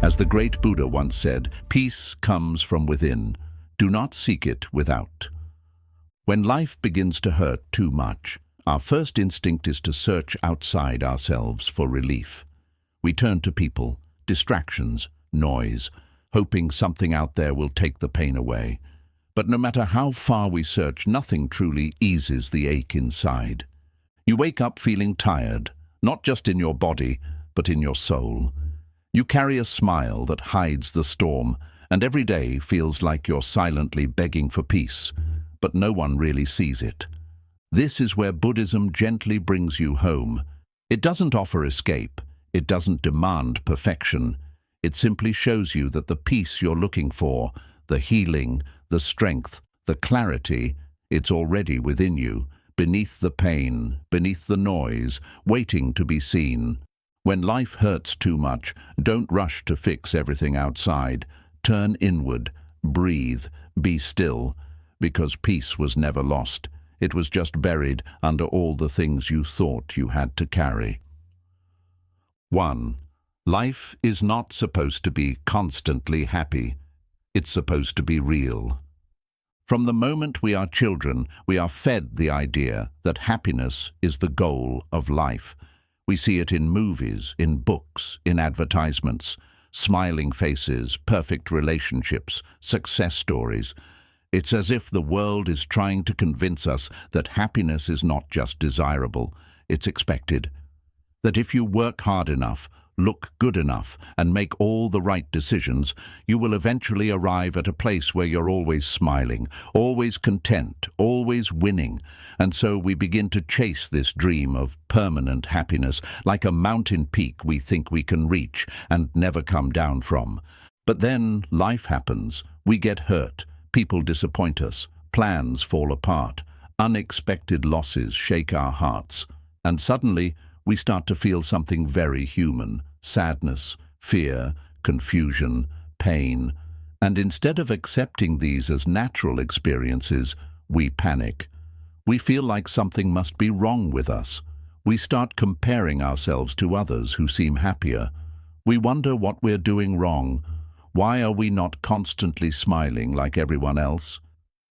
As the great Buddha once said, peace comes from within. Do not seek it without. When life begins to hurt too much, our first instinct is to search outside ourselves for relief. We turn to people, distractions, noise, hoping something out there will take the pain away. But no matter how far we search, nothing truly eases the ache inside. You wake up feeling tired, not just in your body, but in your soul. You carry a smile that hides the storm, and every day feels like you're silently begging for peace, but no one really sees it. This is where Buddhism gently brings you home. It doesn't offer escape. It doesn't demand perfection. It simply shows you that the peace you're looking for, the healing, the strength, the clarity, it's already within you, beneath the pain, beneath the noise, waiting to be seen. When life hurts too much, don't rush to fix everything outside. Turn inward, breathe, be still, because peace was never lost. It was just buried under all the things you thought you had to carry. 1. Life is not supposed to be constantly happy. It's supposed to be real. From the moment we are children, we are fed the idea that happiness is the goal of life. We see it in movies, in books, in advertisements, smiling faces, perfect relationships, success stories. It's as if the world is trying to convince us that happiness is not just desirable, it's expected. That if you work hard enough, look good enough, and make all the right decisions, you will eventually arrive at a place where you're always smiling, always content, always winning. And so we begin to chase this dream of permanent happiness, like a mountain peak we think we can reach and never come down from. But then life happens. We get hurt. People disappoint us. Plans fall apart. Unexpected losses shake our hearts. And suddenly, we start to feel something very human: sadness, fear, confusion, pain. And instead of accepting these as natural experiences, we panic. We feel like something must be wrong with us. We start comparing ourselves to others who seem happier. We wonder what we're doing wrong. Why are we not constantly smiling like everyone else?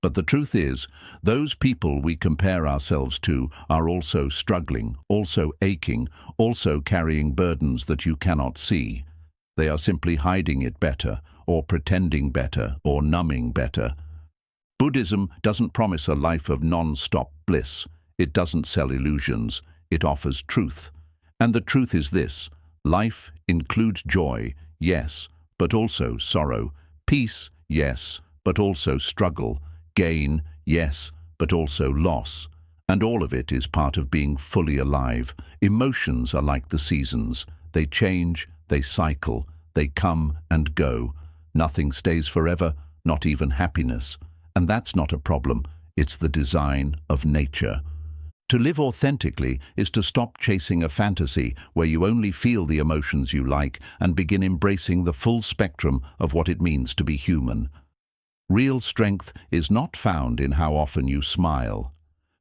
But the truth is, those people we compare ourselves to are also struggling, also aching, also carrying burdens that you cannot see. They are simply hiding it better, or pretending better, or numbing better. Buddhism doesn't promise a life of non-stop bliss. It doesn't sell illusions. It offers truth. And the truth is this: life includes joy, yes, but also sorrow. Peace, yes, but also struggle. Gain, yes, but also loss. And all of it is part of being fully alive. Emotions are like the seasons. They change, they cycle, they come and go. Nothing stays forever, not even happiness. And that's not a problem. It's the design of nature. To live authentically is to stop chasing a fantasy where you only feel the emotions you like and begin embracing the full spectrum of what it means to be human. Real strength is not found in how often you smile,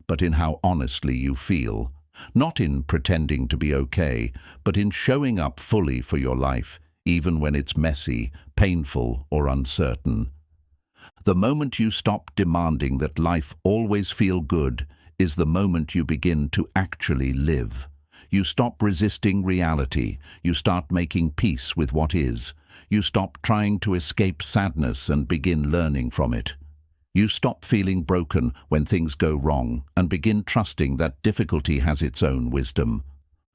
but in how honestly you feel. Not in pretending to be okay, but in showing up fully for your life, even when it's messy, painful, or uncertain. The moment you stop demanding that life always feel good is the moment you begin to actually live. You stop resisting reality. You start making peace with what is. You stop trying to escape sadness and begin learning from it. You stop feeling broken when things go wrong and begin trusting that difficulty has its own wisdom.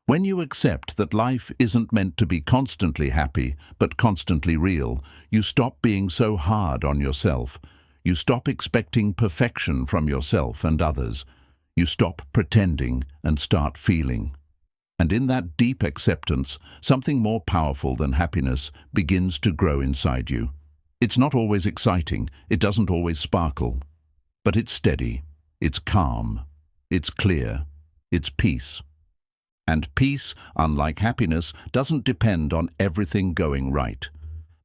When you accept that life isn't meant to be constantly happy, but constantly real, you stop being so hard on yourself. You stop expecting perfection from yourself and others. You stop pretending and start feeling. And in that deep acceptance, something more powerful than happiness begins to grow inside you. It's not always exciting, it doesn't always sparkle, but it's steady, it's calm, it's clear, it's peace. And peace, unlike happiness, doesn't depend on everything going right.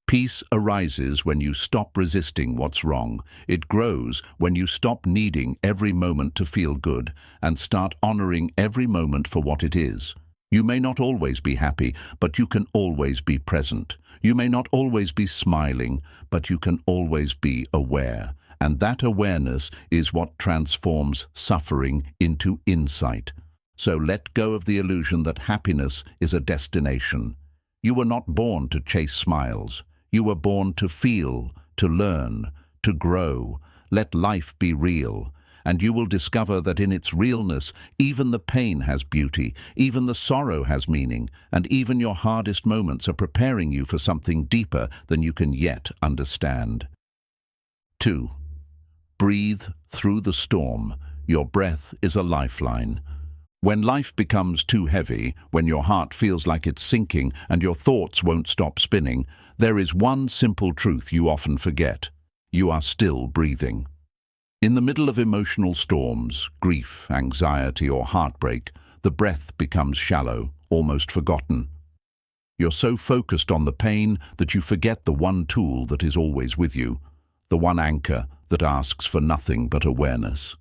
Peace arises when you stop resisting what's wrong. It grows when you stop needing every moment to feel good and start honoring every moment for what it is. You may not always be happy, but you can always be present. You may not always be smiling, but you can always be aware. And that awareness is what transforms suffering into insight. So let go of the illusion that happiness is a destination. You were not born to chase smiles. You were born to feel, to learn, to grow. Let life be real. And you will discover that in its realness, even the pain has beauty, even the sorrow has meaning, and even your hardest moments are preparing you for something deeper than you can yet understand. 2. Breathe through the storm. Your breath is a lifeline. When life becomes too heavy, when your heart feels like it's sinking and your thoughts won't stop spinning, there is one simple truth you often forget. You are still breathing. In the middle of emotional storms, grief, anxiety, or heartbreak, the breath becomes shallow, almost forgotten. You're so focused on the pain that you forget the one tool that is always with you, the one anchor that asks for nothing but awareness.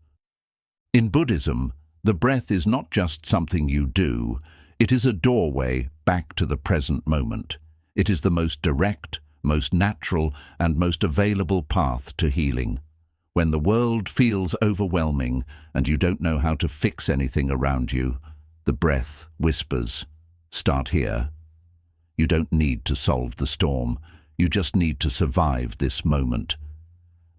In Buddhism, the breath is not just something you do, it is a doorway back to the present moment. It is the most direct, most natural, and most available path to healing. When the world feels overwhelming and you don't know how to fix anything around you, the breath whispers, "Start here." You don't need to solve the storm, you just need to survive this moment.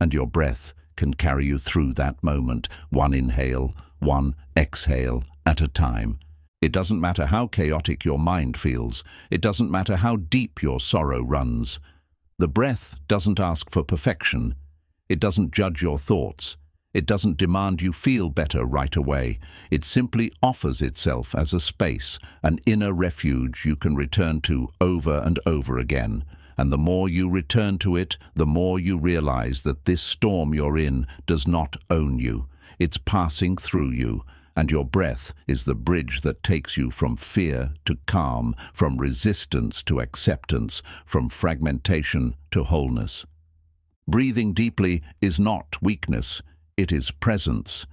And your breath can carry you through that moment, one inhale, one exhale at a time. It doesn't matter how chaotic your mind feels, it doesn't matter how deep your sorrow runs. The breath doesn't ask for perfection. It doesn't judge your thoughts. It doesn't demand you feel better right away. It simply offers itself as a space, an inner refuge you can return to over and over again. And the more you return to it, the more you realize that this storm you're in does not own you. It's passing through you, and your breath is the bridge that takes you from fear to calm, from resistance to acceptance, from fragmentation to wholeness. Breathing deeply is not weakness, it is presence.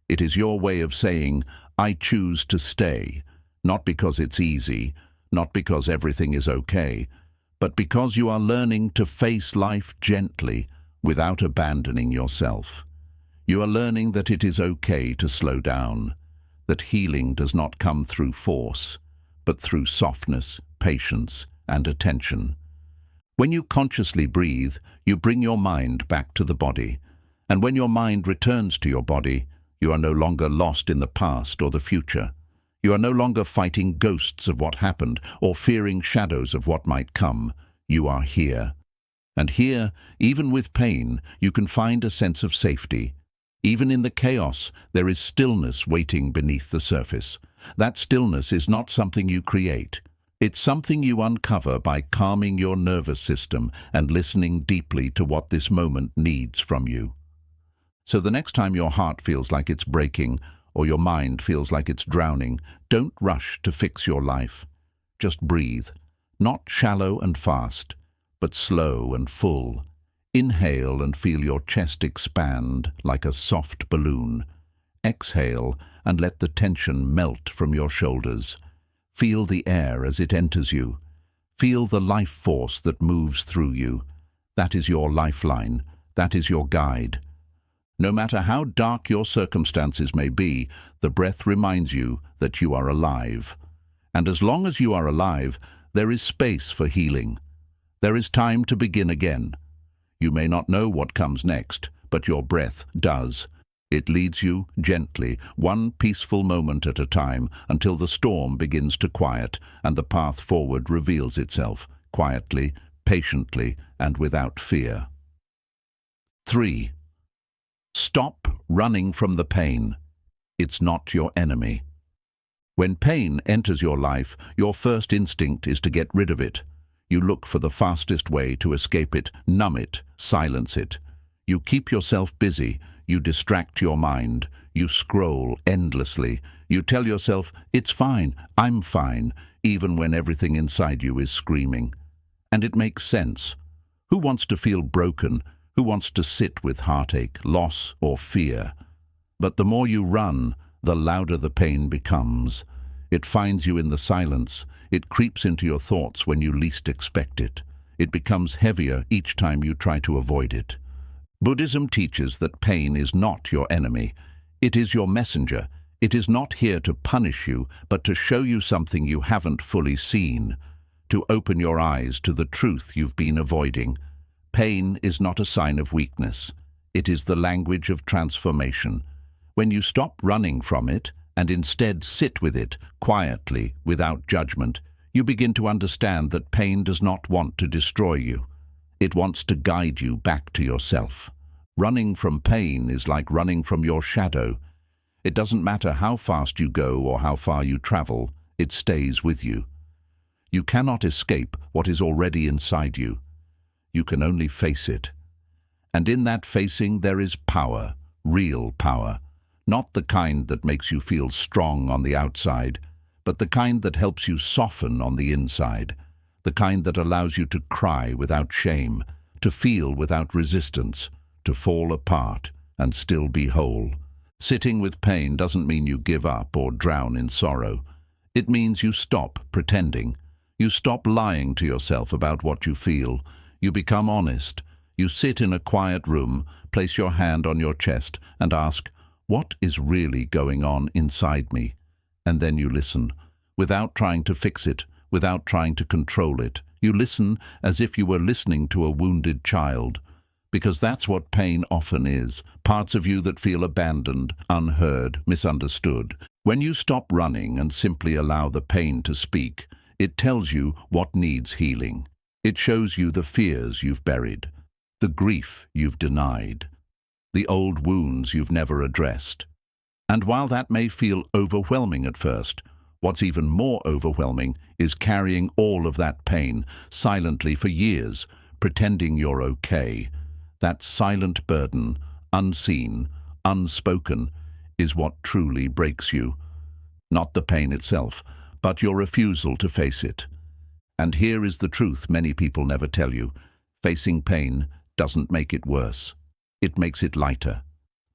It is your way of saying, "I choose to stay," not because it's easy, not because everything is okay, but because you are learning to face life gently without abandoning yourself. You are learning that it is okay to slow down, that healing does not come through force, but through softness, patience, and attention. When you consciously breathe, you bring your mind back to the body. And when your mind returns to your body, you are no longer lost in the past or the future. You are no longer fighting ghosts of what happened or fearing shadows of what might come. You are here. And here, even with pain, you can find a sense of safety. Even in the chaos, there is stillness waiting beneath the surface. That stillness is not something you create. It's something you uncover by calming your nervous system and listening deeply to what this moment needs from you. So the next time your heart feels like it's breaking or your mind feels like it's drowning, don't rush to fix your life. Just breathe, not shallow and fast, but slow and full. Inhale and feel your chest expand like a soft balloon. Exhale and let the tension melt from your shoulders. Feel the air as it enters you. Feel the life force that moves through you. That is your lifeline. That is your guide. No matter how dark your circumstances may be, the breath reminds you that you are alive. And as long as you are alive, there is space for healing. There is time to begin again. You may not know what comes next, but your breath does. It leads you gently, one peaceful moment at a time, until the storm begins to quiet and the path forward reveals itself, quietly, patiently, and without fear. 3. Stop running from the pain. It's not your enemy. When pain enters your life, your first instinct is to get rid of it. You look for the fastest way to escape it, numb it, silence it. You keep yourself busy. You distract your mind. You scroll endlessly. You tell yourself, "It's fine, I'm fine," even when everything inside you is screaming. And it makes sense. Who wants to feel broken? Who wants to sit with heartache, loss, or fear? But the more you run, the louder the pain becomes. It finds you in the silence. It creeps into your thoughts when you least expect it. It becomes heavier each time you try to avoid it. Buddhism teaches that pain is not your enemy. It is your messenger. It is not here to punish you, but to show you something you haven't fully seen, to open your eyes to the truth you've been avoiding. Pain is not a sign of weakness. It is the language of transformation. When you stop running from it and instead sit with it quietly, without judgment, you begin to understand that pain does not want to destroy you. It wants to guide you back to yourself. Running from pain is like running from your shadow. It doesn't matter how fast you go or how far you travel, it stays with you. You cannot escape what is already inside you. You can only face it. And in that facing there is power, real power. Not the kind that makes you feel strong on the outside, but the kind that helps you soften on the inside. The kind that allows you to cry without shame, to feel without resistance, to fall apart and still be whole. Sitting with pain doesn't mean you give up or drown in sorrow. It means you stop pretending. You stop lying to yourself about what you feel. You become honest. You sit in a quiet room, place your hand on your chest and ask, what is really going on inside me? And then you listen, without trying to fix it, without trying to control it. You listen as if you were listening to a wounded child. Because that's what pain often is, parts of you that feel abandoned, unheard, misunderstood. When you stop running and simply allow the pain to speak, it tells you what needs healing. It shows you the fears you've buried, the grief you've denied, the old wounds you've never addressed. And while that may feel overwhelming at first, what's even more overwhelming is carrying all of that pain silently for years, pretending you're okay. That silent burden, unseen, unspoken, is what truly breaks you. Not the pain itself, but your refusal to face it. And here is the truth many people never tell you. Facing pain doesn't make it worse. It makes it lighter.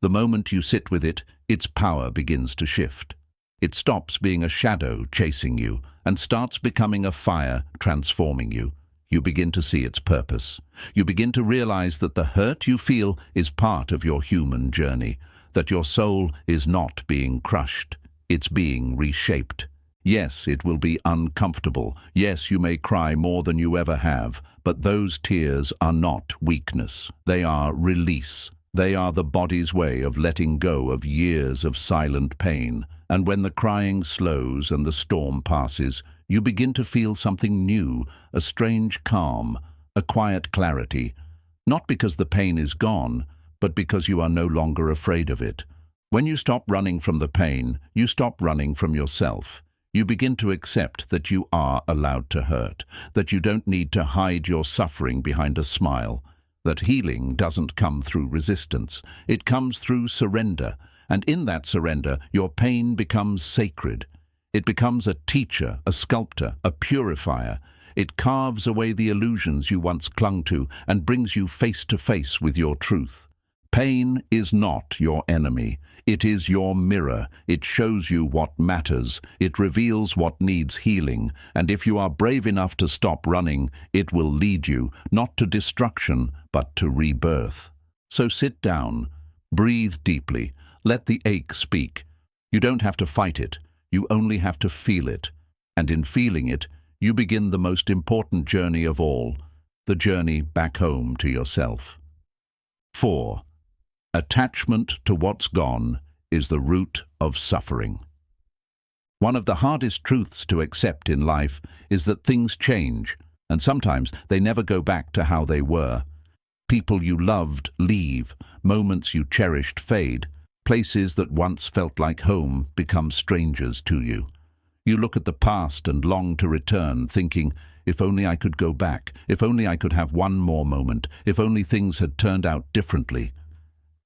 The moment you sit with it, its power begins to shift. It stops being a shadow chasing you and starts becoming a fire transforming you. You begin to see its purpose. You begin to realize that the hurt you feel is part of your human journey, that your soul is not being crushed, it's being reshaped. Yes, it will be uncomfortable. Yes, you may cry more than you ever have, but those tears are not weakness. They are release. They are the body's way of letting go of years of silent pain. And when the crying slows and the storm passes, you begin to feel something new, a strange calm, a quiet clarity, not because the pain is gone, but because you are no longer afraid of it. When you stop running from the pain, you stop running from yourself. You begin to accept that you are allowed to hurt, that you don't need to hide your suffering behind a smile, that healing doesn't come through resistance, it comes through surrender, and in that surrender, your pain becomes sacred. It becomes a teacher, a sculptor, a purifier. It carves away the illusions you once clung to and brings you face to face with your truth. Pain is not your enemy. It is your mirror. It shows you what matters. It reveals what needs healing. And if you are brave enough to stop running, it will lead you, not to destruction, but to rebirth. So sit down. Breathe deeply. Let the ache speak. You don't have to fight it. You only have to feel it. And in feeling it, you begin the most important journey of all, the journey back home to yourself. 4. Attachment to what's gone is the root of suffering. One of the hardest truths to accept in life is that things change, and sometimes they never go back to how they were. People you loved leave, moments you cherished fade, places that once felt like home become strangers to you. You look at the past and long to return, thinking, if only I could go back, if only I could have one more moment, if only things had turned out differently.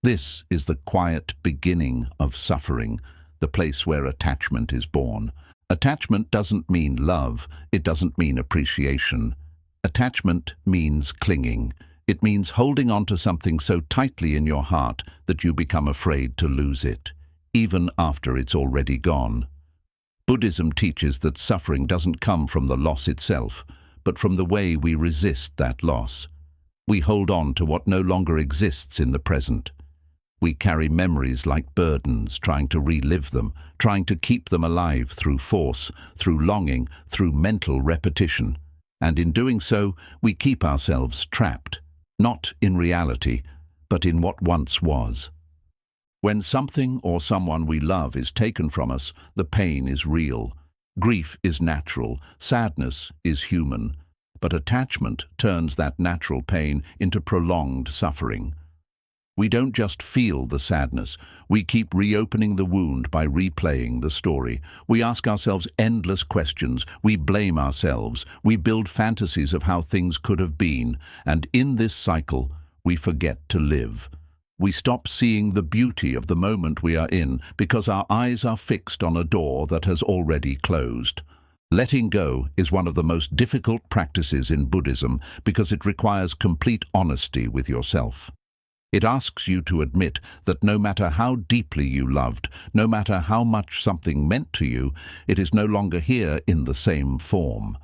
This is the quiet beginning of suffering, the place where attachment is born. Attachment doesn't mean love, it doesn't mean appreciation. Attachment means clinging. It means holding on to something so tightly in your heart that you become afraid to lose it, even after it's already gone. Buddhism teaches that suffering doesn't come from the loss itself, but from the way we resist that loss. We hold on to what no longer exists in the present. We carry memories like burdens, trying to relive them, trying to keep them alive through force, through longing, through mental repetition. And in doing so, we keep ourselves trapped, not in reality, but in what once was. When something or someone we love is taken from us, the pain is real. Grief is natural, sadness is human, but attachment turns that natural pain into prolonged suffering. We don't just feel the sadness, we keep reopening the wound by replaying the story. We ask ourselves endless questions, we blame ourselves, we build fantasies of how things could have been, and in this cycle, we forget to live. We stop seeing the beauty of the moment we are in because our eyes are fixed on a door that has already closed. Letting go is one of the most difficult practices in Buddhism because it requires complete honesty with yourself. It asks you to admit that no matter how deeply you loved, no matter how much something meant to you, it is no longer here in the same form.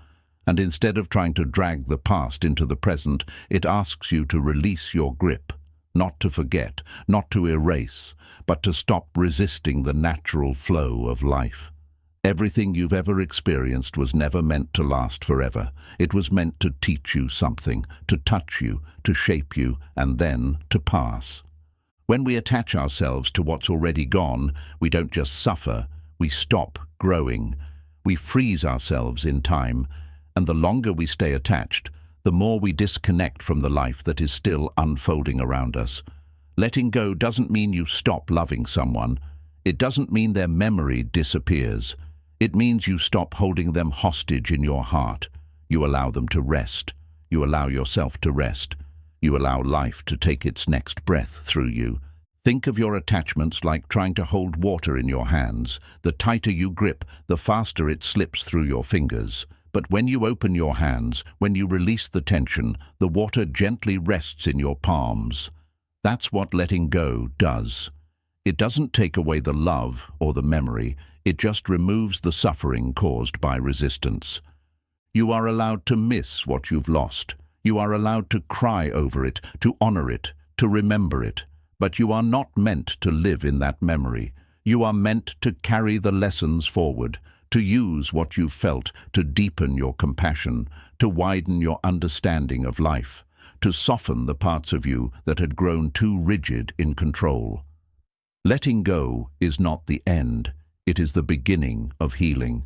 And instead of trying to drag the past into the present, it asks you to release your grip. Not to forget, not to erase, but to stop resisting the natural flow of life. Everything you've ever experienced was never meant to last forever. It was meant to teach you something, to touch you, to shape you, and then to pass. When we attach ourselves to what's already gone, we don't just suffer, we stop growing. We freeze ourselves in time, and the longer we stay attached, the more we disconnect from the life that is still unfolding around us. Letting go doesn't mean you stop loving someone. It doesn't mean their memory disappears. It means you stop holding them hostage in your heart. You allow them to rest. You allow yourself to rest. You allow life to take its next breath through you. Think of your attachments like trying to hold water in your hands. The tighter you grip, the faster it slips through your fingers. But when you open your hands, when you release the tension, the water gently rests in your palms. That's what letting go does. It doesn't take away the love or the memory, it just removes the suffering caused by resistance. You are allowed to miss what you've lost. You are allowed to cry over it, to honor it, to remember it. But you are not meant to live in that memory. You are meant to carry the lessons forward, to use what you felt to deepen your compassion, to widen your understanding of life, to soften the parts of you that had grown too rigid in control. Letting go is not the end, it is the beginning of healing.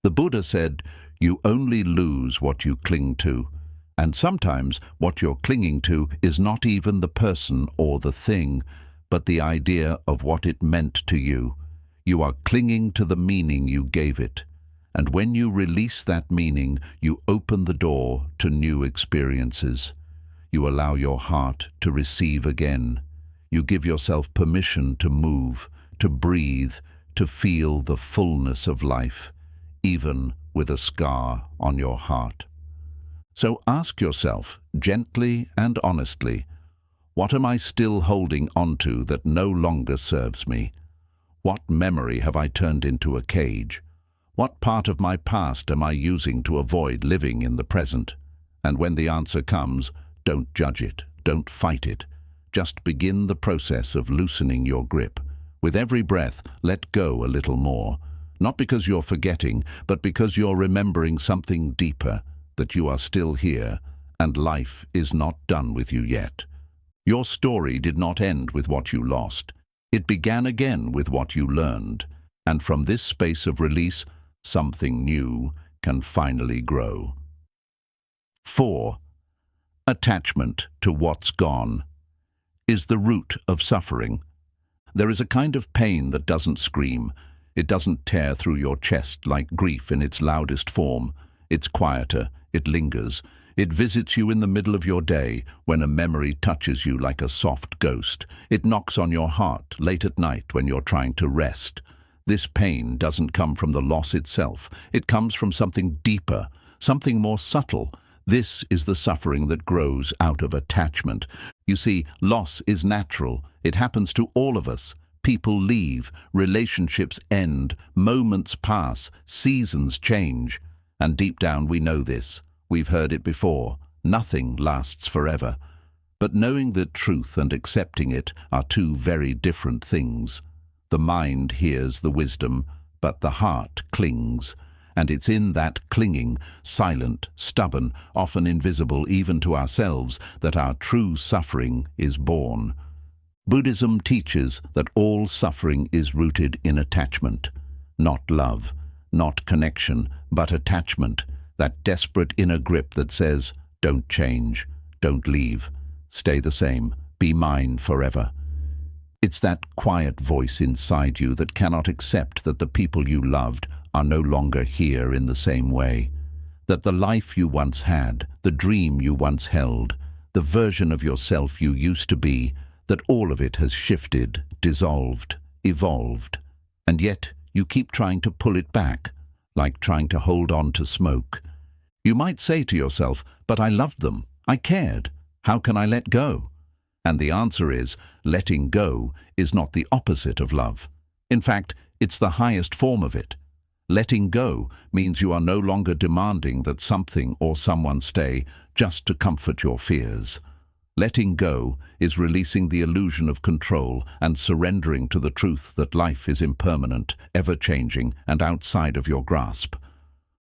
The Buddha said, "You only lose what you cling to," and sometimes what you're clinging to is not even the person or the thing, but the idea of what it meant to you. You are clinging to the meaning you gave it, and when you release that meaning, you open the door to new experiences. You allow your heart to receive again. You give yourself permission to move, to breathe, to feel the fullness of life, even with a scar on your heart. So ask yourself, gently and honestly, what am I still holding onto that no longer serves me? What memory have I turned into a cage? What part of my past am I using to avoid living in the present? And when the answer comes, don't judge it, don't fight it. Just begin the process of loosening your grip. With every breath, let go a little more. Not because you're forgetting, but because you're remembering something deeper, that you are still here, and life is not done with you yet. Your story did not end with what you lost. It began again with what you learned, and from this space of release, something new can finally grow. 4. Attachment to what's gone is the root of suffering. There is a kind of pain that doesn't scream. It doesn't tear through your chest like grief in its loudest form. It's quieter, it lingers. It visits you in the middle of your day when a memory touches you like a soft ghost. It knocks on your heart late at night when you're trying to rest. This pain doesn't come from the loss itself. It comes from something deeper, something more subtle. This is the suffering that grows out of attachment. You see, loss is natural. It happens to all of us. People leave, relationships end, moments pass, seasons change. And deep down we know this. We've heard it before. Nothing lasts forever. But knowing that truth and accepting it are two very different things. The mind hears the wisdom, but the heart clings. And it's in that clinging, silent, stubborn, often invisible even to ourselves, that our true suffering is born. Buddhism teaches that all suffering is rooted in attachment. Not love, not connection, but attachment. That desperate inner grip that says, don't change, don't leave, stay the same, be mine forever. It's that quiet voice inside you that cannot accept that the people you loved are no longer here in the same way. That the life you once had, the dream you once held, the version of yourself you used to be, that all of it has shifted, dissolved, evolved. And yet you keep trying to pull it back, like trying to hold on to smoke. You might say to yourself, but I loved them, I cared, how can I let go? And the answer is, letting go is not the opposite of love. In fact, it's the highest form of it. Letting go means you are no longer demanding that something or someone stay just to comfort your fears. Letting go is releasing the illusion of control and surrendering to the truth that life is impermanent, ever-changing, and outside of your grasp.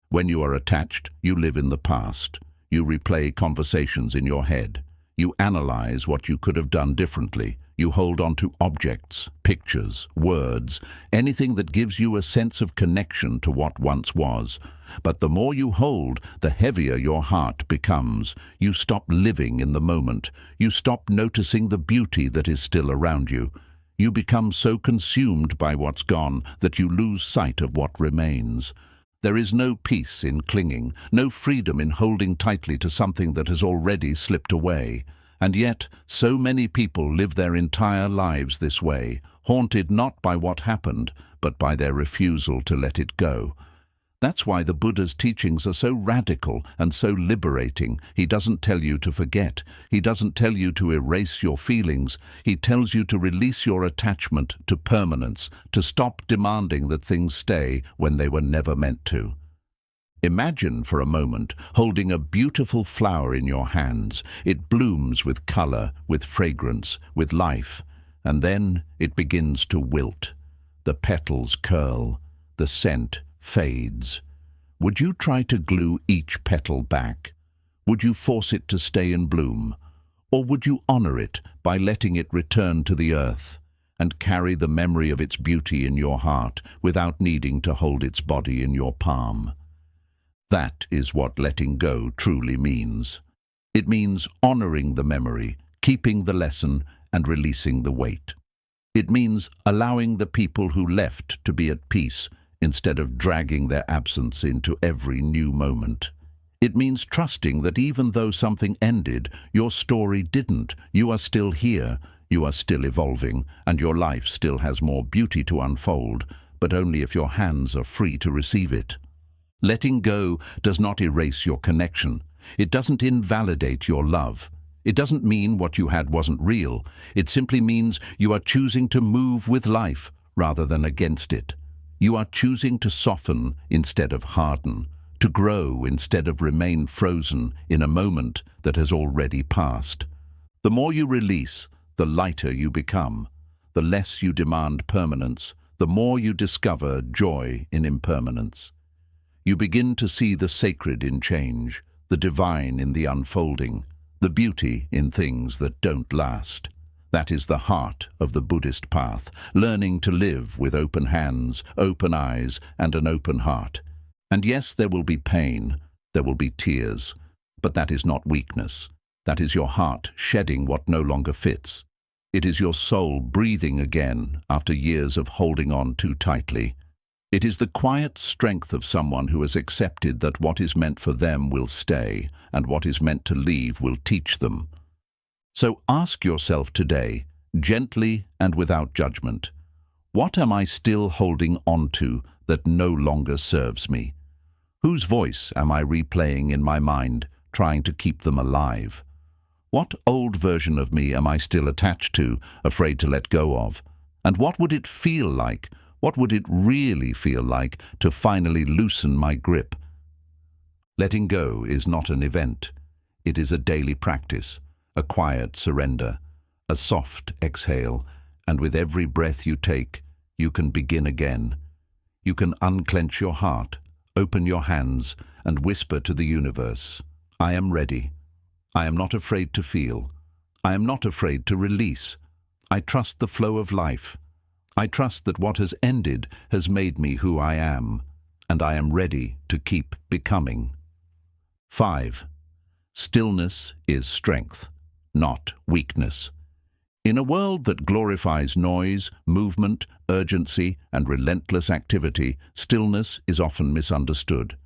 When you are attached, you live in the past. You replay conversations in your head. You analyze what you could have done differently. You hold on to objects, pictures, words, anything that gives you a sense of connection to what once was. But the more you hold, the heavier your heart becomes. You stop living in the moment. You stop noticing the beauty that is still around you. You become so consumed by what's gone that you lose sight of what remains. There is no peace in clinging, no freedom in holding tightly to something that has already slipped away. And yet, so many people live their entire lives this way, haunted not by what happened, but by their refusal to let it go. That's why the Buddha's teachings are so radical and so liberating. He doesn't tell you to forget. He doesn't tell you to erase your feelings. He tells you to release your attachment to permanence, to stop demanding that things stay when they were never meant to. Imagine for a moment holding a beautiful flower in your hands. It blooms with color, with fragrance, with life, and then it begins to wilt. The petals curl, the scent fades. Would you try to glue each petal back? Would you force it to stay in bloom? Or would you honor it by letting it return to the earth and carry the memory of its beauty in your heart without needing to hold its body in your palm? That is what letting go truly means. It means honoring the memory, keeping the lesson, and releasing the weight. It means allowing the people who left to be at peace instead of dragging their absence into every new moment. It means trusting that even though something ended, your story didn't. You are still here, you are still evolving, and your life still has more beauty to unfold, but only if your hands are free to receive it. Letting go does not erase your connection. It doesn't invalidate your love. It doesn't mean what you had wasn't real. It simply means you are choosing to move with life rather than against it. You are choosing to soften instead of harden, to grow instead of remain frozen in a moment that has already passed. The more you release, the lighter you become. The less you demand permanence, the more you discover joy in impermanence. You begin to see the sacred in change, the divine in the unfolding, the beauty in things that don't last. That is the heart of the Buddhist path, learning to live with open hands, open eyes, and an open heart. And yes, there will be pain, there will be tears, but that is not weakness. That is your heart shedding what no longer fits. It is your soul breathing again after years of holding on too tightly. It is the quiet strength of someone who has accepted that what is meant for them will stay, and what is meant to leave will teach them. So ask yourself today, gently and without judgment, what am I still holding on to that no longer serves me? Whose voice am I replaying in my mind, trying to keep them alive? What old version of me am I still attached to, afraid to let go of? And what would it feel like? What would it really feel like to finally loosen my grip? Letting go is not an event. It is a daily practice, a quiet surrender, a soft exhale, and with every breath you take, you can begin again. You can unclench your heart, open your hands, and whisper to the universe, I am ready. I am not afraid to feel. I am not afraid to release. I trust the flow of life. I trust that what has ended has made me who I am, and I am ready to keep becoming. 5. Stillness is strength, not weakness. In a world that glorifies noise, movement, urgency, and relentless activity, stillness is often misunderstood.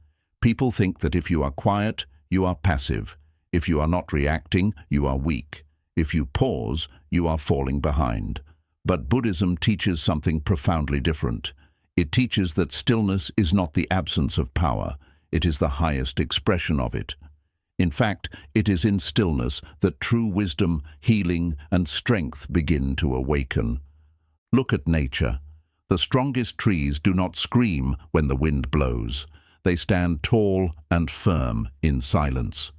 People think that if you are quiet, you are passive. If you are not reacting, you are weak. If you pause, you are falling behind. But Buddhism teaches something profoundly different. It teaches that stillness is not the absence of power. It is the highest expression of it. In fact, it is in stillness that true wisdom, healing, and strength begin to awaken. Look at nature. The strongest trees do not scream when the wind blows. They stand tall and firm in silence.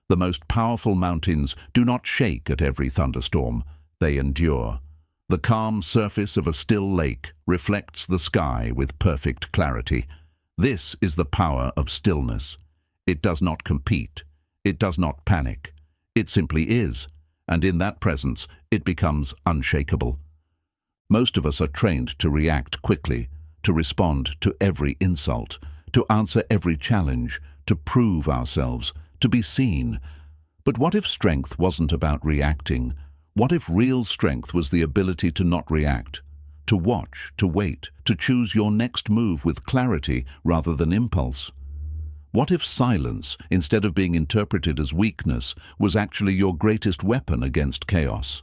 The most powerful mountains do not shake at every thunderstorm. They endure. The calm surface of a still lake reflects the sky with perfect clarity. This is the power of stillness. It does not compete. It does not panic. It simply is, and in that presence, it becomes unshakable. Most of us are trained to react quickly, to respond to every insult, to answer every challenge, to prove ourselves, to be seen. But what if strength wasn't about reacting? What if real strength was the ability to not react, to watch, to wait, to choose your next move with clarity rather than impulse? What if silence, instead of being interpreted as weakness, was actually your greatest weapon against chaos?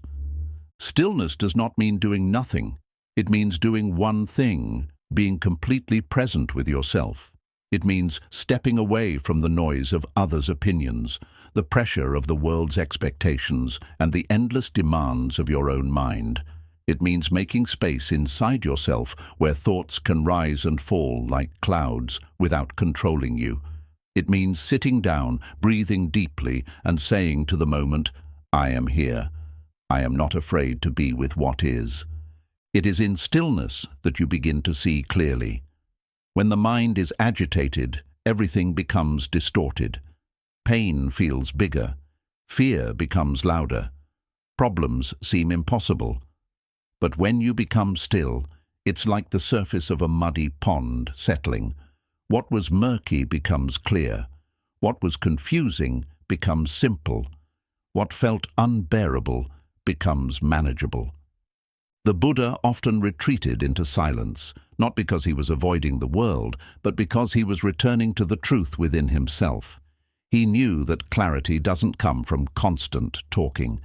Stillness does not mean doing nothing. It means doing one thing, being completely present with yourself. It means stepping away from the noise of others' opinions, the pressure of the world's expectations, and the endless demands of your own mind. It means making space inside yourself where thoughts can rise and fall like clouds without controlling you. It means sitting down, breathing deeply, and saying to the moment, I am here. I am not afraid to be with what is. It is in stillness that you begin to see clearly. When the mind is agitated, everything becomes distorted. Pain feels bigger. Fear becomes louder. Problems seem impossible. But when you become still, it's like the surface of a muddy pond settling. What was murky becomes clear. What was confusing becomes simple. What felt unbearable becomes manageable. The Buddha often retreated into silence, not because he was avoiding the world, but because he was returning to the truth within himself. He knew that clarity doesn't come from constant talking.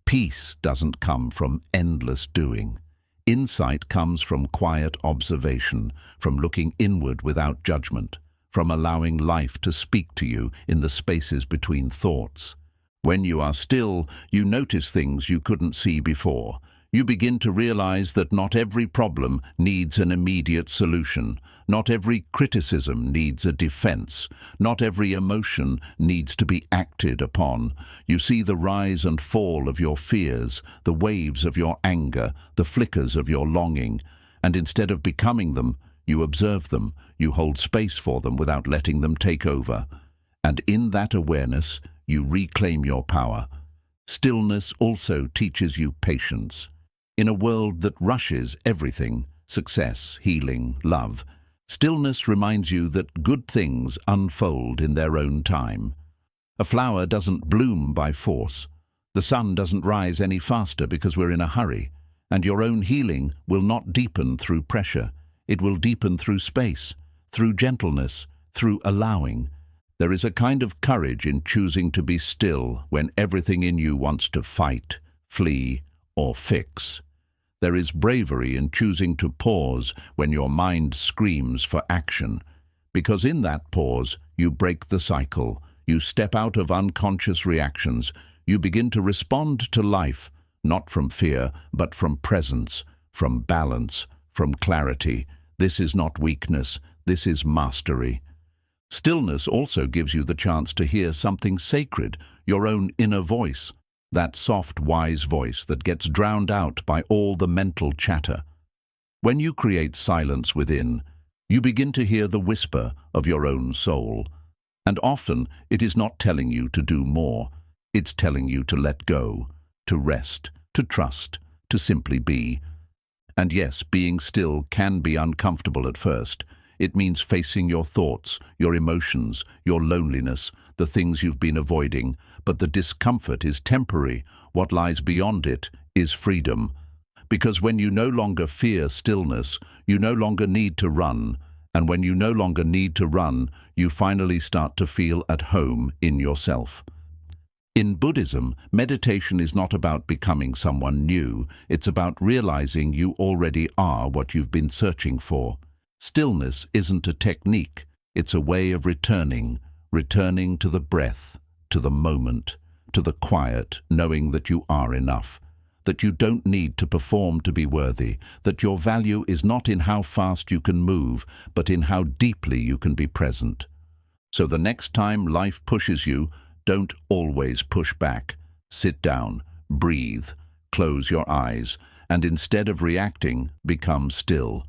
Peace doesn't come from endless doing. Insight comes from quiet observation, from looking inward without judgment, from allowing life to speak to you in the spaces between thoughts. When you are still, you notice things you couldn't see before. You begin to realize that not every problem needs an immediate solution. Not every criticism needs a defense. Not every emotion needs to be acted upon. You see the rise and fall of your fears, the waves of your anger, the flickers of your longing, and instead of becoming them, you observe them. You hold space for them without letting them take over. And in that awareness, you reclaim your power. Stillness also teaches you patience. In a world that rushes everything, success, healing, love, stillness reminds you that good things unfold in their own time. A flower doesn't bloom by force. The sun doesn't rise any faster because we're in a hurry. And your own healing will not deepen through pressure. It will deepen through space, through gentleness, through allowing. There is a kind of courage in choosing to be still when everything in you wants to fight, flee, or fix. There is bravery in choosing to pause when your mind screams for action, because in that pause you break the cycle, you step out of unconscious reactions, you begin to respond to life, not from fear, but from presence, from balance, from clarity. This is not weakness, this is mastery. Stillness also gives you the chance to hear something sacred, your own inner voice, that soft, wise voice that gets drowned out by all the mental chatter. When you create silence within, you begin to hear the whisper of your own soul. And often it is not telling you to do more, it's telling you to let go, to rest, to trust, to simply be. And yes, being still can be uncomfortable at first. It means facing your thoughts, your emotions, your loneliness, the things you've been avoiding. But the discomfort is temporary. What lies beyond it is freedom. Because when you no longer fear stillness, you no longer need to run. And when you no longer need to run, you finally start to feel at home in yourself. In Buddhism, meditation is not about becoming someone new. It's about realizing you already are what you've been searching for. Stillness isn't a technique. It's a way of returning to the breath, to the moment, to the quiet, knowing that you are enough, that you don't need to perform to be worthy, that your value is not in how fast you can move, but in how deeply you can be present. So the next time life pushes you, don't always push back. Sit down, breathe, close your eyes, and instead of reacting, become still.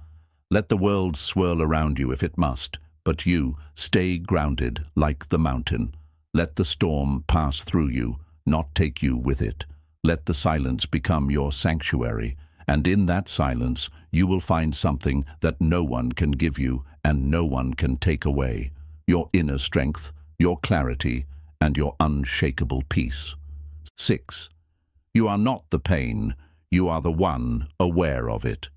Let the world swirl around you if it must, but you stay grounded like the mountain. Let the storm pass through you, not take you with it. Let the silence become your sanctuary, and in that silence you will find something that no one can give you and no one can take away. Your inner strength, your clarity, and your unshakable peace. 6. You are not the pain, you are the one aware of it.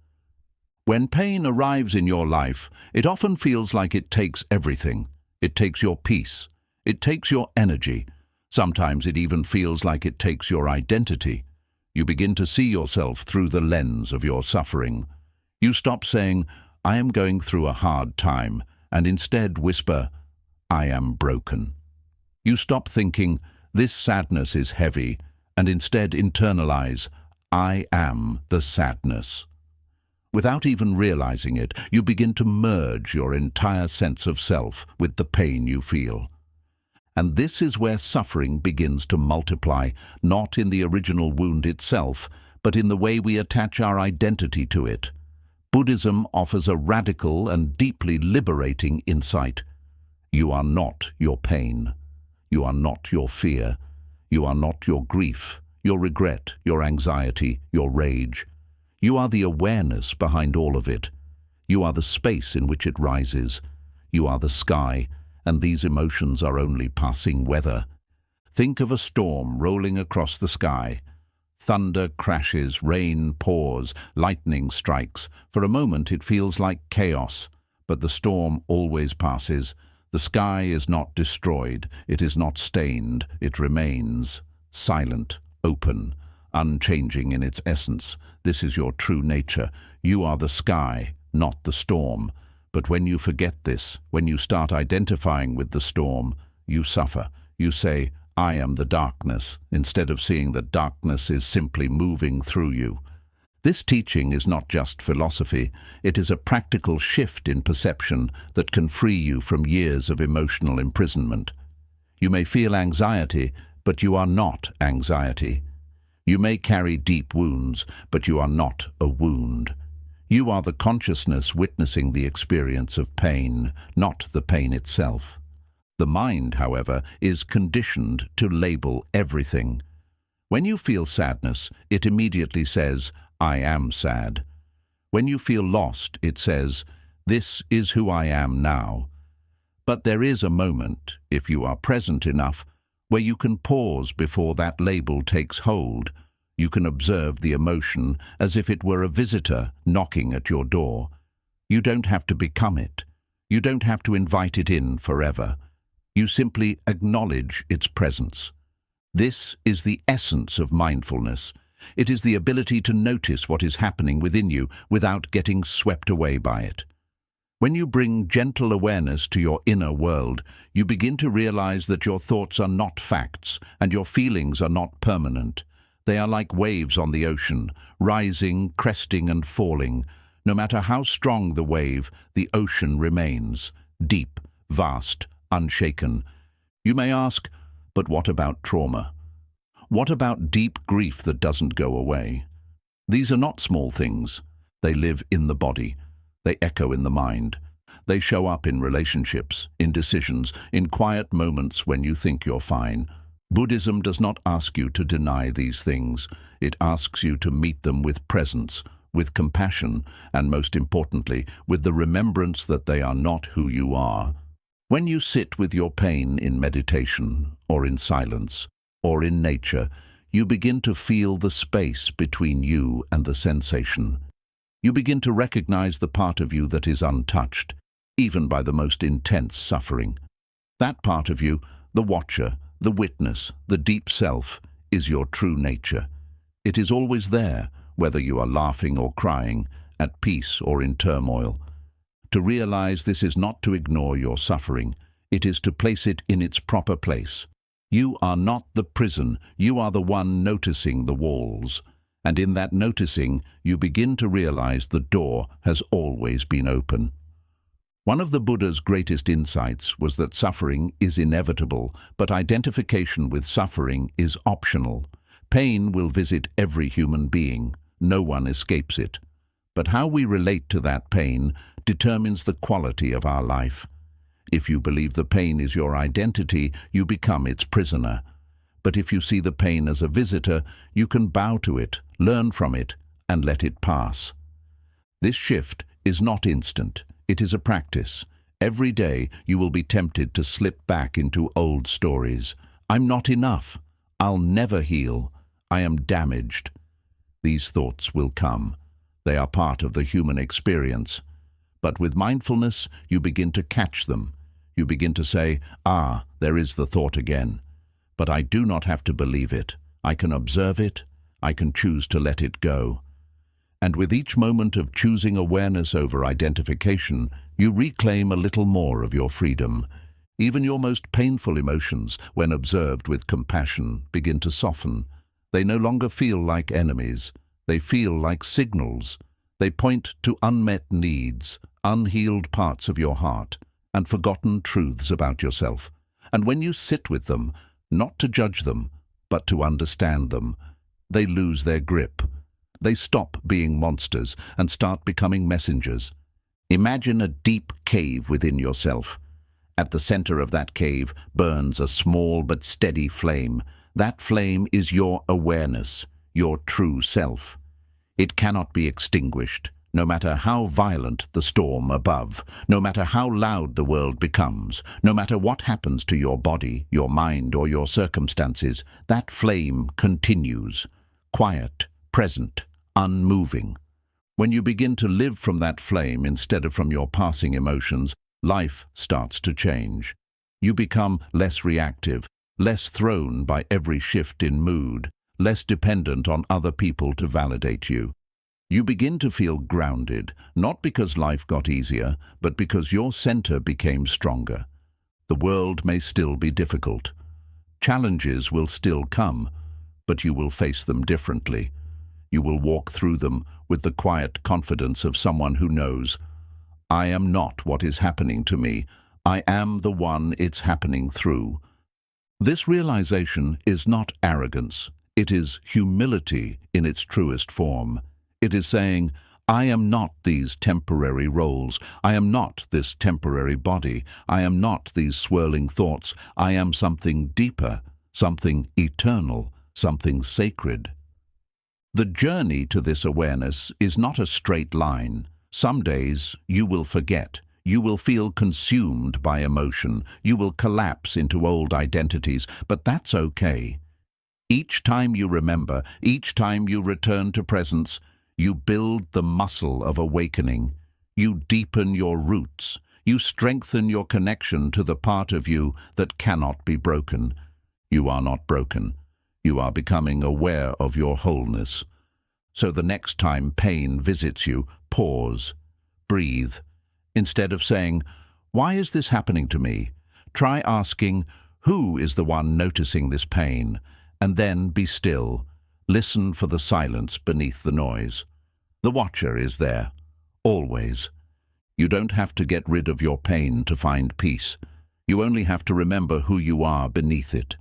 When pain arrives in your life, it often feels like it takes everything. It takes your peace. It takes your energy. Sometimes it even feels like it takes your identity. You begin to see yourself through the lens of your suffering. You stop saying, "I am going through a hard time," and instead whisper, "I am broken." You stop thinking, "This sadness is heavy," and instead internalize, "I am the sadness." Without even realizing it, you begin to merge your entire sense of self with the pain you feel. And this is where suffering begins to multiply, not in the original wound itself, but in the way we attach our identity to it. Buddhism offers a radical and deeply liberating insight. You are not your pain. You are not your fear. You are not your grief, your regret, your anxiety, your rage. You are the awareness behind all of it. You are the space in which it rises. You are the sky, and these emotions are only passing weather. Think of a storm rolling across the sky. Thunder crashes, rain pours, lightning strikes. For a moment it feels like chaos, but the storm always passes. The sky is not destroyed, it is not stained, it remains silent, open, unchanging in its essence. This is your true nature. You are the sky, not the storm. But when you forget this, when you start identifying with the storm, you suffer. You say, "I am the darkness," instead of seeing that darkness is simply moving through you. This teaching is not just philosophy, it is a practical shift in perception that can free you from years of emotional imprisonment. You may feel anxiety, but you are not anxiety. You may carry deep wounds, but you are not a wound. You are the consciousness witnessing the experience of pain, not the pain itself. The mind, however, is conditioned to label everything. When you feel sadness, it immediately says, "I am sad." When you feel lost, it says, "This is who I am now." But there is a moment, if you are present enough, where you can pause before that label takes hold. You can observe the emotion as if it were a visitor knocking at your door. You don't have to become it. You don't have to invite it in forever. You simply acknowledge its presence. This is the essence of mindfulness. It is the ability to notice what is happening within you without getting swept away by it. When you bring gentle awareness to your inner world, you begin to realize that your thoughts are not facts and your feelings are not permanent. They are like waves on the ocean, rising, cresting and falling. No matter how strong the wave, the ocean remains, deep, vast, unshaken. You may ask, but what about trauma? What about deep grief that doesn't go away? These are not small things. They live in the body. They echo in the mind. They show up in relationships, in decisions, in quiet moments when you think you're fine. Buddhism does not ask you to deny these things. It asks you to meet them with presence, with compassion, and most importantly, with the remembrance that they are not who you are. When you sit with your pain in meditation, or in silence, or in nature, you begin to feel the space between you and the sensation. You begin to recognize the part of you that is untouched, even by the most intense suffering. That part of you, the watcher, the witness, the deep self, is your true nature. It is always there, whether you are laughing or crying, at peace or in turmoil. To realize this is not to ignore your suffering, it is to place it in its proper place. You are not the prison, you are the one noticing the walls. And in that noticing, you begin to realize the door has always been open. One of the Buddha's greatest insights was that suffering is inevitable, but identification with suffering is optional. Pain will visit every human being. No one escapes it. But how we relate to that pain determines the quality of our life. If you believe the pain is your identity, you become its prisoner. But if you see the pain as a visitor, you can bow to it, learn from it, and let it pass. This shift is not instant. It is a practice. Every day you will be tempted to slip back into old stories. I'm not enough. I'll never heal. I am damaged. These thoughts will come. They are part of the human experience. But with mindfulness, you begin to catch them. You begin to say, there is the thought again. But I do not have to believe it. I can observe it. I can choose to let it go. And with each moment of choosing awareness over identification, you reclaim a little more of your freedom. Even your most painful emotions, when observed with compassion, begin to soften. They no longer feel like enemies. They feel like signals. They point to unmet needs, unhealed parts of your heart, and forgotten truths about yourself. And when you sit with them, not to judge them, but to understand them, they lose their grip. They stop being monsters and start becoming messengers. Imagine a deep cave within yourself. At the center of that cave burns a small but steady flame. That flame is your awareness, your true self. It cannot be extinguished, no matter how violent the storm above, no matter how loud the world becomes, no matter what happens to your body, your mind, or your circumstances. That flame continues, quiet, present, unmoving. When you begin to live from that flame instead of from your passing emotions, life starts to change. You become less reactive, less thrown by every shift in mood, less dependent on other people to validate you. You begin to feel grounded, not because life got easier, but because your center became stronger. The world may still be difficult. Challenges will still come, but you will face them differently. You will walk through them with the quiet confidence of someone who knows, I am not what is happening to me. I am the one it's happening through. This realization is not arrogance. It is humility in its truest form. It is saying, I am not these temporary roles. I am not this temporary body. I am not these swirling thoughts. I am something deeper, something eternal, something sacred. The journey to this awareness is not a straight line. Some days you will forget. You will feel consumed by emotion. You will collapse into old identities, but that's okay. Each time you remember, each time you return to presence, you build the muscle of awakening. You deepen your roots. You strengthen your connection to the part of you that cannot be broken. You are not broken. You are becoming aware of your wholeness. So the next time pain visits you, pause, breathe. Instead of saying, why is this happening to me? Try asking, who is the one noticing this pain? And then be still. Listen for the silence beneath the noise. The watcher is there, always. You don't have to get rid of your pain to find peace. You only have to remember who you are beneath it.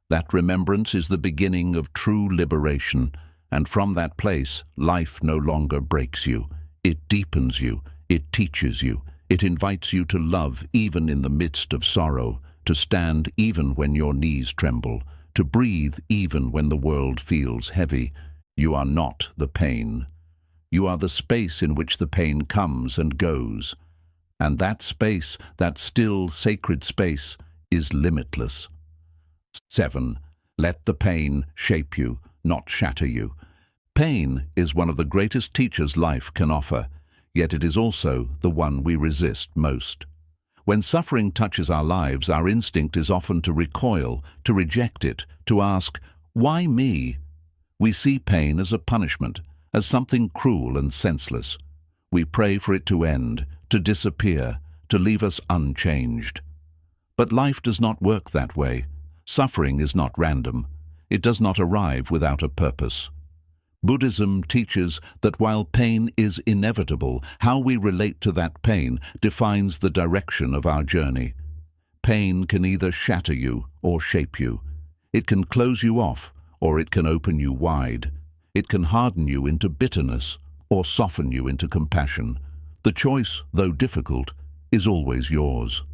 That remembrance is the beginning of true liberation, and from that place, life no longer breaks you. It deepens you, it teaches you, it invites you to love even in the midst of sorrow, to stand even when your knees tremble, to breathe even when the world feels heavy. You are not the pain. You are the space in which the pain comes and goes. And that space, that still, sacred space, is limitless. 7. Let the pain shape you, not shatter you. Pain is one of the greatest teachers life can offer, yet it is also the one we resist most. When suffering touches our lives, our instinct is often to recoil, to reject it, to ask, "Why me?" We see pain as a punishment, as something cruel and senseless. We pray for it to end, to disappear, to leave us unchanged. But life does not work that way. Suffering is not random. It does not arrive without a purpose. Buddhism teaches that while pain is inevitable, how we relate to that pain defines the direction of our journey. Pain can either shatter you or shape you. It can close you off, or it can open you wide. It can harden you into bitterness, or soften you into compassion. The choice, though difficult, is always yours.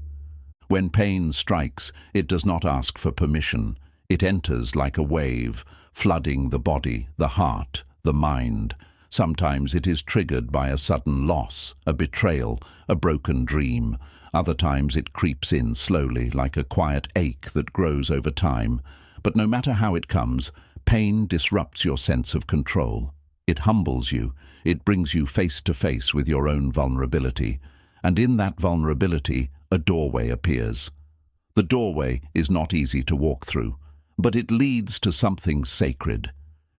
When pain strikes, it does not ask for permission. It enters like a wave, flooding the body, the heart, the mind. Sometimes it is triggered by a sudden loss, a betrayal, a broken dream. Other times it creeps in slowly, like a quiet ache that grows over time. But no matter how it comes, pain disrupts your sense of control. It humbles you. It brings you face to face with your own vulnerability. And in that vulnerability, a doorway appears. The doorway is not easy to walk through, but it leads to something sacred.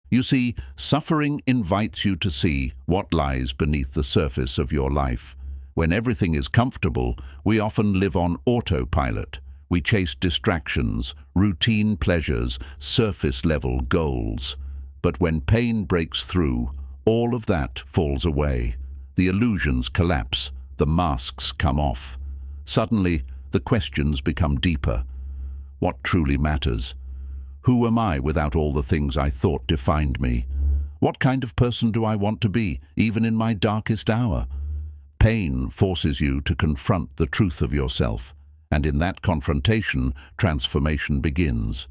You see, suffering invites you to see what lies beneath the surface of your life. When everything is comfortable, we often live on autopilot. We chase distractions, routine pleasures, surface-level goals. But when pain breaks through, all of that falls away. The illusions collapse, the masks come off. Suddenly, the questions become deeper. What truly matters? Who am I without all the things I thought defined me? What kind of person do I want to be, even in my darkest hour? Pain forces you to confront the truth of yourself, and in that confrontation, transformation begins.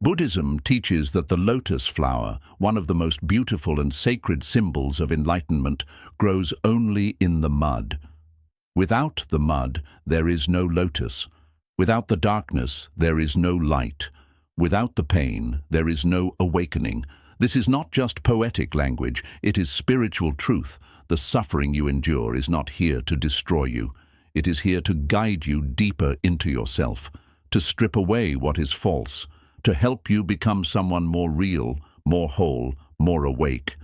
Buddhism teaches that the lotus flower, one of the most beautiful and sacred symbols of enlightenment, grows only in the mud. Without the mud, there is no lotus. Without the darkness, there is no light. Without the pain, there is no awakening. This is not just poetic language, it is spiritual truth. The suffering you endure is not here to destroy you. It is here to guide you deeper into yourself, to strip away what is false, to help you become someone more real, more whole, more awake.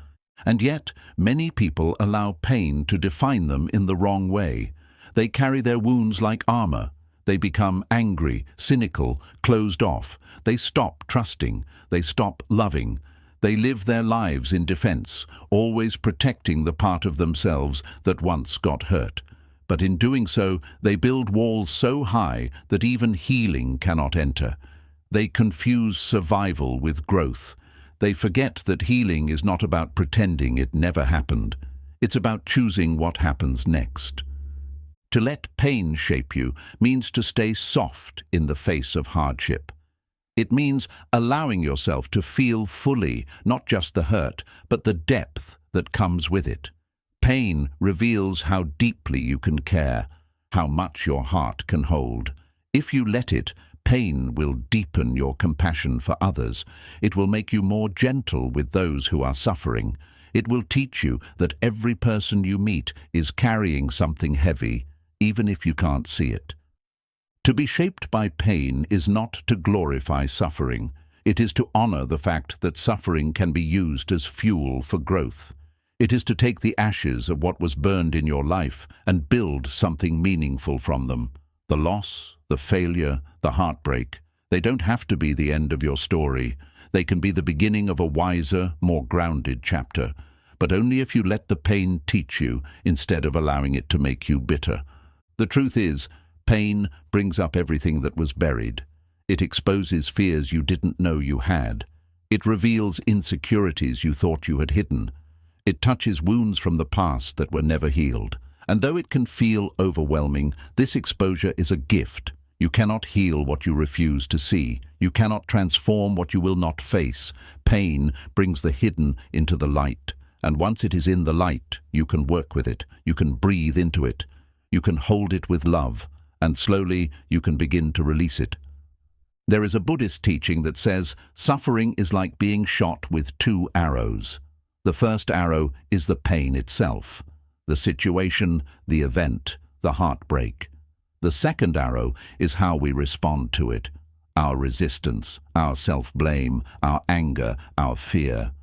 And yet, many people allow pain to define them in the wrong way. They carry their wounds like armor. They become angry, cynical, closed off. They stop trusting. They stop loving. They live their lives in defense, always protecting the part of themselves that once got hurt. But in doing so, they build walls so high that even healing cannot enter. They confuse survival with growth. They forget that healing is not about pretending it never happened. It's about choosing what happens next. To let pain shape you means to stay soft in the face of hardship. It means allowing yourself to feel fully, not just the hurt, but the depth that comes with it. Pain reveals how deeply you can care, how much your heart can hold. If you let it, pain will deepen your compassion for others. It will make you more gentle with those who are suffering. It will teach you that every person you meet is carrying something heavy, even if you can't see it. To be shaped by pain is not to glorify suffering. It is to honor the fact that suffering can be used as fuel for growth. It is to take the ashes of what was burned in your life and build something meaningful from them. The loss, the failure, the heartbreak, they don't have to be the end of your story. They can be the beginning of a wiser, more grounded chapter, but only if you let the pain teach you instead of allowing it to make you bitter. The truth is, pain brings up everything that was buried. It exposes fears you didn't know you had. It reveals insecurities you thought you had hidden. It touches wounds from the past that were never healed. And though it can feel overwhelming, this exposure is a gift. You cannot heal what you refuse to see. You cannot transform what you will not face. Pain brings the hidden into the light. And once it is in the light, you can work with it. You can breathe into it. You can hold it with love. And slowly, you can begin to release it. There is a Buddhist teaching that says suffering is like being shot with 2 arrows. The first arrow is the pain itself, the situation, the event, the heartbreak. The second arrow is how we respond to it, our resistance, our self-blame, our anger, our fear.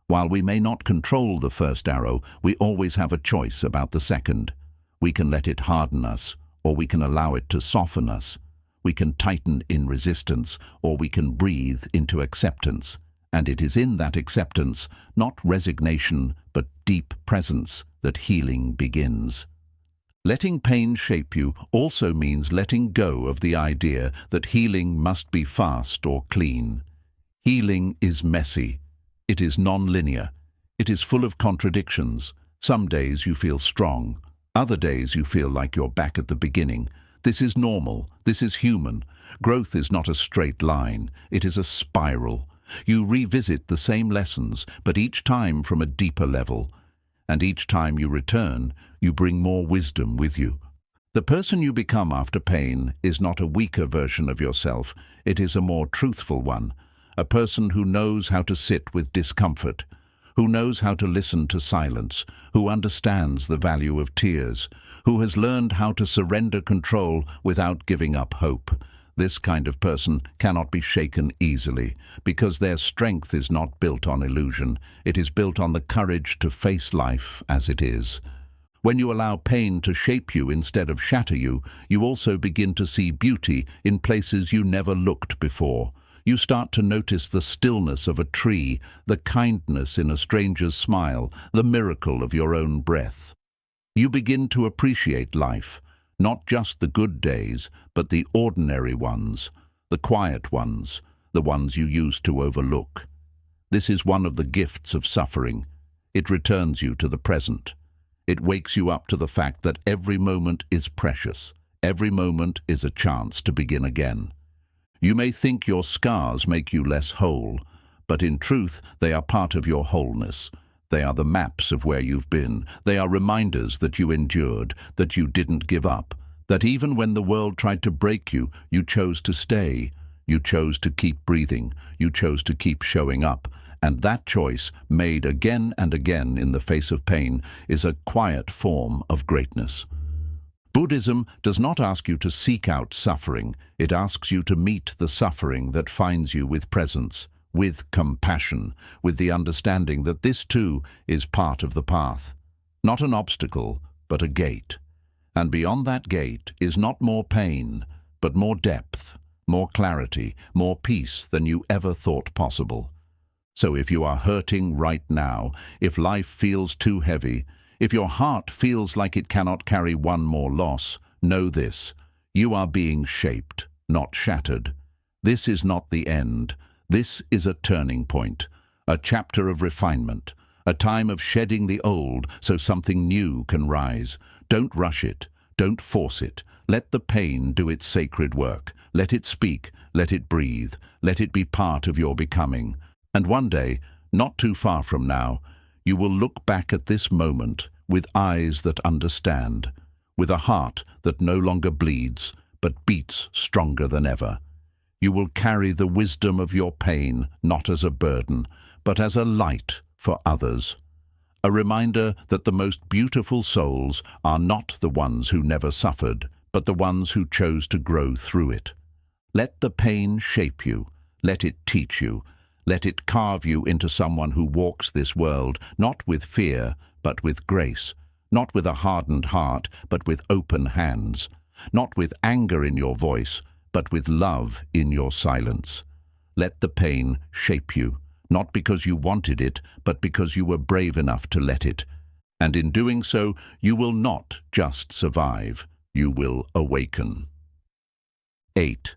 While we may not control the first arrow, we always have a choice about the second. We can let it harden us, or we can allow it to soften us. We can tighten in resistance, or we can breathe into acceptance. And it is in that acceptance, not resignation, but deep presence, that healing begins. Letting pain shape you also means letting go of the idea that healing must be fast or clean. Healing is messy. It is non-linear. It is full of contradictions. Some days you feel strong. Other days you feel like you're back at the beginning. This is normal. This is human. Growth is not a straight line. It is a spiral. You revisit the same lessons, but each time from a deeper level. And each time you return, you bring more wisdom with you. The person you become after pain is not a weaker version of yourself. It is a more truthful one. A person who knows how to sit with discomfort, who knows how to listen to silence, who understands the value of tears, who has learned how to surrender control without giving up hope. This kind of person cannot be shaken easily, because their strength is not built on illusion. It is built on the courage to face life as it is. When you allow pain to shape you instead of shatter you, you also begin to see beauty in places you never looked before. You start to notice the stillness of a tree, the kindness in a stranger's smile, the miracle of your own breath. You begin to appreciate life. Not just the good days, but the ordinary ones, the quiet ones, the ones you used to overlook. This is one of the gifts of suffering. It returns you to the present. It wakes you up to the fact that every moment is precious. Every moment is a chance to begin again. You may think your scars make you less whole, but in truth they are part of your wholeness. They are the maps of where you've been. They are reminders that you endured, that you didn't give up, that even when the world tried to break you, you chose to stay. You chose to keep breathing. You chose to keep showing up. And that choice, made again and again in the face of pain, is a quiet form of greatness. Buddhism does not ask you to seek out suffering. It asks you to meet the suffering that finds you with presence, with compassion, with the understanding that this too is part of the path. Not an obstacle, but a gate. And beyond that gate is not more pain, but more depth, more clarity, more peace than you ever thought possible. So if you are hurting right now, if life feels too heavy, if your heart feels like it cannot carry one more loss, know this: you are being shaped, not shattered. This is not the end. This is a turning point, a chapter of refinement, a time of shedding the old so something new can rise. Don't rush it. Don't force it. Let the pain do its sacred work. Let it speak. Let it breathe. Let it be part of your becoming. And one day, not too far from now, you will look back at this moment with eyes that understand, with a heart that no longer bleeds, but beats stronger than ever. You will carry the wisdom of your pain not as a burden, but as a light for others. A reminder that the most beautiful souls are not the ones who never suffered, but the ones who chose to grow through it. Let the pain shape you. Let it teach you. Let it carve you into someone who walks this world, not with fear, but with grace. Not with a hardened heart, but with open hands. Not with anger in your voice, but with love in your silence. Let the pain shape you, not because you wanted it, but because you were brave enough to let it. And in doing so, you will not just survive, you will awaken. 8.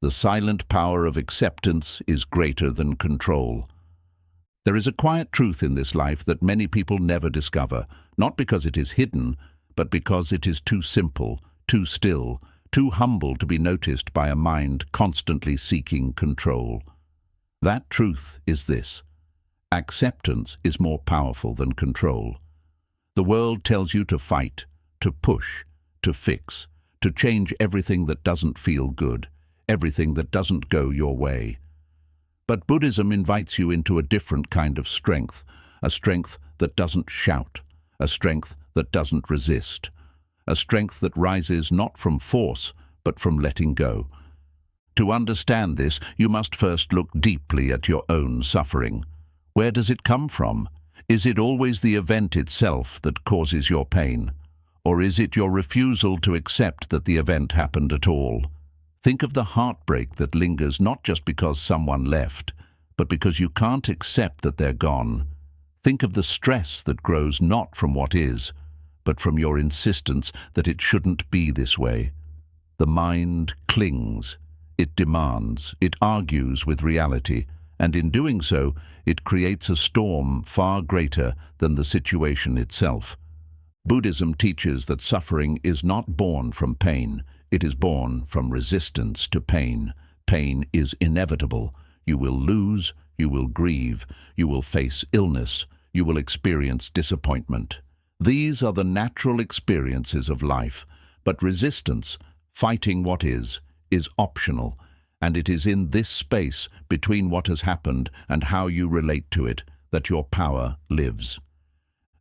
The silent power of acceptance is greater than control. There is a quiet truth in this life that many people never discover, not because it is hidden, but because it is too simple, too still, too humble to be noticed by a mind constantly seeking control. That truth is this: acceptance is more powerful than control. The world tells you to fight, to push, to fix, to change everything that doesn't feel good, everything that doesn't go your way. But Buddhism invites you into a different kind of strength, a strength that doesn't shout, a strength that doesn't resist, a strength that rises not from force, but from letting go. To understand this, you must first look deeply at your own suffering. Where does it come from? Is it always the event itself that causes your pain? Or is it your refusal to accept that the event happened at all? Think of the heartbreak that lingers not just because someone left, but because you can't accept that they're gone. Think of the stress that grows not from what is, but from your insistence that it shouldn't be this way. The mind clings, it demands, it argues with reality, and in doing so, it creates a storm far greater than the situation itself. Buddhism teaches that suffering is not born from pain, it is born from resistance to pain. Pain is inevitable. You will lose, you will grieve, you will face illness, you will experience disappointment. These are the natural experiences of life, but resistance, fighting what is optional, and it is in this space between what has happened and how you relate to it that your power lives.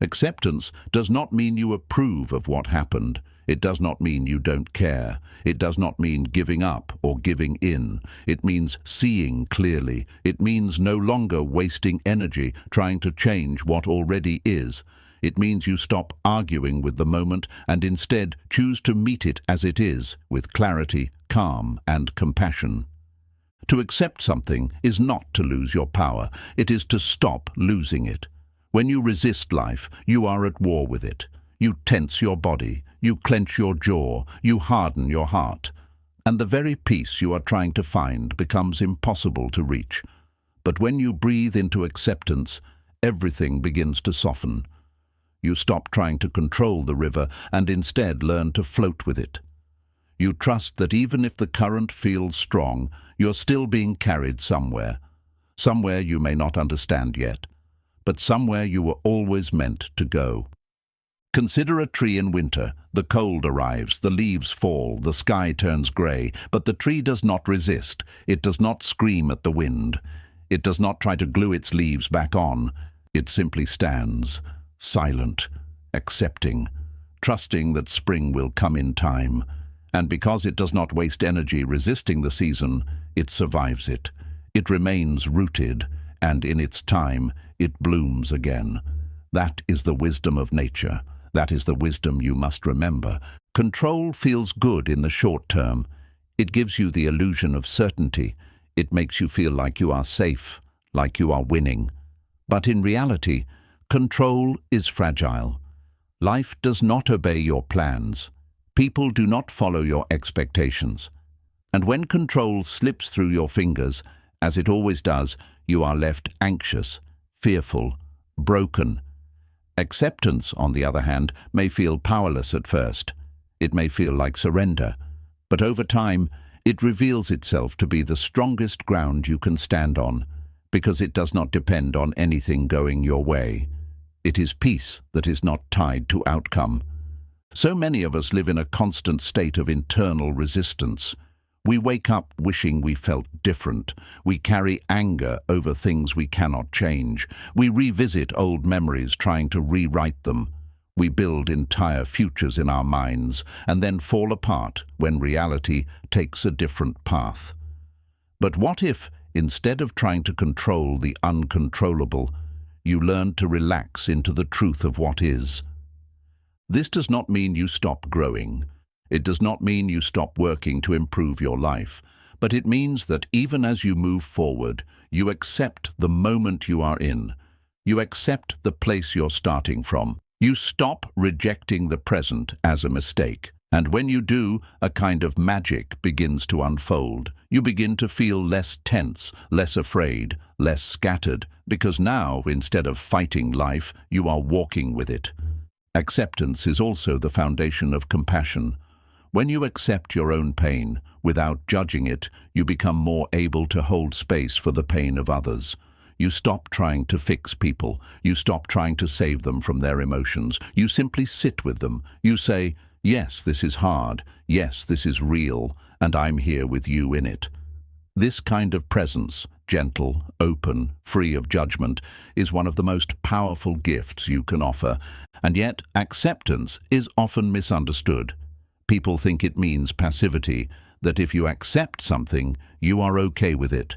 Acceptance does not mean you approve of what happened. It does not mean you don't care. It does not mean giving up or giving in. It means seeing clearly. It means no longer wasting energy trying to change what already is. It means you stop arguing with the moment and instead choose to meet it as it is, with clarity, calm, and compassion. To accept something is not to lose your power. It is to stop losing it. When you resist life, you are at war with it. You tense your body, you clench your jaw, you harden your heart, and the very peace you are trying to find becomes impossible to reach. But when you breathe into acceptance, everything begins to soften. You stop trying to control the river and instead learn to float with it. You trust that even if the current feels strong, you're still being carried somewhere. Somewhere you may not understand yet, but somewhere you were always meant to go. Consider a tree in winter. The cold arrives, the leaves fall, the sky turns grey, but the tree does not resist. It does not scream at the wind. It does not try to glue its leaves back on. It simply stands, silent, accepting, trusting that spring will come in time. And because it does not waste energy resisting the season, it survives it. It remains rooted, and in its time, it blooms again. That is the wisdom of nature. That is the wisdom you must remember. Control feels good in the short term. It gives you the illusion of certainty. It makes you feel like you are safe, like you are winning. But in reality, control is fragile. Life does not obey your plans. People do not follow your expectations. And when control slips through your fingers, as it always does, you are left anxious, fearful, broken. Acceptance, on the other hand, may feel powerless at first. It may feel like surrender, but over time, it reveals itself to be the strongest ground you can stand on, because it does not depend on anything going your way. It is peace that is not tied to outcome. So many of us live in a constant state of internal resistance. We wake up wishing we felt different. We carry anger over things we cannot change. We revisit old memories trying to rewrite them. We build entire futures in our minds and then fall apart when reality takes a different path. But what if, instead of trying to control the uncontrollable, you learned to relax into the truth of what is? This does not mean you stop growing. It does not mean you stop working to improve your life, but it means that even as you move forward, you accept the moment you are in. You accept the place you're starting from. You stop rejecting the present as a mistake. And when you do, a kind of magic begins to unfold. You begin to feel less tense, less afraid, less scattered, because now, instead of fighting life, you are walking with it. Acceptance is also the foundation of compassion. When you accept your own pain, without judging it, you become more able to hold space for the pain of others. You stop trying to fix people. You stop trying to save them from their emotions. You simply sit with them. You say, "Yes, this is hard. Yes, this is real, and I'm here with you in it." This kind of presence, gentle, open, free of judgment, is one of the most powerful gifts you can offer, and yet acceptance is often misunderstood. People think it means passivity, that if you accept something, you are okay with it.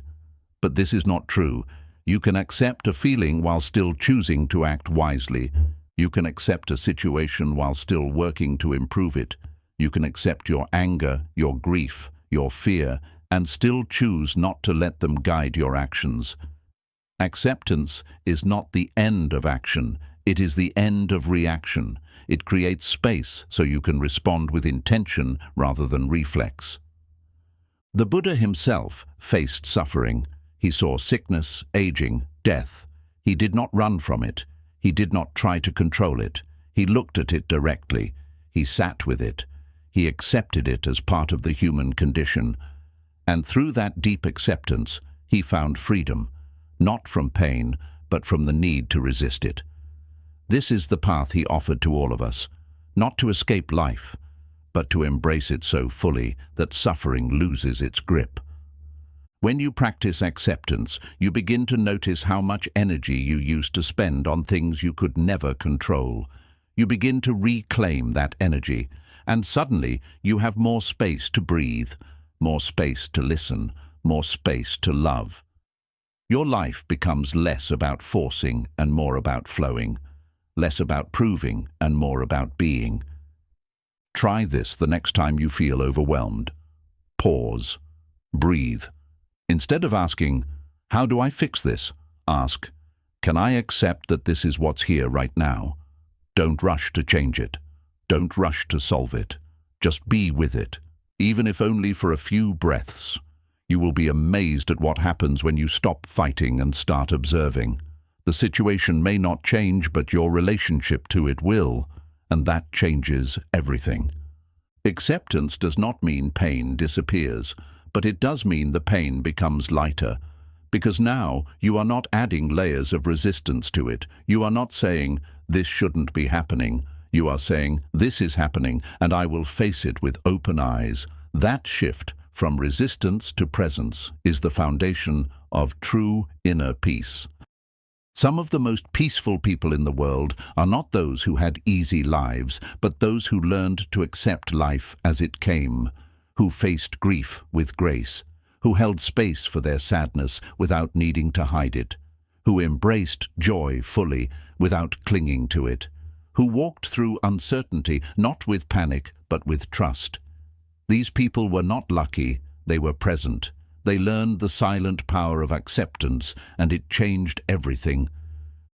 But this is not true. You can accept a feeling while still choosing to act wisely. You can accept a situation while still working to improve it. You can accept your anger, your grief, your fear, and still choose not to let them guide your actions. Acceptance is not the end of action, it is the end of reaction. It creates space so you can respond with intention rather than reflex. The Buddha himself faced suffering. He saw sickness, aging, death. He did not run from it. He did not try to control it. He looked at it directly. He sat with it. He accepted it as part of the human condition. And through that deep acceptance, he found freedom, not from pain, but from the need to resist it. This is the path he offered to all of us, not to escape life, but to embrace it so fully that suffering loses its grip. When you practice acceptance, you begin to notice how much energy you used to spend on things you could never control. You begin to reclaim that energy, and suddenly you have more space to breathe, more space to listen, more space to love. Your life becomes less about forcing and more about flowing, less about proving and more about being. Try this the next time you feel overwhelmed. Pause. Breathe. Instead of asking, "How do I fix this?" ask, "Can I accept that this is what's here right now?" Don't rush to change it. Don't rush to solve it. Just be with it, even if only for a few breaths. You will be amazed at what happens when you stop fighting and start observing. The situation may not change, but your relationship to it will, and that changes everything. Acceptance does not mean pain disappears, but it does mean the pain becomes lighter, because now you are not adding layers of resistance to it. You are not saying, "This shouldn't be happening." You are saying, "This is happening, and I will face it with open eyes." That shift from resistance to presence is the foundation of true inner peace. Some of the most peaceful people in the world are not those who had easy lives, but those who learned to accept life as it came, who faced grief with grace, who held space for their sadness without needing to hide it, who embraced joy fully without clinging to it, who walked through uncertainty not with panic but with trust. These people were not lucky, they were present. They learned the silent power of acceptance, and it changed everything.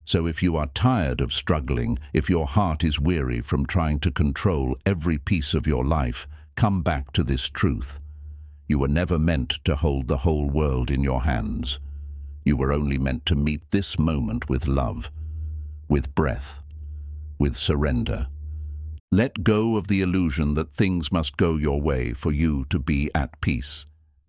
So if you are tired of struggling, if your heart is weary from trying to control every piece of your life, come back to this truth. You were never meant to hold the whole world in your hands. You were only meant to meet this moment with love, with breath, with surrender. Let go of the illusion that things must go your way for you to be at peace.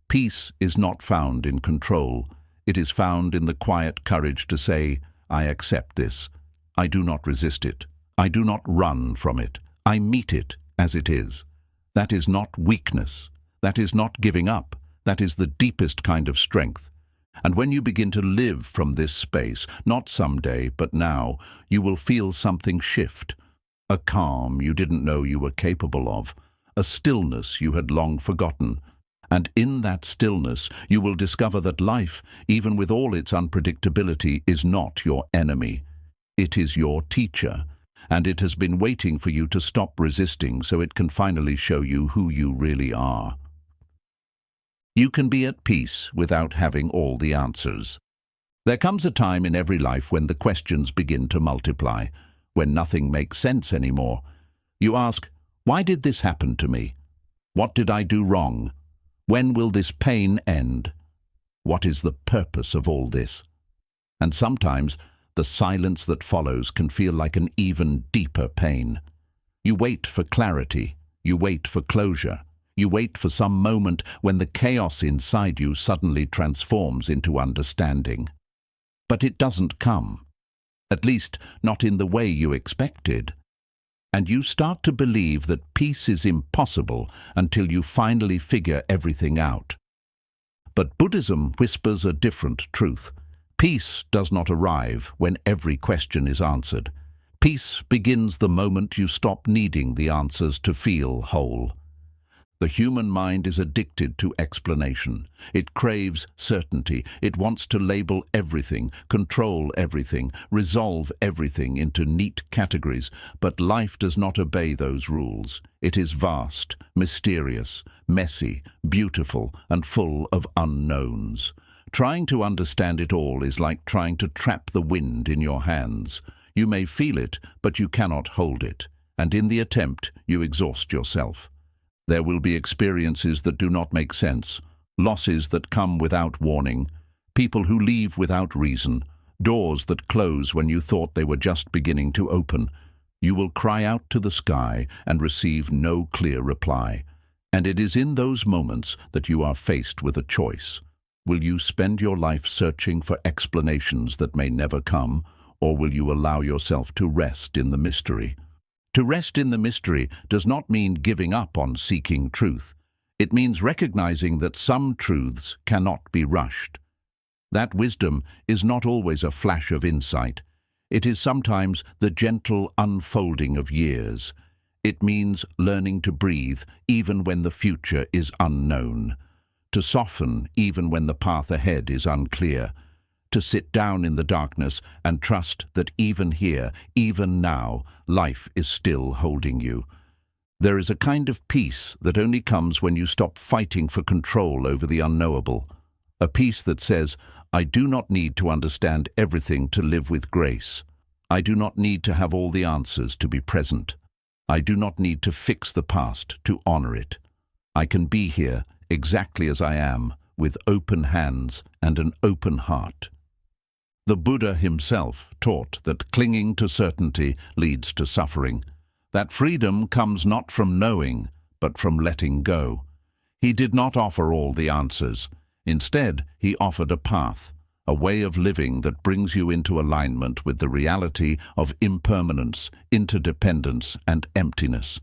Peace is not found in control. It is found in the quiet courage to say, "I accept this. I do not resist it. I do not run from it. I meet it as it is." That is not weakness. That is not giving up. That is the deepest kind of strength. And when you begin to live from this space, not someday, but now, you will feel something shift. A calm you didn't know you were capable of. A stillness you had long forgotten. And in that stillness, you will discover that life, even with all its unpredictability, is not your enemy. It is your teacher, and it has been waiting for you to stop resisting so it can finally show you who you really are. You can be at peace without having all the answers. There comes a time in every life when the questions begin to multiply, when nothing makes sense anymore. You ask, why did this happen to me? What did I do wrong? When will this pain end? What is the purpose of all this? And sometimes the silence that follows can feel like an even deeper pain. You wait for clarity. You wait for closure. You wait for some moment when the chaos inside you suddenly transforms into understanding. But it doesn't come. At least, not in the way you expected. And you start to believe that peace is impossible until you finally figure everything out. But Buddhism whispers a different truth. Peace does not arrive when every question is answered. Peace begins the moment you stop needing the answers to feel whole. The human mind is addicted to explanation. It craves certainty. It wants to label everything, control everything, resolve everything into neat categories. But life does not obey those rules. It is vast, mysterious, messy, beautiful, and full of unknowns. Trying to understand it all is like trying to trap the wind in your hands. You may feel it, but you cannot hold it. And in the attempt, you exhaust yourself. There will be experiences that do not make sense, losses that come without warning, people who leave without reason, doors that close when you thought they were just beginning to open. You will cry out to the sky and receive no clear reply. And it is in those moments that you are faced with a choice. Will you spend your life searching for explanations that may never come, or will you allow yourself to rest in the mystery? To rest in the mystery does not mean giving up on seeking truth. It means recognizing that some truths cannot be rushed. That wisdom is not always a flash of insight. It is sometimes the gentle unfolding of years. It means learning to breathe even when the future is unknown, to soften even when the path ahead is unclear, to sit down in the darkness and trust that even here, even now, life is still holding you. There is a kind of peace that only comes when you stop fighting for control over the unknowable. A peace that says, I do not need to understand everything to live with grace. I do not need to have all the answers to be present. I do not need to fix the past to honor it. I can be here exactly as I am, with open hands and an open heart. The Buddha himself taught that clinging to certainty leads to suffering, that freedom comes not from knowing, but from letting go. He did not offer all the answers. Instead, he offered a path, a way of living that brings you into alignment with the reality of impermanence, interdependence, and emptiness.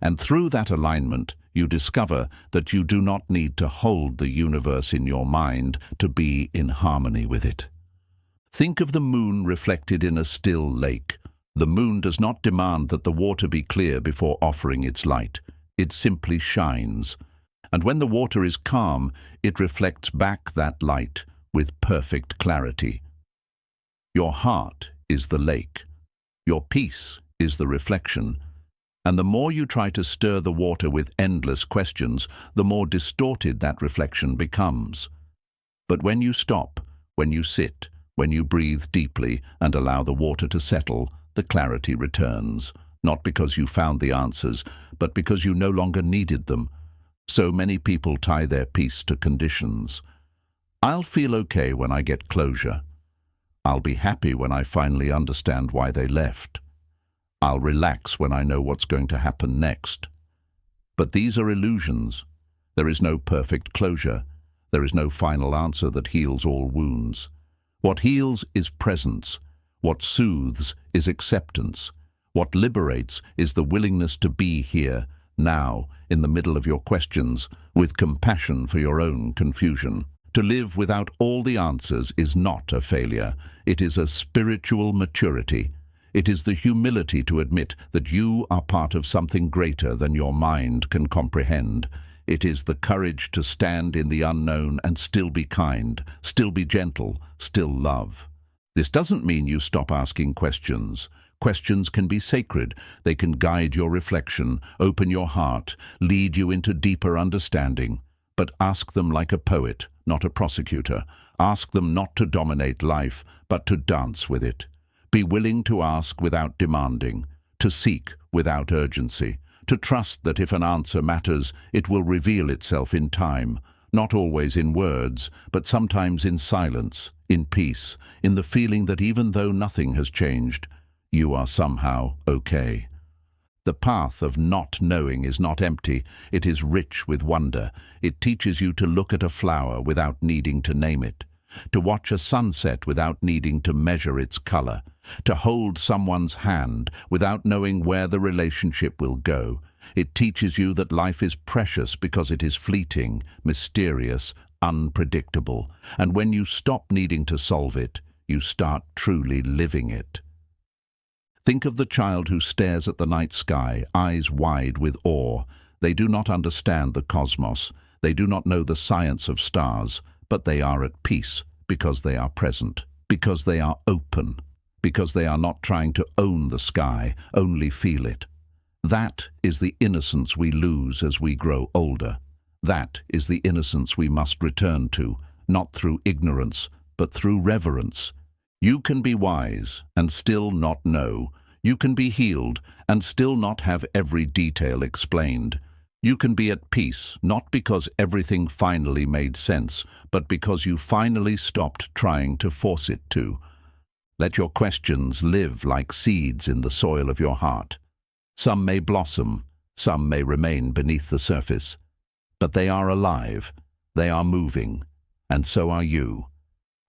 And through that alignment, you discover that you do not need to hold the universe in your mind to be in harmony with it. Think of the moon reflected in a still lake. The moon does not demand that the water be clear before offering its light. It simply shines. And when the water is calm, it reflects back that light with perfect clarity. Your heart is the lake. Your peace is the reflection. And the more you try to stir the water with endless questions, the more distorted that reflection becomes. But when you stop, when you sit, when you breathe deeply and allow the water to settle, the clarity returns, not because you found the answers, but because you no longer needed them. So many people tie their peace to conditions. I'll feel okay when I get closure. I'll be happy when I finally understand why they left. I'll relax when I know what's going to happen next. But these are illusions. There is no perfect closure. There is no final answer that heals all wounds. What heals is presence. What soothes is acceptance. What liberates is the willingness to be here, now, in the middle of your questions, with compassion for your own confusion. To live without all the answers is not a failure. It is a spiritual maturity. It is the humility to admit that you are part of something greater than your mind can comprehend. It is the courage to stand in the unknown and still be kind, still be gentle, still love. This doesn't mean you stop asking questions. Questions can be sacred. They can guide your reflection, open your heart, lead you into deeper understanding. but ask them like a poet, not a prosecutor. Ask them not to dominate life, but to dance with it. Be willing to ask without demanding, to seek without urgency, to trust that if an answer matters, it will reveal itself in time, not always in words, but sometimes in silence, in peace, in the feeling that even though nothing has changed, you are somehow okay. The path of not knowing is not empty, it is rich with wonder. It teaches you to look at a flower without needing to name it, to watch a sunset without needing to measure its color, to hold someone's hand without knowing where the relationship will go. It teaches you that life is precious because it is fleeting, mysterious, unpredictable, and when you stop needing to solve it, you start truly living it. Think of the child who stares at the night sky, eyes wide with awe. They do not understand the cosmos. They do not know the science of stars, but they are at peace because they are present, because they are open, because they are not trying to own the sky, only feel it. That is the innocence we lose as we grow older. That is the innocence we must return to, not through ignorance, but through reverence. You can be wise and still not know. You can be healed and still not have every detail explained. You can be at peace, not because everything finally made sense, but because you finally stopped trying to force it to. Let your questions live like seeds in the soil of your heart. Some may blossom, some may remain beneath the surface, but they are alive, they are moving, and so are you.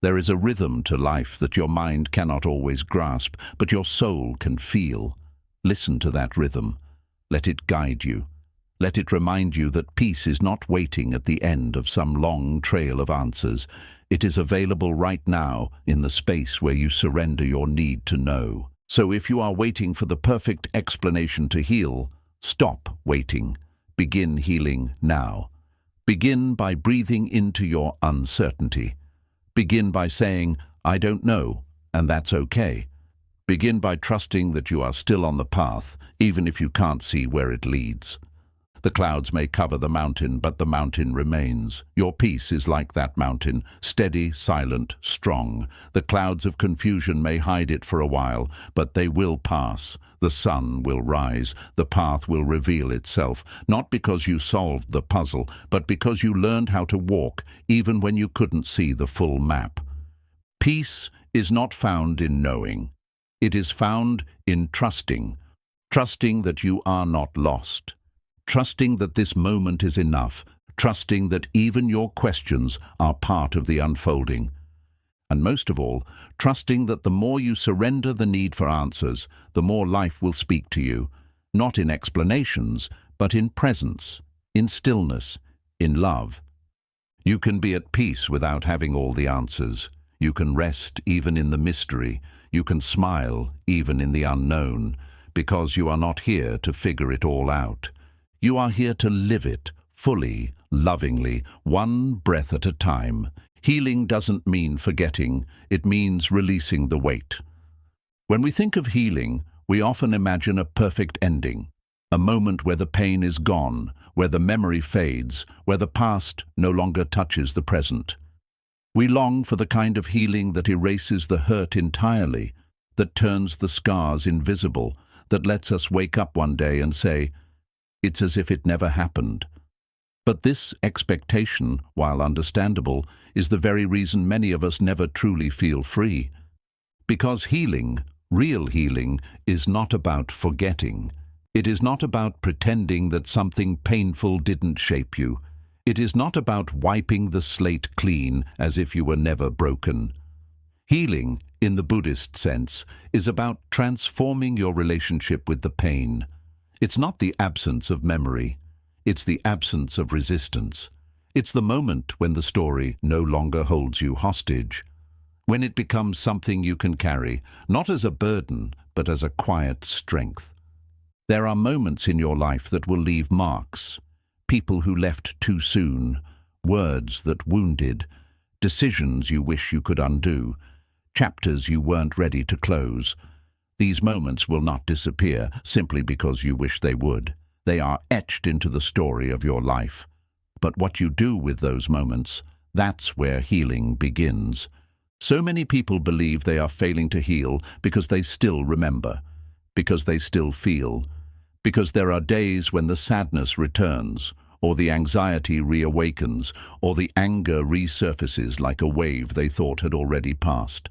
There is a rhythm to life that your mind cannot always grasp, but your soul can feel. Listen to that rhythm. Let it guide you. Let it remind you that peace is not waiting at the end of some long trail of answers. It is available right now in the space where you surrender your need to know. So if you are waiting for the perfect explanation to heal, stop waiting. Begin healing now. Begin by breathing into your uncertainty. Begin by saying, I don't know, and that's okay. Begin by trusting that you are still on the path, even if you can't see where it leads. The clouds may cover the mountain, but the mountain remains. Your peace is like that mountain, steady, silent, strong. The clouds of confusion may hide it for a while, but they will pass. The sun will rise. The path will reveal itself, not because you solved the puzzle, but because you learned how to walk, even when you couldn't see the full map. Peace is not found in knowing. It is found in trusting that you are not lost. Trusting that this moment is enough, trusting that even your questions are part of the unfolding. And most of all, trusting that the more you surrender the need for answers, the more life will speak to you, not in explanations, but in presence, in stillness, in love. You can be at peace without having all the answers. You can rest even in the mystery. You can smile even in the unknown, because you are not here to figure it all out. You are here to live it, fully, lovingly, one breath at a time. Healing doesn't mean forgetting, it means releasing the weight. When we think of healing, we often imagine a perfect ending, a moment where the pain is gone, where the memory fades, where the past no longer touches the present. We long for the kind of healing that erases the hurt entirely, that turns the scars invisible, that lets us wake up one day and say, it's as if it never happened. But this expectation, while understandable, is the very reason many of us never truly feel free. Because healing, real healing, is not about forgetting. It is not about pretending that something painful didn't shape you. It is not about wiping the slate clean as if you were never broken. Healing, in the Buddhist sense, is about transforming your relationship with the pain. It's not the absence of memory. It's the absence of resistance. It's the moment when the story no longer holds you hostage, when it becomes something you can carry, not as a burden, but as a quiet strength. There are moments in your life that will leave marks, people who left too soon, words that wounded, decisions you wish you could undo, chapters you weren't ready to close. These moments will not disappear simply because you wish they would. They are etched into the story of your life. But what you do with those moments, that's where healing begins. So many people believe they are failing to heal because they still remember, because they still feel, because there are days when the sadness returns, or the anxiety reawakens, or the anger resurfaces like a wave they thought had already passed.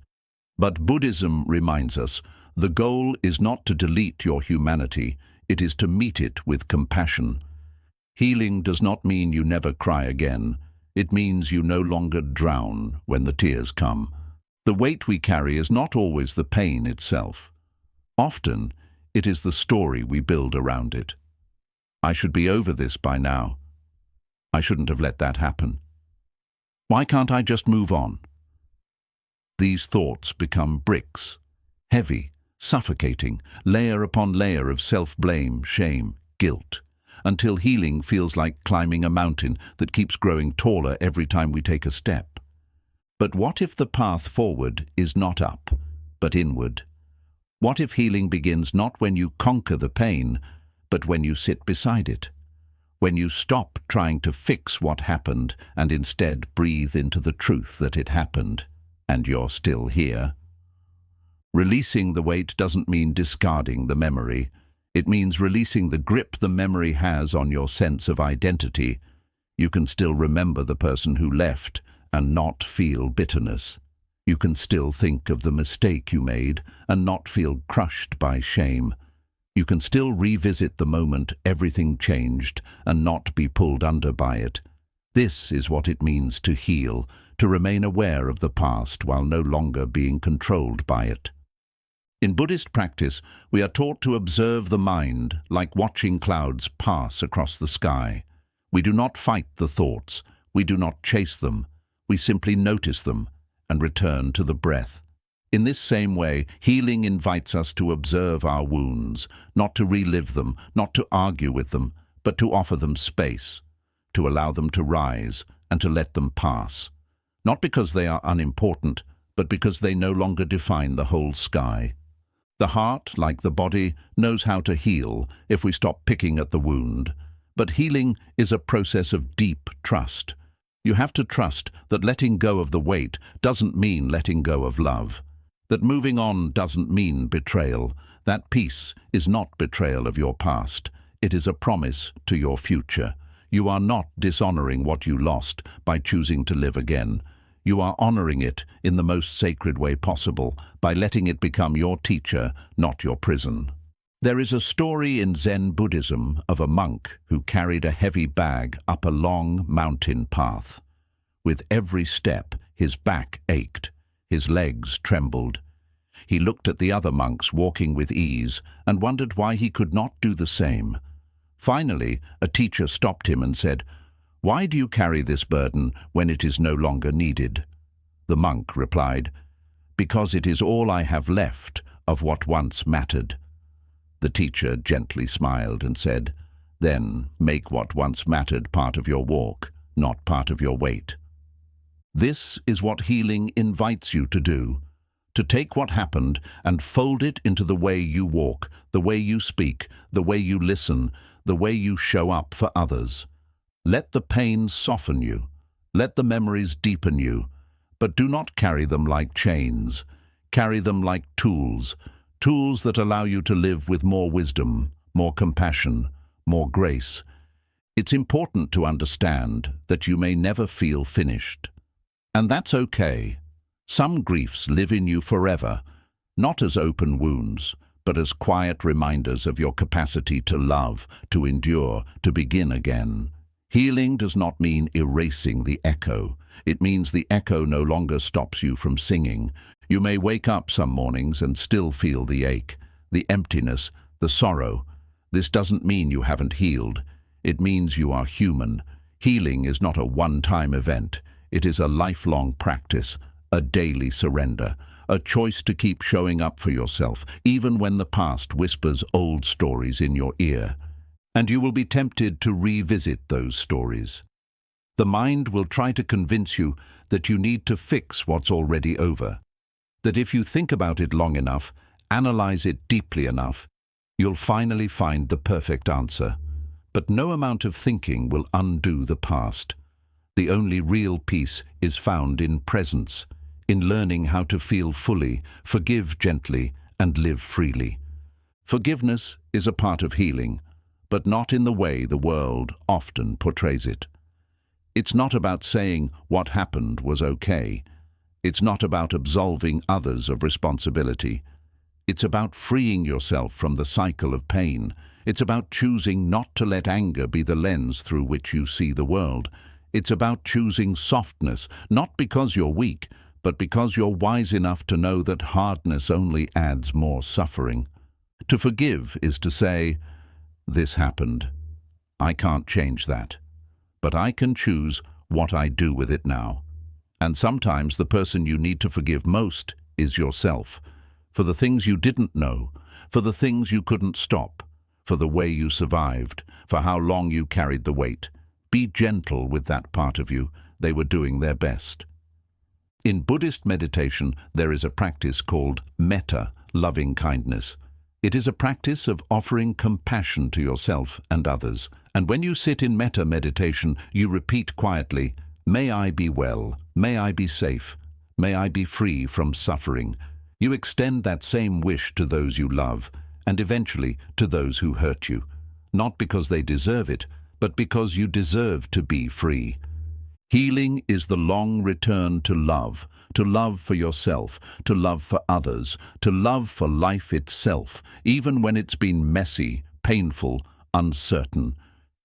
But Buddhism reminds us, the goal is not to delete your humanity, it is to meet it with compassion. Healing does not mean you never cry again. It means you no longer drown when the tears come. The weight we carry is not always the pain itself. Often, it is the story we build around it. I should be over this by now. I shouldn't have let that happen. Why can't I just move on? These thoughts become bricks, heavy, suffocating, layer upon layer of self-blame, shame, guilt, until healing feels like climbing a mountain that keeps growing taller every time we take a step. But what if the path forward is not up, but inward? What if healing begins not when you conquer the pain, but when you sit beside it? When you stop trying to fix what happened and instead breathe into the truth that it happened, and you're still here? Releasing the weight doesn't mean discarding the memory. It means releasing the grip the memory has on your sense of identity. You can still remember the person who left and not feel bitterness. You can still think of the mistake you made and not feel crushed by shame. You can still revisit the moment everything changed and not be pulled under by it. This is what it means to heal, to remain aware of the past while no longer being controlled by it. In Buddhist practice, we are taught to observe the mind like watching clouds pass across the sky. We do not fight the thoughts. We do not chase them. We simply notice them and return to the breath. In this same way, healing invites us to observe our wounds, not to relive them, not to argue with them, but to offer them space, to allow them to rise and to let them pass. Not because they are unimportant, but because they no longer define the whole sky. The heart, like the body, knows how to heal if we stop picking at the wound. But healing is a process of deep trust. You have to trust that letting go of the weight doesn't mean letting go of love. That moving on doesn't mean betrayal. That peace is not betrayal of your past. It is a promise to your future. You are not dishonoring what you lost by choosing to live again. You are honoring it in the most sacred way possible by letting it become your teacher, not your prison. There is a story in Zen Buddhism of a monk who carried a heavy bag up a long mountain path. With every step, his back ached, his legs trembled. He looked at the other monks walking with ease and wondered why he could not do the same. Finally, a teacher stopped him and said, "Why do you carry this burden when it is no longer needed?" The monk replied, "Because it is all I have left of what once mattered." The teacher gently smiled and said, "Then make what once mattered part of your walk, not part of your weight." This is what healing invites you to do, to take what happened and fold it into the way you walk, the way you speak, the way you listen, the way you show up for others. Let the pain soften you, let the memories deepen you, but do not carry them like chains. Carry them like tools, tools that allow you to live with more wisdom, more compassion, more grace. It's important to understand that you may never feel finished. And that's okay. Some griefs live in you forever, not as open wounds, but as quiet reminders of your capacity to love, to endure, to begin again. Healing does not mean erasing the echo. It means the echo no longer stops you from singing. You may wake up some mornings and still feel the ache, the emptiness, the sorrow. This doesn't mean you haven't healed. It means you are human. Healing is not a one-time event. It is a lifelong practice, a daily surrender, a choice to keep showing up for yourself, even when the past whispers old stories in your ear. And you will be tempted to revisit those stories. The mind will try to convince you that you need to fix what's already over. That if you think about it long enough, analyze it deeply enough, you'll finally find the perfect answer. But no amount of thinking will undo the past. The only real peace is found in presence, in learning how to feel fully, forgive gently, and live freely. Forgiveness is a part of healing, but not in the way the world often portrays it. It's not about saying what happened was okay. It's not about absolving others of responsibility. It's about freeing yourself from the cycle of pain. It's about choosing not to let anger be the lens through which you see the world. It's about choosing softness, not because you're weak, but because you're wise enough to know that hardness only adds more suffering. To forgive is to say, "This happened. I can't change that, but I can choose what I do with it now." And sometimes the person you need to forgive most is yourself, for the things you didn't know, for the things you couldn't stop, for the way you survived, for how long you carried the weight. Be gentle with that part of you. They were doing their best. In Buddhist meditation, there is a practice called metta, loving kindness. It is a practice of offering compassion to yourself and others. And when you sit in metta meditation, you repeat quietly, "May I be well, may I be safe, may I be free from suffering." You extend that same wish to those you love, and eventually to those who hurt you, not because they deserve it, but because you deserve to be free. Healing is the long return to love for yourself, to love for others, to love for life itself, even when it's been messy, painful, uncertain.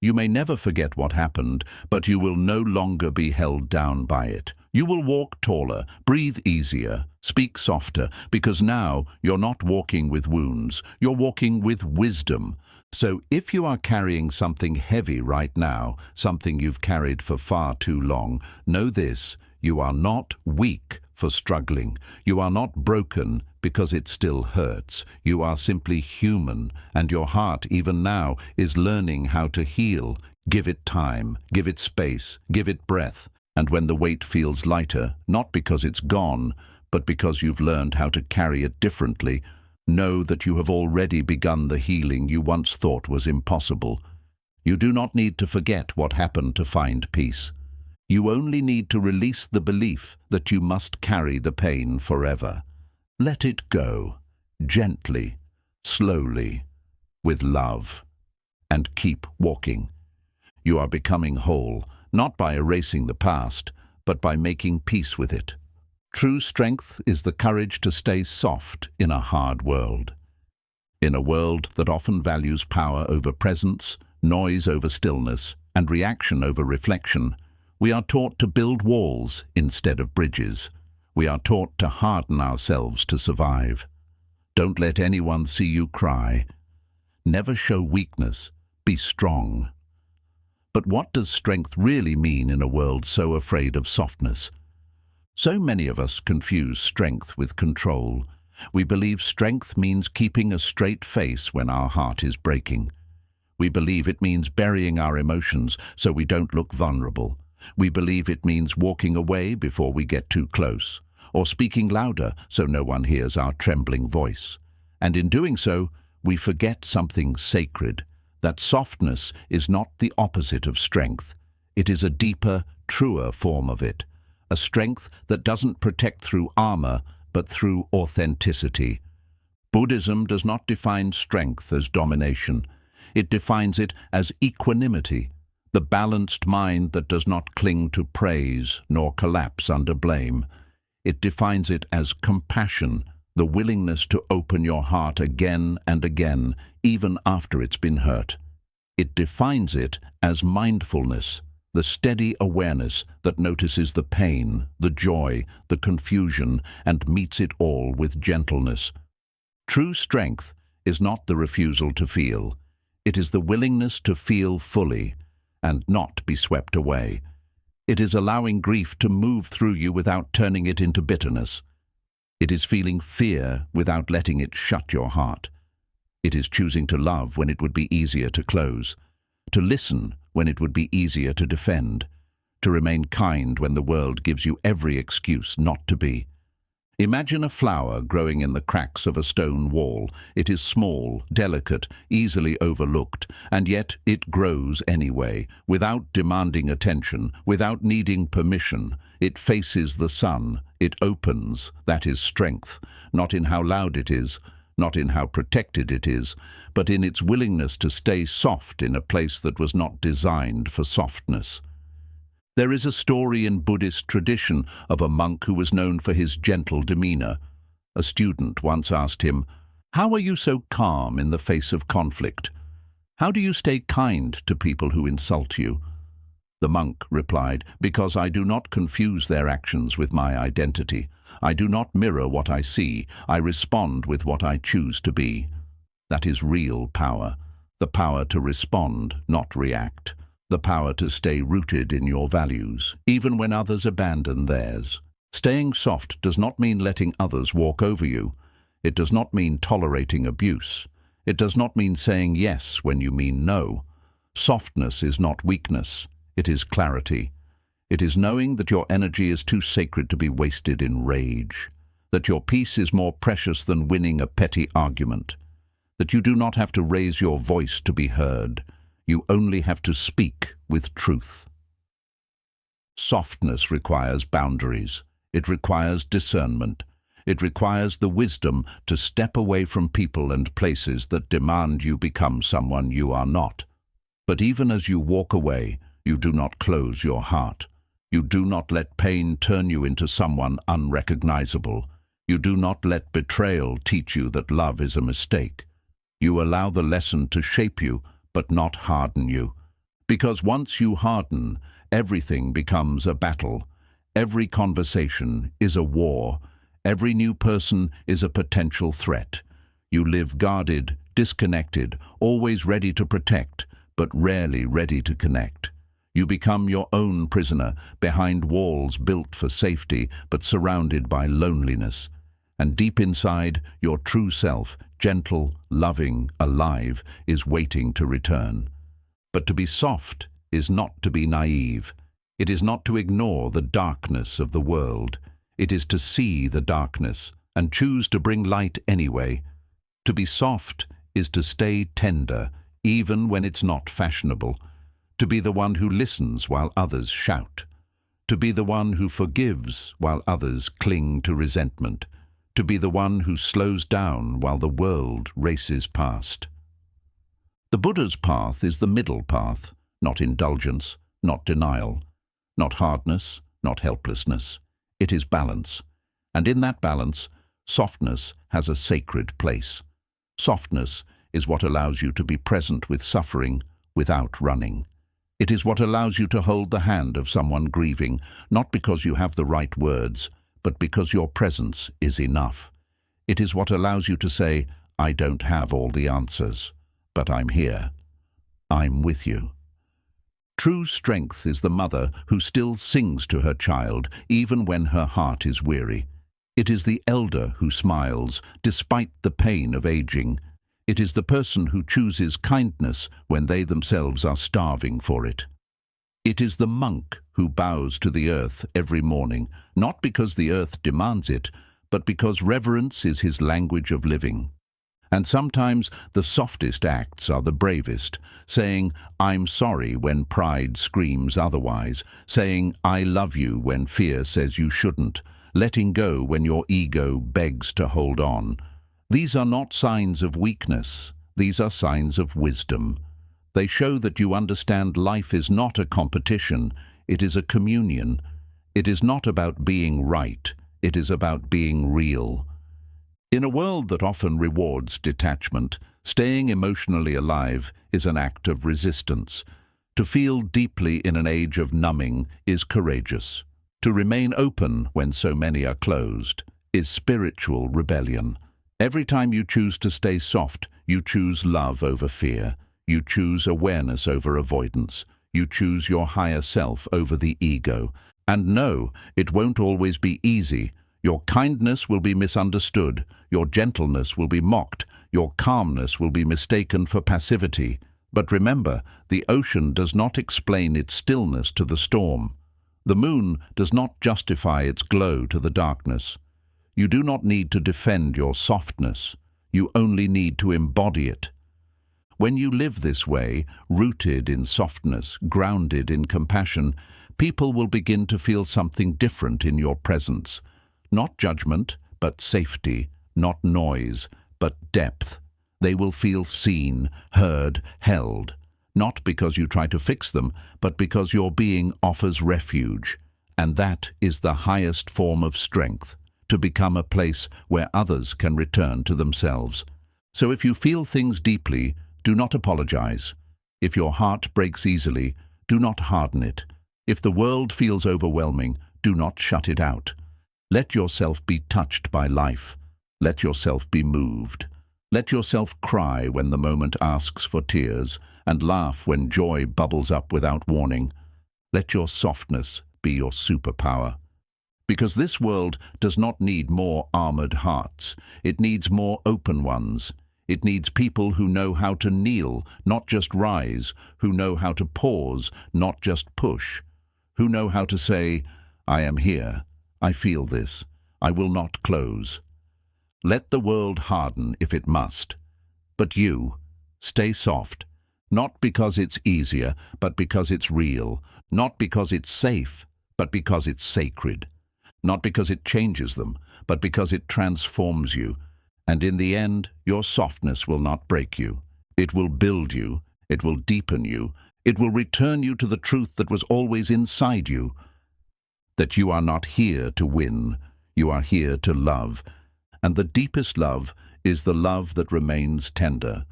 You may never forget what happened, but you will no longer be held down by it. You will walk taller, breathe easier, speak softer, because now you're not walking with wounds, you're walking with wisdom. So if you are carrying something heavy right now, something you've carried for far too long, know this: you are not weak for struggling. You are not broken because it still hurts. You are simply human, and your heart, even now, is learning how to heal. Give it time, give it space, give it breath. And when the weight feels lighter, not because it's gone, but because you've learned how to carry it differently, know that you have already begun the healing you once thought was impossible. You do not need to forget what happened to find peace. You only need to release the belief that you must carry the pain forever. Let it go, gently, slowly, with love, and keep walking. You are becoming whole, not by erasing the past, but by making peace with it. True strength is the courage to stay soft in a hard world. In a world that often values power over presence, noise over stillness, and reaction over reflection, we are taught to build walls instead of bridges. We are taught to harden ourselves to survive. Don't let anyone see you cry. Never show weakness. Be strong. But what does strength really mean in a world so afraid of softness? So many of us confuse strength with control. We believe strength means keeping a straight face when our heart is breaking. We believe it means burying our emotions so we don't look vulnerable. We believe it means walking away before we get too close, or speaking louder so no one hears our trembling voice. And in doing so, we forget something sacred, that softness is not the opposite of strength. It is a deeper, truer form of it, a strength that doesn't protect through armor, but through authenticity. Buddhism does not define strength as domination. It defines it as equanimity, the balanced mind that does not cling to praise nor collapse under blame. It defines it as compassion, the willingness to open your heart again and again, even after it's been hurt. It defines it as mindfulness, the steady awareness that notices the pain, the joy, the confusion, and meets it all with gentleness. True strength is not the refusal to feel. It is the willingness to feel fully and not be swept away. It is allowing grief to move through you without turning it into bitterness. It is feeling fear without letting it shut your heart. It is choosing to love when it would be easier to close, to listen when it would be easier to defend, to remain kind when the world gives you every excuse not to be. Imagine a flower growing in the cracks of a stone wall. It is small, delicate, easily overlooked, and yet it grows anyway, without demanding attention, without needing permission. It faces the sun. It opens. That is strength, not in how loud it is, not in how protected it is, but in its willingness to stay soft in a place that was not designed for softness. There is a story in Buddhist tradition of a monk who was known for his gentle demeanor. A student once asked him, "How are you so calm in the face of conflict? How do you stay kind to people who insult you?" The monk replied, "Because I do not confuse their actions with my identity. I do not mirror what I see. I respond with what I choose to be." That is real power. The power to respond, not react. The power to stay rooted in your values, even when others abandon theirs. Staying soft does not mean letting others walk over you. It does not mean tolerating abuse. It does not mean saying yes when you mean no. Softness is not weakness. It is clarity. It is knowing that your energy is too sacred to be wasted in rage, that your peace is more precious than winning a petty argument, that you do not have to raise your voice to be heard. You only have to speak with truth. Softness requires boundaries. It requires discernment. It requires the wisdom to step away from people and places that demand you become someone you are not. But even as you walk away, you do not close your heart. You do not let pain turn you into someone unrecognizable. You do not let betrayal teach you that love is a mistake. You allow the lesson to shape you, but not harden you. Because once you harden, everything becomes a battle. Every conversation is a war. Every new person is a potential threat. You live guarded, disconnected, always ready to protect, but rarely ready to connect. You become your own prisoner, behind walls built for safety, but surrounded by loneliness. And deep inside, your true self, gentle, loving, alive, is waiting to return. But to be soft is not to be naive. It is not to ignore the darkness of the world. It is to see the darkness and choose to bring light anyway. To be soft is to stay tender, even when it's not fashionable. To be the one who listens while others shout. To be the one who forgives while others cling to resentment. To be the one who slows down while the world races past. The Buddha's path is the middle path, not indulgence, not denial, not hardness, not helplessness. It is balance. And in that balance, softness has a sacred place. Softness is what allows you to be present with suffering without running. It is what allows you to hold the hand of someone grieving, not because you have the right words, but because your presence is enough. It is what allows you to say, "I don't have all the answers, but I'm here. I'm with you." True strength is the mother who still sings to her child, even when her heart is weary. It is the elder who smiles, despite the pain of aging. It is the person who chooses kindness when they themselves are starving for it. It is the monk who bows to the earth every morning, not because the earth demands it, but because reverence is his language of living. And sometimes the softest acts are the bravest, saying, "I'm sorry" when pride screams otherwise, saying, "I love you" when fear says you shouldn't, letting go when your ego begs to hold on. These are not signs of weakness, these are signs of wisdom. They show that you understand life is not a competition, it is a communion. It is not about being right, it is about being real. In a world that often rewards detachment, staying emotionally alive is an act of resistance. To feel deeply in an age of numbing is courageous. To remain open when so many are closed is spiritual rebellion. Every time you choose to stay soft, you choose love over fear. You choose awareness over avoidance. You choose your higher self over the ego. And no, it won't always be easy. Your kindness will be misunderstood. Your gentleness will be mocked. Your calmness will be mistaken for passivity. But remember, the ocean does not explain its stillness to the storm. The moon does not justify its glow to the darkness. You do not need to defend your softness. You only need to embody it. When you live this way, rooted in softness, grounded in compassion, people will begin to feel something different in your presence. Not judgment, but safety. Not noise, but depth. They will feel seen, heard, held. Not because you try to fix them, but because your being offers refuge. And that is the highest form of strength, to become a place where others can return to themselves. So if you feel things deeply, do not apologize. If your heart breaks easily, do not harden it. If the world feels overwhelming, do not shut it out. Let yourself be touched by life. Let yourself be moved. Let yourself cry when the moment asks for tears, and laugh when joy bubbles up without warning. Let your softness be your superpower. Because this world does not need more armored hearts. It needs more open ones. It needs people who know how to kneel, not just rise, who know how to pause, not just push, who know how to say, I am here, I feel this, I will not close. Let the world harden if it must. But you, stay soft, not because it's easier, but because it's real, not because it's safe, but because it's sacred, not because it changes them, but because it transforms you. And in the end, your softness will not break you. It will build you. It will deepen you. It will return you to the truth that was always inside you. That you are not here to win. You are here to love. And the deepest love is the love that remains tender,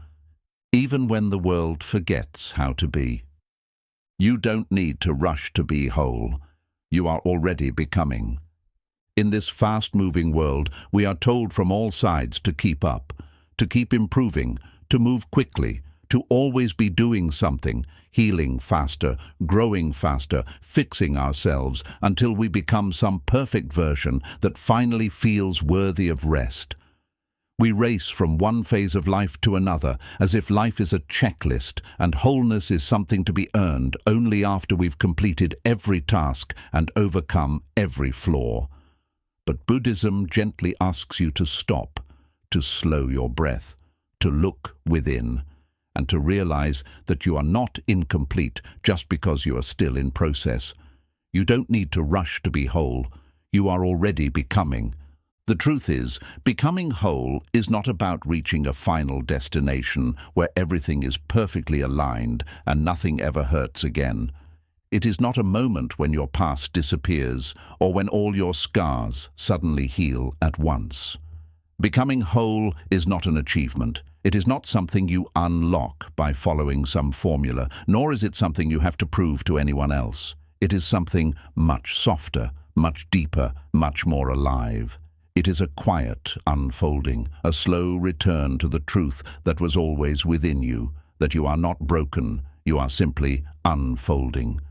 even when the world forgets how to be. You don't need to rush to be whole. You are already becoming. In this fast-moving world, we are told from all sides to keep up, to keep improving, to move quickly, to always be doing something, healing faster, growing faster, fixing ourselves until we become some perfect version that finally feels worthy of rest. We race from one phase of life to another as if life is a checklist and wholeness is something to be earned only after we've completed every task and overcome every flaw. But Buddhism gently asks you to stop, to slow your breath, to look within, and to realize that you are not incomplete just because you are still in process. You don't need to rush to be whole. You are already becoming. The truth is, becoming whole is not about reaching a final destination where everything is perfectly aligned and nothing ever hurts again. It is not a moment when your past disappears or when all your scars suddenly heal at once. Becoming whole is not an achievement. It is not something you unlock by following some formula, nor is it something you have to prove to anyone else. It is something much softer, much deeper, much more alive. It is a quiet unfolding, a slow return to the truth that was always within you, that you are not broken, you are simply unfolding.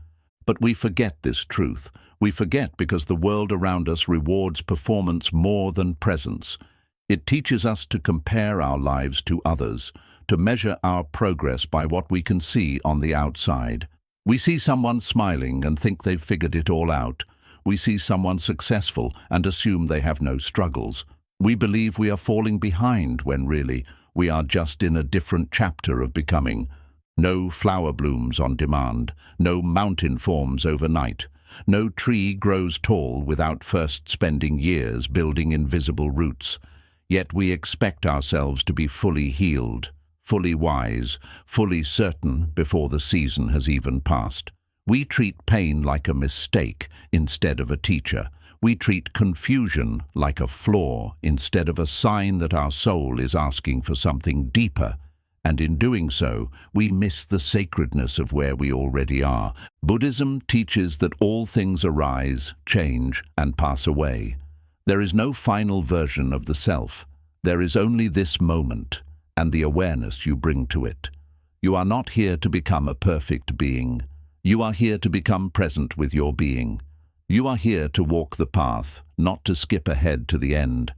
But we forget this truth. We forget because the world around us rewards performance more than presence. It teaches us to compare our lives to others, to measure our progress by what we can see on the outside. We see someone smiling and think they've figured it all out. We see someone successful and assume they have no struggles. We believe we are falling behind when really we are just in a different chapter of becoming. No flower blooms on demand, no mountain forms overnight, no tree grows tall without first spending years building invisible roots. Yet we expect ourselves to be fully healed, fully wise, fully certain before the season has even passed. We treat pain like a mistake instead of a teacher. We treat confusion like a flaw instead of a sign that our soul is asking for something deeper. And in doing so, we miss the sacredness of where we already are. Buddhism teaches that all things arise, change, and pass away. There is no final version of the self. There is only this moment, and the awareness you bring to it. You are not here to become a perfect being. You are here to become present with your being. You are here to walk the path, not to skip ahead to the end.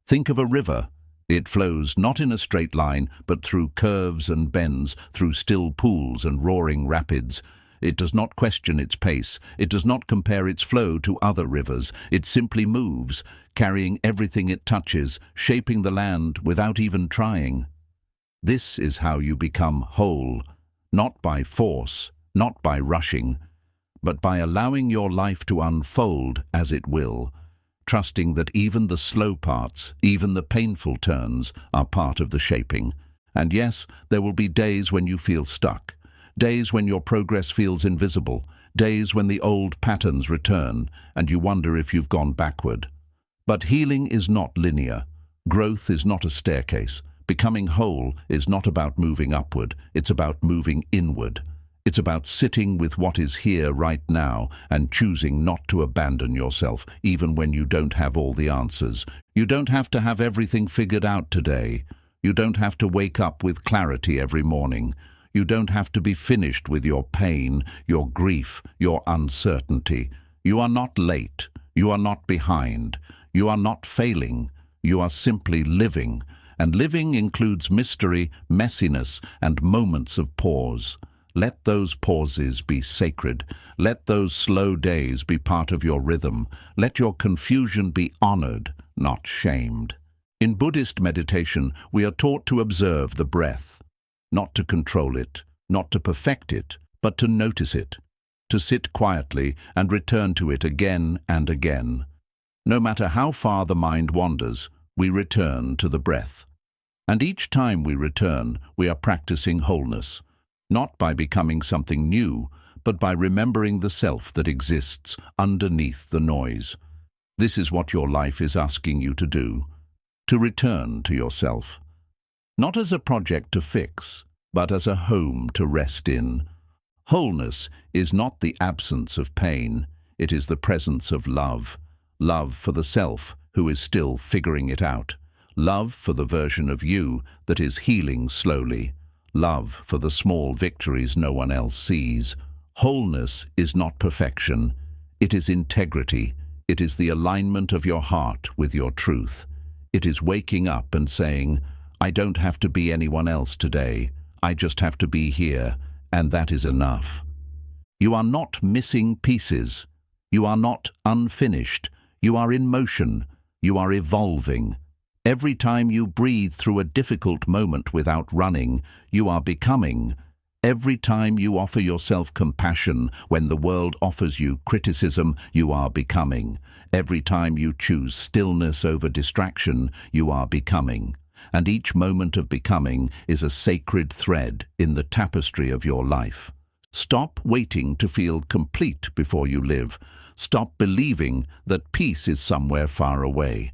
Think of a river. It flows not in a straight line, but through curves and bends, through still pools and roaring rapids. It does not question its pace. It does not compare its flow to other rivers. It simply moves, carrying everything it touches, shaping the land without even trying. This is how you become whole, not by force, not by rushing, but by allowing your life to unfold as it will, trusting that even the slow parts, even the painful turns, are part of the shaping. And yes, there will be days when you feel stuck, days when your progress feels invisible, days when the old patterns return and you wonder if you've gone backward. But healing is not linear. Growth is not a staircase. Becoming whole is not about moving upward, it's about moving inward. It's about sitting with what is here right now and choosing not to abandon yourself, even when you don't have all the answers. You don't have to have everything figured out today. You don't have to wake up with clarity every morning. You don't have to be finished with your pain, your grief, your uncertainty. You are not late. You are not behind. You are not failing. You are simply living. And living includes mystery, messiness, and moments of pause. Let those pauses be sacred. Let those slow days be part of your rhythm. Let your confusion be honored, not shamed. In Buddhist meditation, we are taught to observe the breath, not to control it, not to perfect it, but to notice it, to sit quietly and return to it again and again. No matter how far the mind wanders, we return to the breath. And each time we return, we are practicing wholeness, not by becoming something new, but by remembering the self that exists underneath the noise. This is what your life is asking you to do, to return to yourself, not as a project to fix, but as a home to rest in. Wholeness is not the absence of pain, it is the presence of love. Love for the self who is still figuring it out. Love for the version of you that is healing slowly. Love for the small victories no one else sees. Wholeness is not perfection. It is integrity. It is the alignment of your heart with your truth. It is waking up and saying, I don't have to be anyone else today. I just have to be here, and that is enough. You are not missing pieces. You are not unfinished. You are in motion. You are evolving. Every time you breathe through a difficult moment without running, you are becoming. Every time you offer yourself compassion when the world offers you criticism, you are becoming. Every time you choose stillness over distraction, you are becoming. And each moment of becoming is a sacred thread in the tapestry of your life. Stop waiting to feel complete before you live. Stop believing that peace is somewhere far away.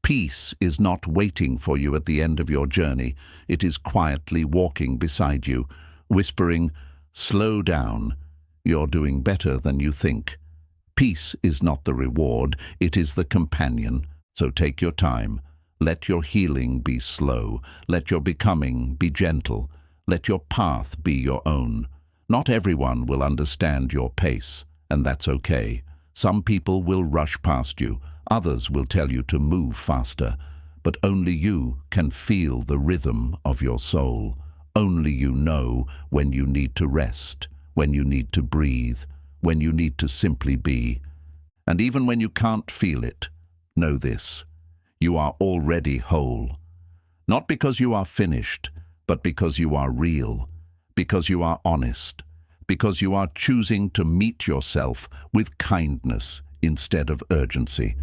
Peace is not waiting for you at the end of your journey. It is quietly walking beside you, whispering, slow down. You're doing better than you think. Peace is not the reward, it is the companion. So take your time. Let your healing be slow. Let your becoming be gentle. Let your path be your own. Not everyone will understand your pace, and that's okay. Some people will rush past you. Others will tell you to move faster, but only you can feel the rhythm of your soul. Only you know when you need to rest, when you need to breathe, when you need to simply be. And even when you can't feel it, know this: you are already whole. Not because you are finished, but because you are real, because you are honest, because you are choosing to meet yourself with kindness instead of urgency.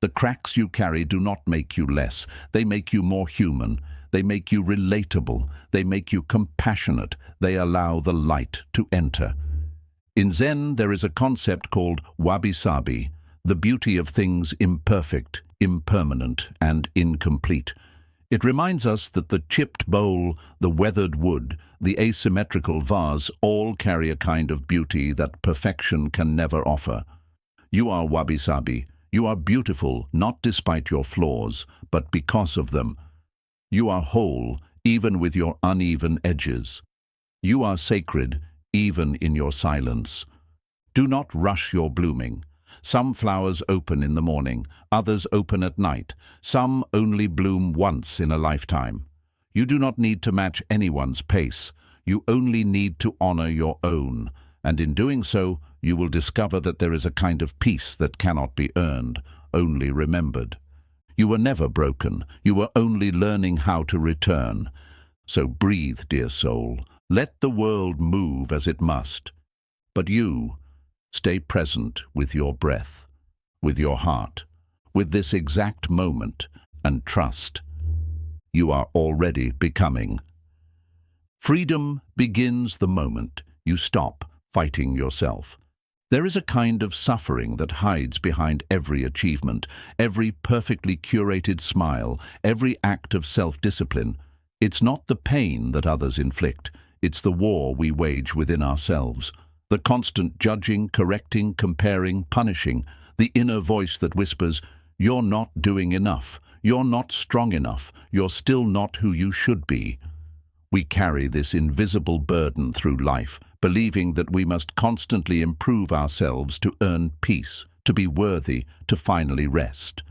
The cracks you carry do not make you less. They make you more human. They make you relatable. They make you compassionate. They allow the light to enter. In Zen, there is a concept called wabi-sabi, the beauty of things imperfect, impermanent, and incomplete. It reminds us that the chipped bowl, the weathered wood, the asymmetrical vase all carry a kind of beauty that perfection can never offer. You are wabi-sabi. You are beautiful, not despite your flaws, but because of them. You are whole, even with your uneven edges. You are sacred, even in your silence. Do not rush your blooming. Some flowers open in the morning, others open at night. Some only bloom once in a lifetime. You do not need to match anyone's pace. You only need to honor your own. And in doing so, you will discover that there is a kind of peace that cannot be earned, only remembered. You were never broken. You were only learning how to return. So breathe, dear soul. Let the world move as it must. But you, stay present with your breath, with your heart, with this exact moment, and trust. You are already becoming. Freedom begins the moment you stop fighting yourself. There is a kind of suffering that hides behind every achievement, every perfectly curated smile, every act of self-discipline. It's not the pain that others inflict, it's the war we wage within ourselves. The constant judging, correcting, comparing, punishing, the inner voice that whispers, "You're not doing enough, you're not strong enough, you're still not who you should be." We carry this invisible burden through life, believing that we must constantly improve ourselves to earn peace, to be worthy, to finally rest.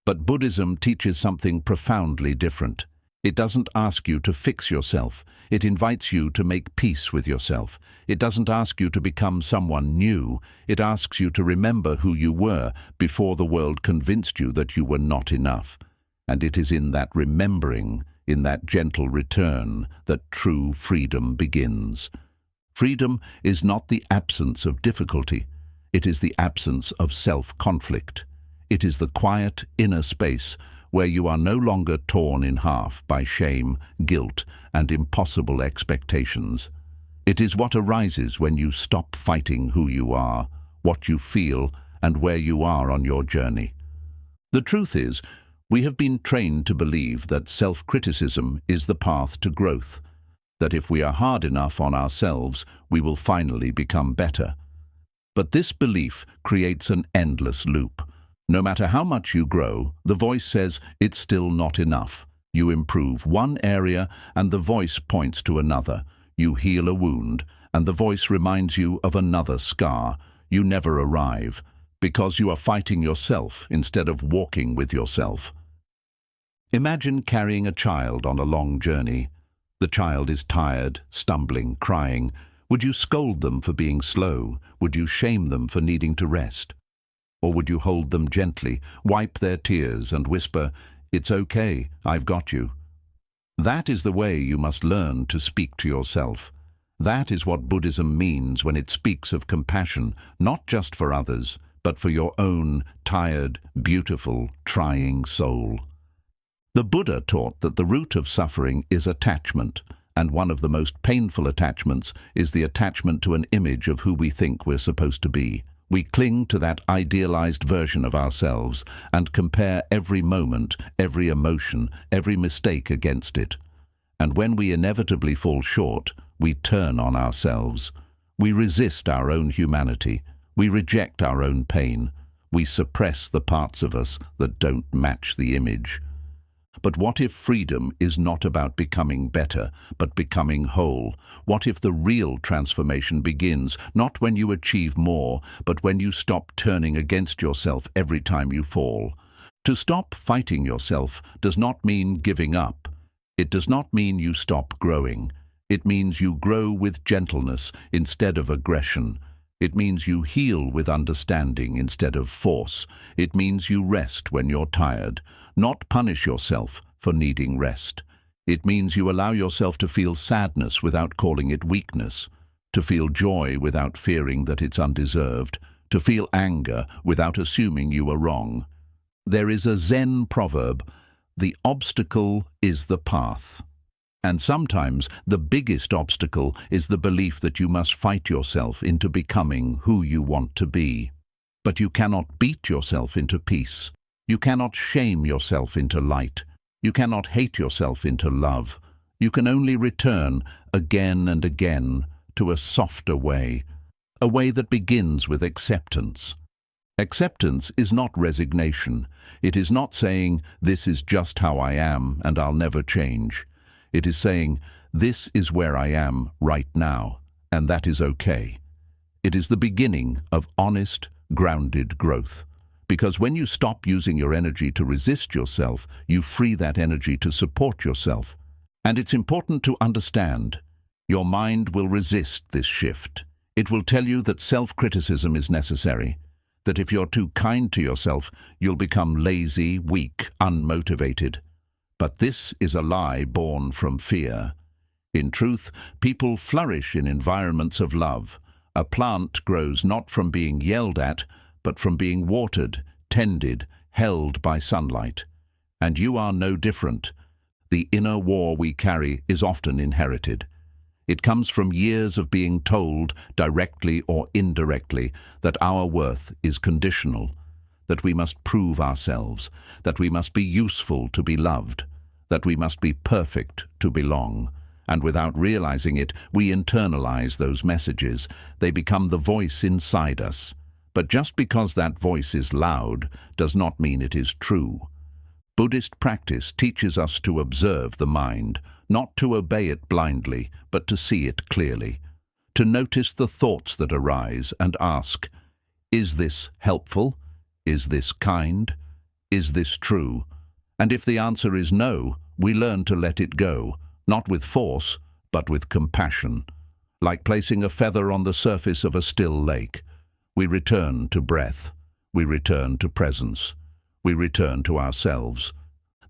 But Buddhism teaches something profoundly different. It doesn't ask you to fix yourself. It invites you to make peace with yourself. It doesn't ask you to become someone new. It asks you to remember who you were before the world convinced you that you were not enough. And it is in that remembering, in that gentle return, that true freedom begins. Freedom is not the absence of difficulty. It is the absence of self-conflict. It is the quiet inner space where you are no longer torn in half by shame, guilt, and impossible expectations. It is what arises when you stop fighting who you are, what you feel, and where you are on your journey. The truth is, we have been trained to believe that self-criticism is the path to growth, that if we are hard enough on ourselves, we will finally become better. But this belief creates an endless loop. No matter how much you grow, the voice says it's still not enough. You improve one area and the voice points to another. You heal a wound and the voice reminds you of another scar. You never arrive because you are fighting yourself instead of walking with yourself. Imagine carrying a child on a long journey. The child is tired, stumbling, crying. Would you scold them for being slow? Would you shame them for needing to rest? Or would you hold them gently, wipe their tears and whisper, "It's okay, I've got you"? That is the way you must learn to speak to yourself. That is what Buddhism means when it speaks of compassion, not just for others, but for your own tired, beautiful, trying soul. The Buddha taught that the root of suffering is attachment, and one of the most painful attachments is the attachment to an image of who we think we're supposed to be. We cling to that idealized version of ourselves and compare every moment, every emotion, every mistake against it. And when we inevitably fall short, we turn on ourselves. We resist our own humanity. We reject our own pain. We suppress the parts of us that don't match the image. But what if freedom is not about becoming better, but becoming whole? What if the real transformation begins, not when you achieve more, but when you stop turning against yourself every time you fall? To stop fighting yourself does not mean giving up. It does not mean you stop growing. It means you grow with gentleness instead of aggression. It means you heal with understanding instead of force. It means you rest when you're tired, not punish yourself for needing rest. It means you allow yourself to feel sadness without calling it weakness, to feel joy without fearing that it's undeserved, to feel anger without assuming you are wrong. There is a Zen proverb, "The obstacle is the path." And sometimes the biggest obstacle is the belief that you must fight yourself into becoming who you want to be. But you cannot beat yourself into peace. You cannot shame yourself into light. You cannot hate yourself into love. You can only return again and again to a softer way, a way that begins with acceptance. Acceptance is not resignation. It is not saying, "This is just how I am and I'll never change." It is saying, "This is where I am right now, and that is okay." It is the beginning of honest, grounded growth. Because when you stop using your energy to resist yourself, you free that energy to support yourself. And it's important to understand, your mind will resist this shift. It will tell you that self-criticism is necessary, that if you're too kind to yourself, you'll become lazy, weak, unmotivated. But this is a lie born from fear. In truth, people flourish in environments of love. A plant grows not from being yelled at, but from being watered, tended, held by sunlight. And you are no different. The inner war we carry is often inherited. It comes from years of being told, directly or indirectly, that our worth is conditional, that we must prove ourselves, that we must be useful to be loved, that we must be perfect to belong. And without realizing it, we internalize those messages. They become the voice inside us. But just because that voice is loud does not mean it is true. Buddhist practice teaches us to observe the mind, not to obey it blindly, but to see it clearly, to notice the thoughts that arise and ask, is this helpful? Is this kind? Is this true? And if the answer is no, we learn to let it go, not with force, but with compassion. Like placing a feather on the surface of a still lake, we return to breath, we return to presence, we return to ourselves.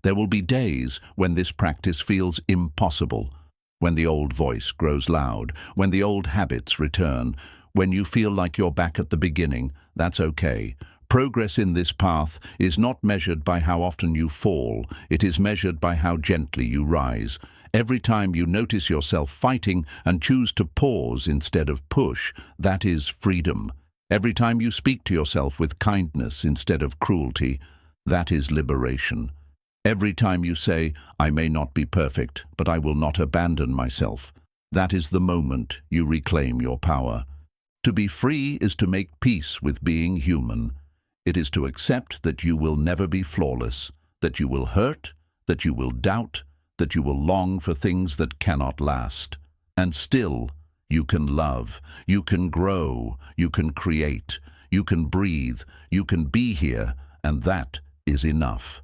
There will be days when this practice feels impossible, when the old voice grows loud, when the old habits return, when you feel like you're back at the beginning. That's okay. Progress in this path is not measured by how often you fall, it is measured by how gently you rise. Every time you notice yourself fighting and choose to pause instead of push, that is freedom. Every time you speak to yourself with kindness instead of cruelty, that is liberation. Every time you say, I may not be perfect, but I will not abandon myself, that is the moment you reclaim your power. To be free is to make peace with being human. It is to accept that you will never be flawless, that you will hurt, that you will doubt, that you will long for things that cannot last. And still, you can love, you can grow, you can create, you can breathe, you can be here, and that is enough.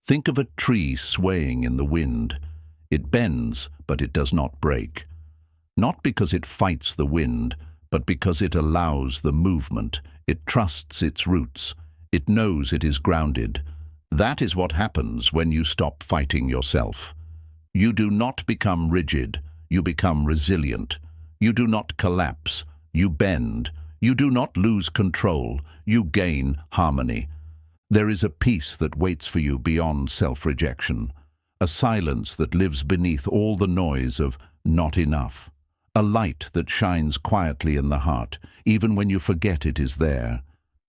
Think of a tree swaying in the wind. It bends, but it does not break. Not because it fights the wind, but because it allows the movement. It trusts its roots. It knows it is grounded. That is what happens when you stop fighting yourself. You do not become rigid. You become resilient. You do not collapse. You bend. You do not lose control. You gain harmony. There is a peace that waits for you beyond self-rejection, a silence that lives beneath all the noise of not enough, a light that shines quietly in the heart, even when you forget it is there.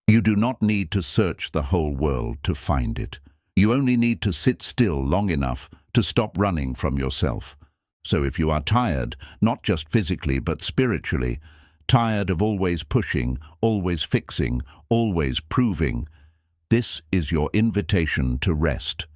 You do not need to search the whole world to find it. You only need to sit still long enough to stop running from yourself. So if you are tired, not just physically but spiritually, tired of always pushing, always fixing, always proving, this is your invitation to rest,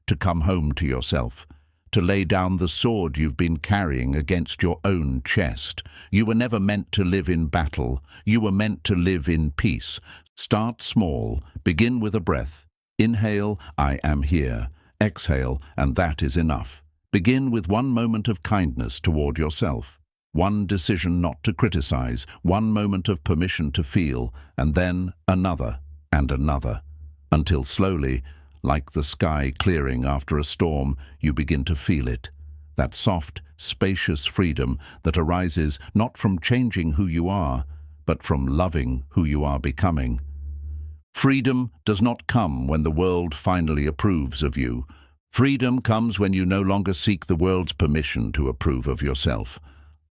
to come home to yourself, to lay down the sword you've been carrying against your own chest. You were never meant to live in battle. You were meant to live in peace. Start small. Begin with a breath. Inhale, I am here. Exhale, and that is enough. Begin with one moment of kindness toward yourself. One decision not to criticize, one moment of permission to feel, and then another and another. Until slowly, like the sky clearing after a storm, you begin to feel it. That soft, spacious freedom that arises not from changing who you are, but from loving who you are becoming. Freedom does not come when the world finally approves of you. Freedom comes when you no longer seek the world's permission to approve of yourself.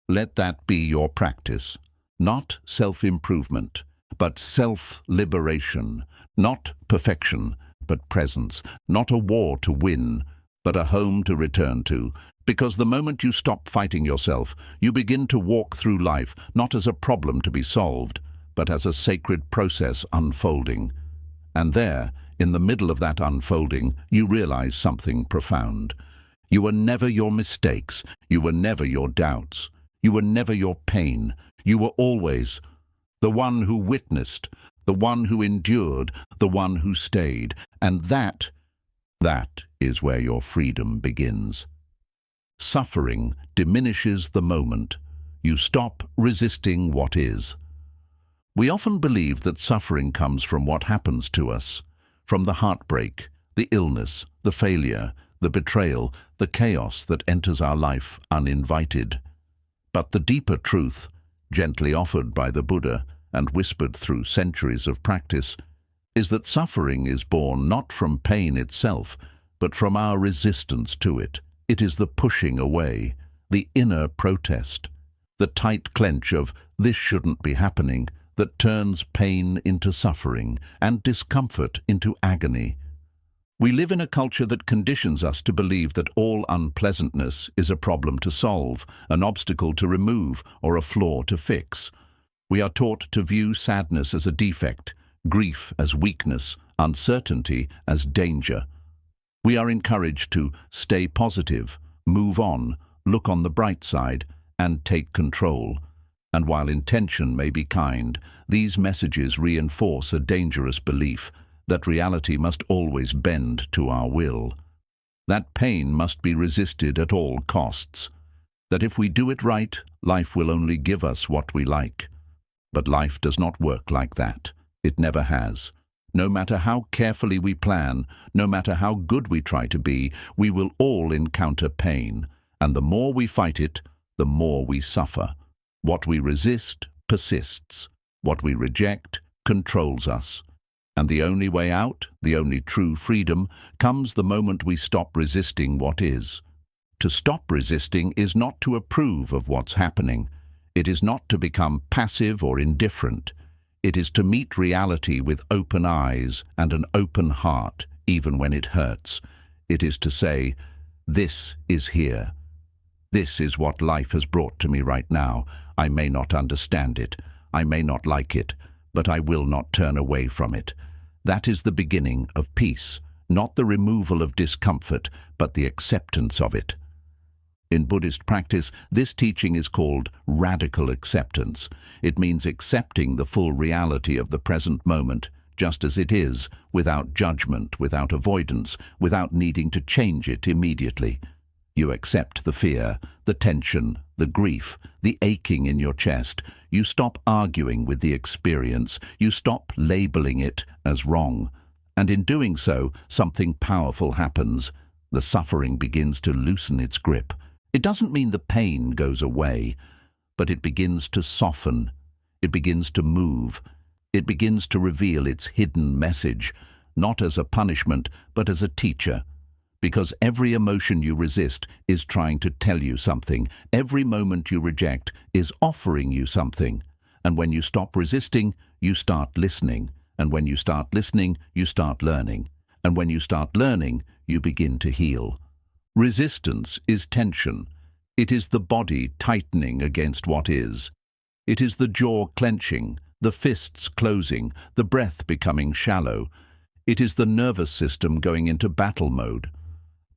Let that be your practice. Not self-improvement, but self-liberation. Not perfection, but presence. Not a war to win, but a home to return to. Because the moment you stop fighting yourself, you begin to walk through life not as a problem to be solved, but as a sacred process unfolding. And there, in the middle of that unfolding, you realize something profound. You were never your mistakes. You were never your doubts. You were never your pain. You were always the one who witnessed, the one who endured, the one who stayed. And that is where your freedom begins. Suffering diminishes the moment. You stop resisting what is. We often believe that suffering comes from what happens to us, from the heartbreak, the illness, the failure, the betrayal, the chaos that enters our life uninvited. But the deeper truth, gently offered by the Buddha and whispered through centuries of practice, is that suffering is born not from pain itself, but from our resistance to it. It is the pushing away, the inner protest, the tight clench of "this shouldn't be happening" that turns pain into suffering and discomfort into agony. We live in a culture that conditions us to believe that all unpleasantness is a problem to solve, an obstacle to remove, or a flaw to fix. We are taught to view sadness as a defect, grief as weakness, uncertainty as danger. We are encouraged to stay positive, move on, look on the bright side, and take control. And while intention may be kind, these messages reinforce a dangerous belief that reality must always bend to our will, that pain must be resisted at all costs, that if we do it right, life will only give us what we like. But life does not work like that. It never has. No matter how carefully we plan, no matter how good we try to be, we will all encounter pain, and the more we fight it, the more we suffer. What we resist persists. What we reject controls us. And the only way out, the only true freedom, comes the moment we stop resisting what is. To stop resisting is not to approve of what's happening. It is not to become passive or indifferent. It is to meet reality with open eyes and an open heart, even when it hurts. It is to say, "This is here. This is what life has brought to me right now. I may not understand it. I may not like it, but I will not turn away from it." That is the beginning of peace, not the removal of discomfort, but the acceptance of it. In Buddhist practice, this teaching is called radical acceptance. It means accepting the full reality of the present moment, just as it is, without judgment, without avoidance, without needing to change it immediately. You accept the fear, the tension, the grief, the aching in your chest. You stop arguing with the experience. You stop labeling it as wrong. And in doing so, something powerful happens. The suffering begins to loosen its grip. It doesn't mean the pain goes away, but it begins to soften. It begins to move. It begins to reveal its hidden message, not as a punishment, but as a teacher. Because every emotion you resist is trying to tell you something. Every moment you reject is offering you something. And when you stop resisting, you start listening. And when you start listening, you start learning. And when you start learning, you begin to heal. Resistance is tension. It is the body tightening against what is. It is the jaw clenching, the fists closing, the breath becoming shallow. It is the nervous system going into battle mode.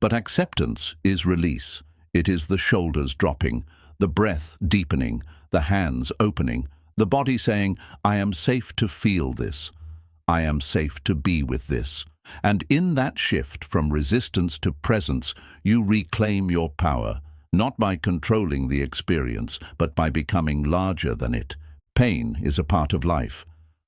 But acceptance is release. It is the shoulders dropping, the breath deepening, the hands opening, the body saying, "I am safe to feel this. I am safe to be with this." And in that shift from resistance to presence, you reclaim your power, not by controlling the experience, but by becoming larger than it. Pain is a part of life,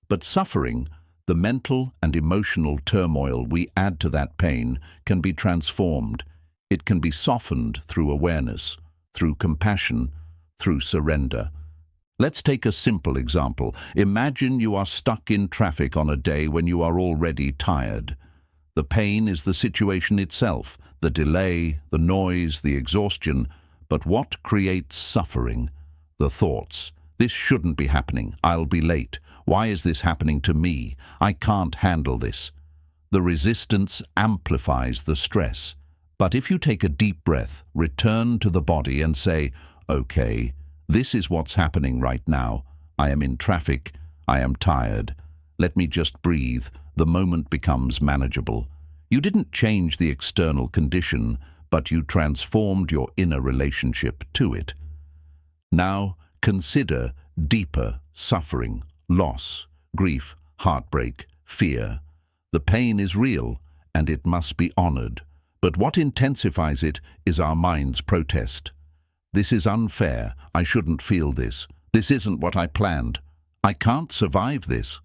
but suffering, the mental and emotional turmoil we add to that pain, can be transformed. It can be softened through awareness, through compassion, through surrender. Let's take a simple example. Imagine you are stuck in traffic on a day when you are already tired. The pain is the situation itself, the delay, the noise, the exhaustion. But what creates suffering? The thoughts. "This shouldn't be happening. I'll be late. Why is this happening to me? I can't handle this." The resistance amplifies the stress. But if you take a deep breath, return to the body and say, "Okay, this is what's happening right now. I am in traffic. I am tired. Let me just breathe." The moment becomes manageable. You didn't change the external condition, but you transformed your inner relationship to it. Now consider deeper suffering, loss, grief, heartbreak, fear. The pain is real, and it must be honored. But what intensifies it is our mind's protest. This is unfair. I shouldn't feel this. This isn't what I planned. I can't survive this.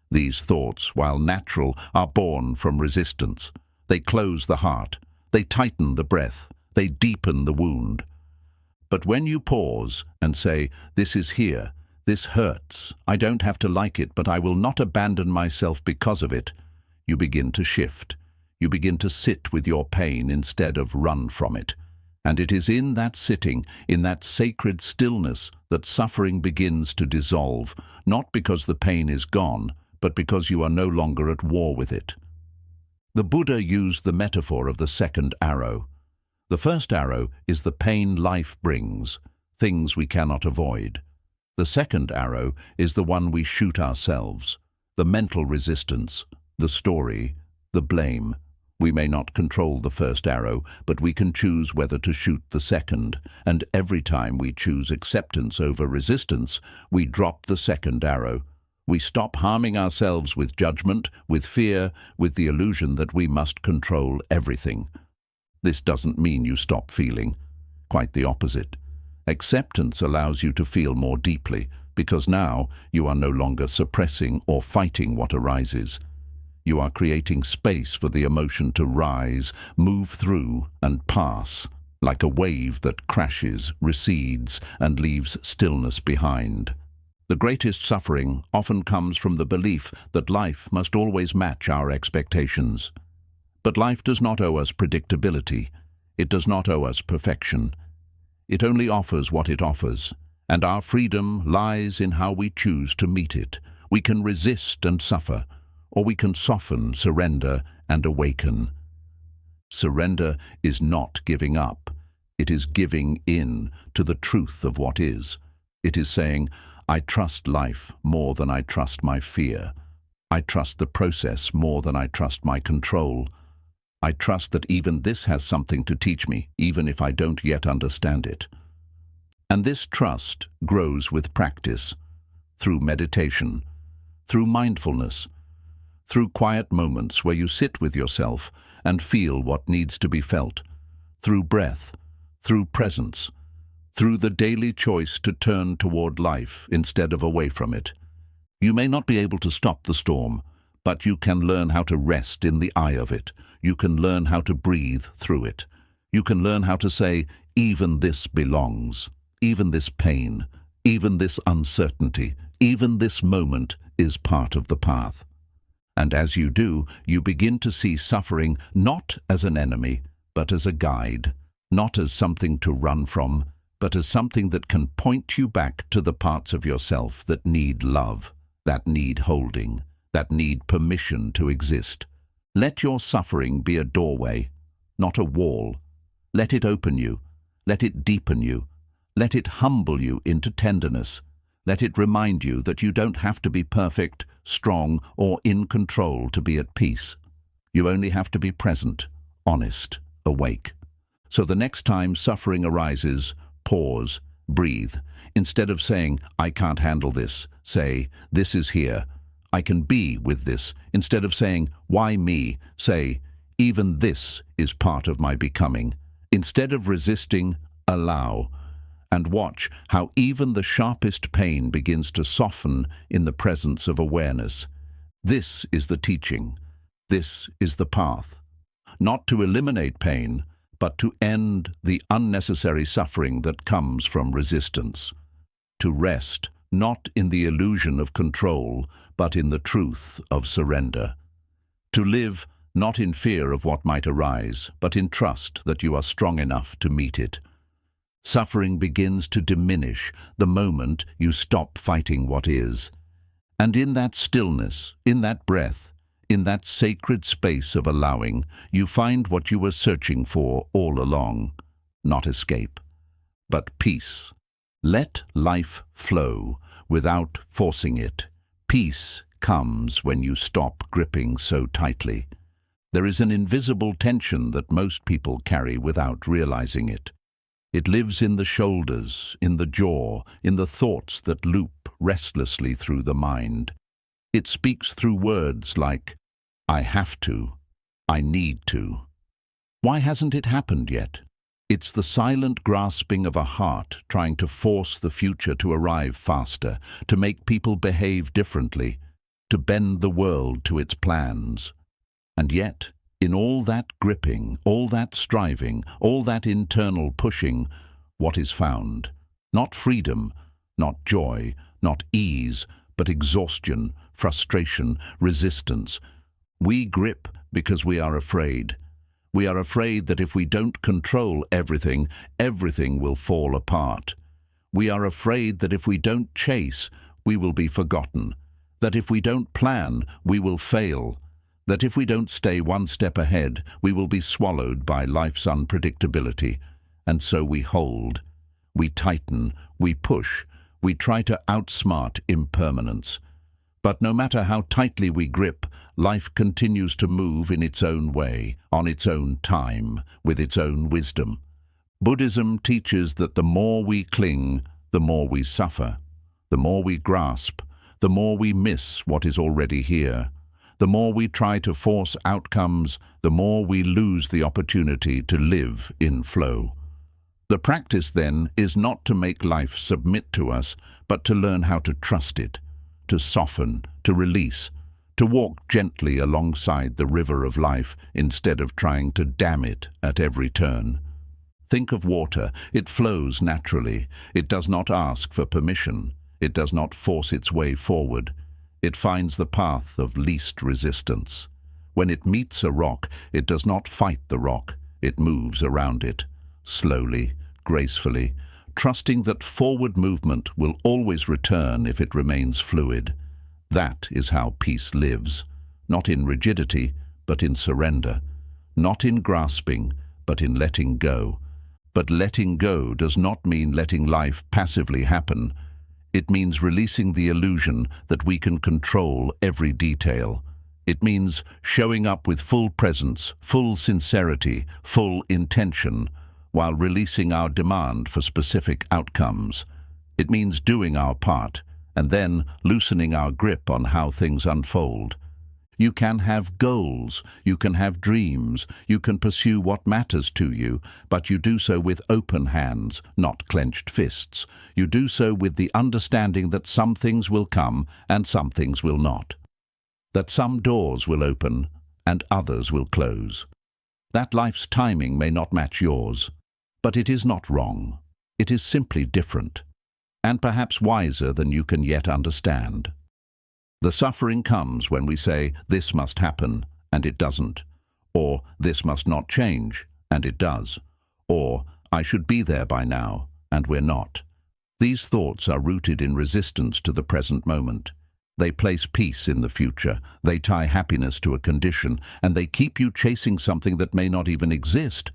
These thoughts, while natural, are born from resistance. They close the heart. They tighten the breath. They deepen the wound. But when you pause and say, "This is here, this hurts, I don't have to like it, but I will not abandon myself because of it," you begin to shift. You begin to sit with your pain instead of run from it. And it is in that sitting, in that sacred stillness, that suffering begins to dissolve, not because the pain is gone, but because you are no longer at war with it. The Buddha used the metaphor of the second arrow. The first arrow is the pain life brings, things we cannot avoid. The second arrow is the one we shoot ourselves, the mental resistance, the story, the blame. We may not control the first arrow, but we can choose whether to shoot the second, and every time we choose acceptance over resistance, we drop the second arrow. We stop harming ourselves with judgment, with fear, with the illusion that we must control everything. This doesn't mean you stop feeling. Quite the opposite. Acceptance allows you to feel more deeply, because now you are no longer suppressing or fighting what arises. You are creating space for the emotion to rise, move through, and pass, like a wave that crashes, recedes, and leaves stillness behind. The greatest suffering often comes from the belief that life must always match our expectations. But life does not owe us predictability. It does not owe us perfection. It only offers what it offers, and our freedom lies in how we choose to meet it. We can resist and suffer, or we can soften, surrender, and awaken. Surrender is not giving up. It is giving in to the truth of what is. It is saying, "I trust life more than I trust my fear. I trust the process more than I trust my control. I trust that even this has something to teach me, even if I don't yet understand it." And this trust grows with practice, through meditation, through mindfulness, through quiet moments where you sit with yourself and feel what needs to be felt, through breath, through presence, through the daily choice to turn toward life instead of away from it. You may not be able to stop the storm, but you can learn how to rest in the eye of it. You can learn how to breathe through it. You can learn how to say, "Even this belongs. Even this pain, even this uncertainty, even this moment is part of the path." And as you do, you begin to see suffering not as an enemy, but as a guide, not as something to run from, but as something that can point you back to the parts of yourself that need love, that need holding, that need permission to exist. Let your suffering be a doorway, not a wall. Let it open you. Let it deepen you. Let it humble you into tenderness. Let it remind you that you don't have to be perfect, strong, or in control to be at peace. You only have to be present, honest, awake. So the next time suffering arises, pause, breathe. Instead of saying, "I can't handle this," say, "This is here. I can be with this." Instead of saying, "Why me?" say, "Even this is part of my becoming." Instead of resisting, allow. And watch how even the sharpest pain begins to soften in the presence of awareness. This is the teaching. This is the path. Not to eliminate pain, but to end the unnecessary suffering that comes from resistance. To rest, not in the illusion of control, but in the truth of surrender. To live, not in fear of what might arise, but in trust that you are strong enough to meet it. Suffering begins to diminish the moment you stop fighting what is. And in that stillness, in that breath, in that sacred space of allowing, you find what you were searching for all along. Not escape, but peace. Let life flow without forcing it. Peace comes when you stop gripping so tightly. There is an invisible tension that most people carry without realizing it. It lives in the shoulders, in the jaw, in the thoughts that loop restlessly through the mind. It speaks through words like, "I have to," "I need to." Why hasn't it happened yet? It's the silent grasping of a heart trying to force the future to arrive faster, to make people behave differently, to bend the world to its plans. And yet, in all that gripping, all that striving, all that internal pushing, what is found? Not freedom, not joy, not ease, but exhaustion, frustration, resistance. We grip because we are afraid. We are afraid that if we don't control everything, everything will fall apart. We are afraid that if we don't chase, we will be forgotten. That if we don't plan, we will fail. That if we don't stay one step ahead, we will be swallowed by life's unpredictability. And so we hold. We tighten, we push, we try to outsmart impermanence. But no matter how tightly we grip, life continues to move in its own way, on its own time, with its own wisdom. Buddhism teaches that the more we cling, the more we suffer. The more we grasp, the more we miss what is already here. The more we try to force outcomes, the more we lose the opportunity to live in flow. The practice, then, is not to make life submit to us, but to learn how to trust it, to soften, to release, to walk gently alongside the river of life instead of trying to dam it at every turn. Think of water. It flows naturally. It does not ask for permission. It does not force its way forward. It finds the path of least resistance. When it meets a rock, it does not fight the rock. It moves around it, slowly, gracefully, trusting that forward movement will always return if it remains fluid. That is how peace lives, not in rigidity, but in surrender, not in grasping, but in letting go. But letting go does not mean letting life passively happen. It means releasing the illusion that we can control every detail. It means showing up with full presence, full sincerity, full intention, while releasing our demand for specific outcomes. It means doing our part, and then loosening our grip on how things unfold. You can have goals, you can have dreams, you can pursue what matters to you, but you do so with open hands, not clenched fists. You do so with the understanding that some things will come and some things will not. That some doors will open and others will close. That life's timing may not match yours, but it is not wrong. It is simply different, and perhaps wiser than you can yet understand. The suffering comes when we say, this must happen, and it doesn't, or this must not change, and it does, or I should be there by now, and we're not. These thoughts are rooted in resistance to the present moment. They place peace in the future, they tie happiness to a condition, and they keep you chasing something that may not even exist.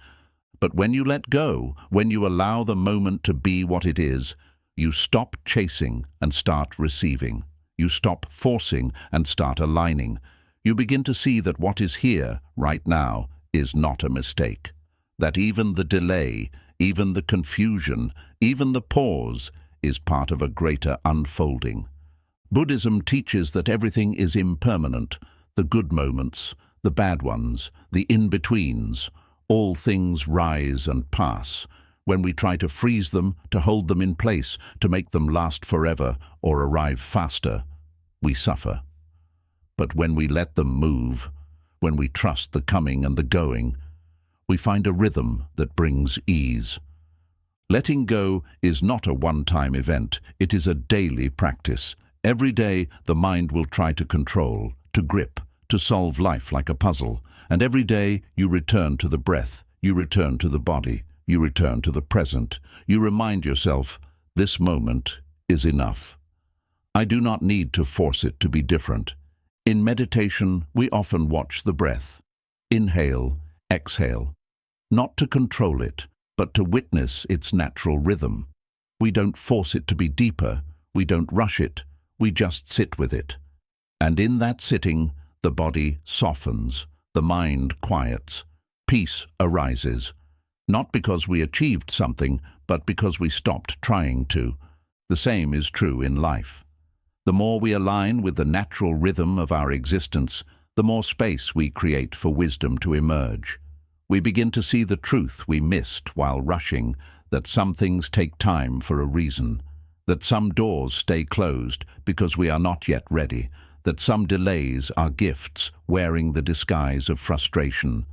But when you let go, when you allow the moment to be what it is, you stop chasing and start receiving. You stop forcing and start aligning. You begin to see that what is here, right now, is not a mistake. That even the delay, even the confusion, even the pause is part of a greater unfolding. Buddhism teaches that everything is impermanent, the good moments, the bad ones, the in-betweens. All things rise and pass. When we try to freeze them, to hold them in place, to make them last forever or arrive faster, we suffer. But when we let them move, when we trust the coming and the going, we find a rhythm that brings ease. Letting go is not a one-time event, it is a daily practice. Every day the mind will try to control, to grip, to solve life like a puzzle, and every day you return to the breath, you return to the body, you return to the present. You remind yourself, this moment is enough. I do not need to force it to be different. In meditation, we often watch the breath. Inhale, exhale. Not to control it, but to witness its natural rhythm. We don't force it to be deeper, we don't rush it, we just sit with it. And in that sitting, the body softens, the mind quiets, peace arises. Not because we achieved something, but because we stopped trying to. The same is true in life. The more we align with the natural rhythm of our existence, the more space we create for wisdom to emerge. We begin to see the truth we missed while rushing, that some things take time for a reason, that some doors stay closed because we are not yet ready, that some delays are gifts wearing the disguise of frustration.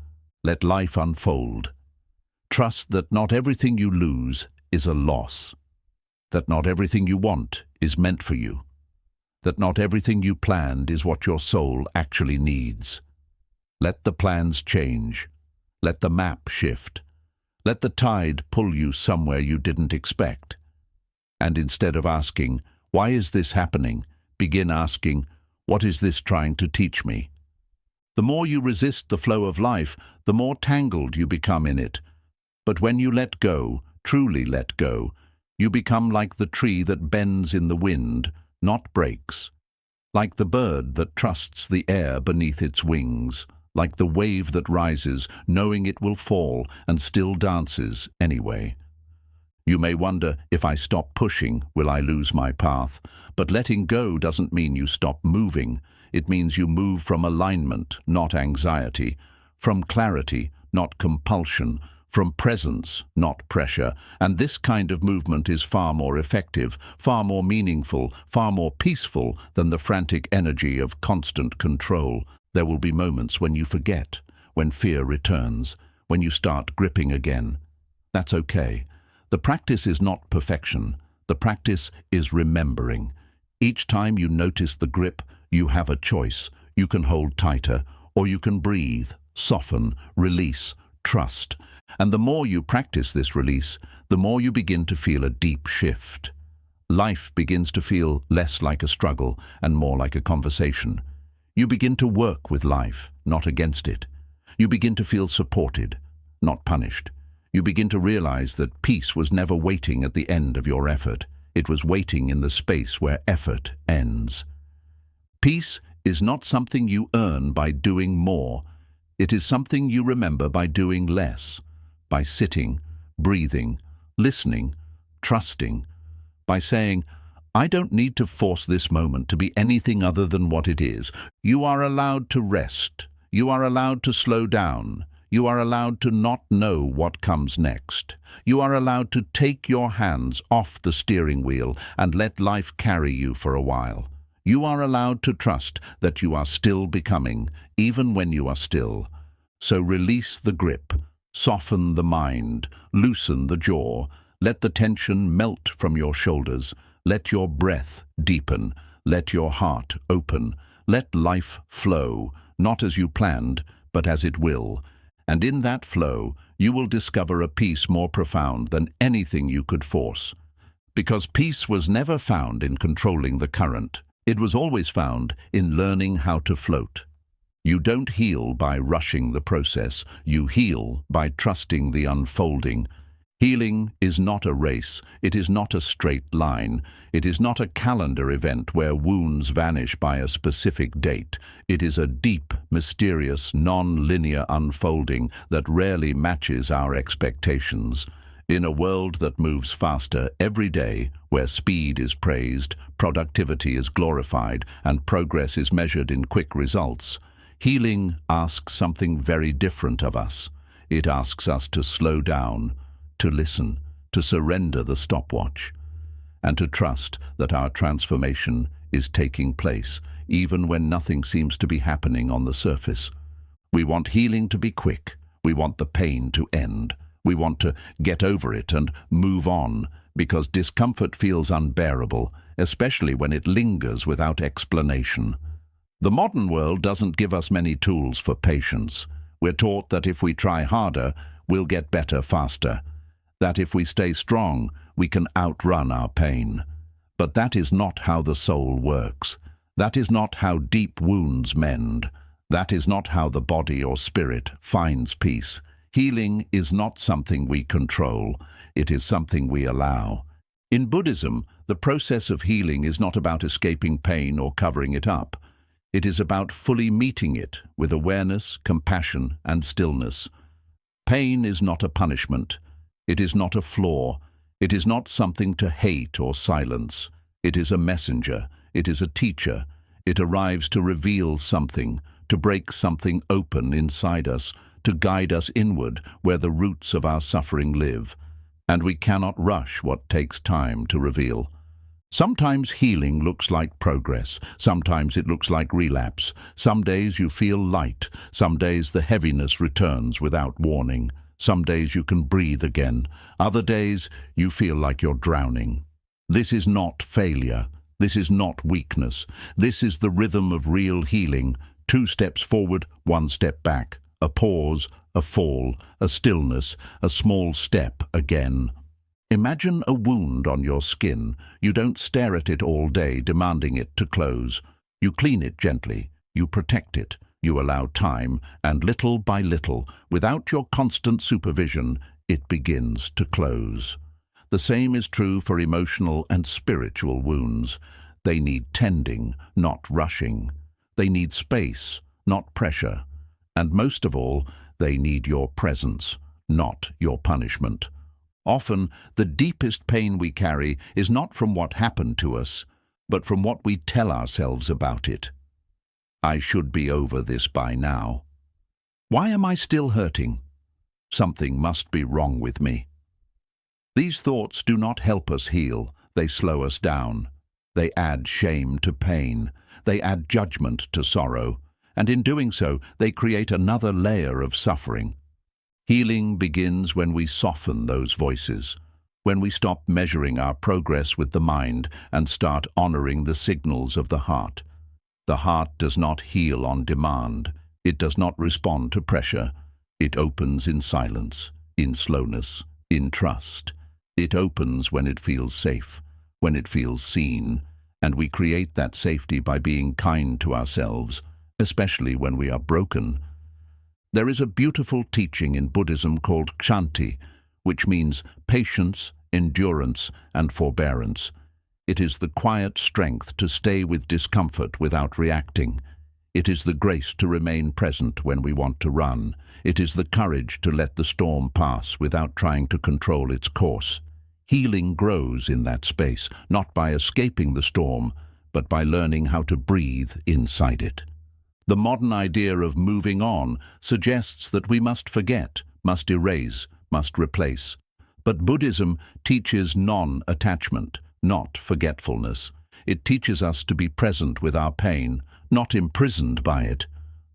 Let life unfold. Trust that not everything you lose is a loss, that not everything you want is meant for you, that not everything you planned is what your soul actually needs. Let the plans change. Let the map shift. Let the tide pull you somewhere you didn't expect. And instead of asking, "Why is this happening?" begin asking, "What is this trying to teach me?" The more you resist the flow of life, the more tangled you become in it. But when you let go, truly let go, you become like the tree that bends in the wind, not breaks, like the bird that trusts the air beneath its wings, like the wave that rises, knowing it will fall and still dances anyway. You may wonder, if I stop pushing, will I lose my path? But letting go doesn't mean you stop moving. It means you move from alignment, not anxiety, from clarity, not compulsion, from presence, not pressure. And this kind of movement is far more effective, far more meaningful, far more peaceful than the frantic energy of constant control. There will be moments when you forget, when fear returns, when you start gripping again. That's okay. The practice is not perfection. The practice is remembering. Each time you notice the grip, you have a choice. You can hold tighter, or you can breathe, soften, release, trust. And the more you practice this release, the more you begin to feel a deep shift. Life begins to feel less like a struggle and more like a conversation. You begin to work with life, not against it. You begin to feel supported, not punished. You begin to realize that peace was never waiting at the end of your effort. It was waiting in the space where effort ends. Peace is not something you earn by doing more. It is something you remember by doing less, by sitting, breathing, listening, trusting, by saying, "I don't need to force this moment to be anything other than what it is." You are allowed to rest. You are allowed to slow down. You are allowed to not know what comes next. You are allowed to take your hands off the steering wheel and let life carry you for a while. You are allowed to trust that you are still becoming, even when you are still. So release the grip, soften the mind, loosen the jaw, let the tension melt from your shoulders, let your breath deepen, let your heart open, let life flow, not as you planned, but as it will. And in that flow, you will discover a peace more profound than anything you could force. Because peace was never found in controlling the current. It was always found in learning how to float. You don't heal by rushing the process. You heal by trusting the unfolding. Healing is not a race. It is not a straight line. It is not a calendar event where wounds vanish by a specific date. It is a deep, mysterious, non-linear unfolding that rarely matches our expectations. In a world that moves faster every day, where speed is praised, productivity is glorified, and progress is measured in quick results, healing asks something very different of us. It asks us to slow down, to listen, to surrender the stopwatch, and to trust that our transformation is taking place, even when nothing seems to be happening on the surface. We want healing to be quick. We want the pain to end. We want to get over it and move on, because discomfort feels unbearable, especially when it lingers without explanation. The modern world doesn't give us many tools for patience. We're taught that if we try harder, we'll get better faster. That if we stay strong, we can outrun our pain. But that is not how the soul works. That is not how deep wounds mend. That is not how the body or spirit finds peace. Healing is not something we control. It is something we allow. In Buddhism, the process of healing is not about escaping pain or covering it up. It is about fully meeting it with awareness, compassion, and stillness. Pain is not a punishment. It is not a flaw. It is not something to hate or silence. It is a messenger. It is a teacher. It arrives to reveal something, to break something open inside us, to guide us inward where the roots of our suffering live. And we cannot rush what takes time to reveal. Sometimes healing looks like progress, sometimes it looks like relapse. Some days you feel light, some days the heaviness returns without warning. Some days you can breathe again, other days you feel like you're drowning. This is not failure, this is not weakness. This is the rhythm of real healing. 2 steps forward, 1 step back. A pause, a fall, a stillness, a small step again. Imagine a wound on your skin. You don't stare at it all day, demanding it to close. You clean it gently. You protect it. You allow time, and little by little, without your constant supervision, it begins to close. The same is true for emotional and spiritual wounds. They need tending, not rushing. They need space, not pressure. And most of all, they need your presence, not your punishment. Often, the deepest pain we carry is not from what happened to us, but from what we tell ourselves about it. I should be over this by now. Why am I still hurting? Something must be wrong with me. These thoughts do not help us heal. They slow us down. They add shame to pain. They add judgment to sorrow. And in doing so, they create another layer of suffering. Healing begins when we soften those voices, when we stop measuring our progress with the mind and start honoring the signals of the heart. The heart does not heal on demand. It does not respond to pressure. It opens in silence, in slowness, in trust. It opens when it feels safe, when it feels seen, and we create that safety by being kind to ourselves, especially when we are broken. There is a beautiful teaching in Buddhism called Kshanti, which means patience, endurance, and forbearance. It is the quiet strength to stay with discomfort without reacting. It is the grace to remain present when we want to run. It is the courage to let the storm pass without trying to control its course. Healing grows in that space, not by escaping the storm, but by learning how to breathe inside it. The modern idea of moving on suggests that we must forget, must erase, must replace. But Buddhism teaches non-attachment, not forgetfulness. It teaches us to be present with our pain, not imprisoned by it,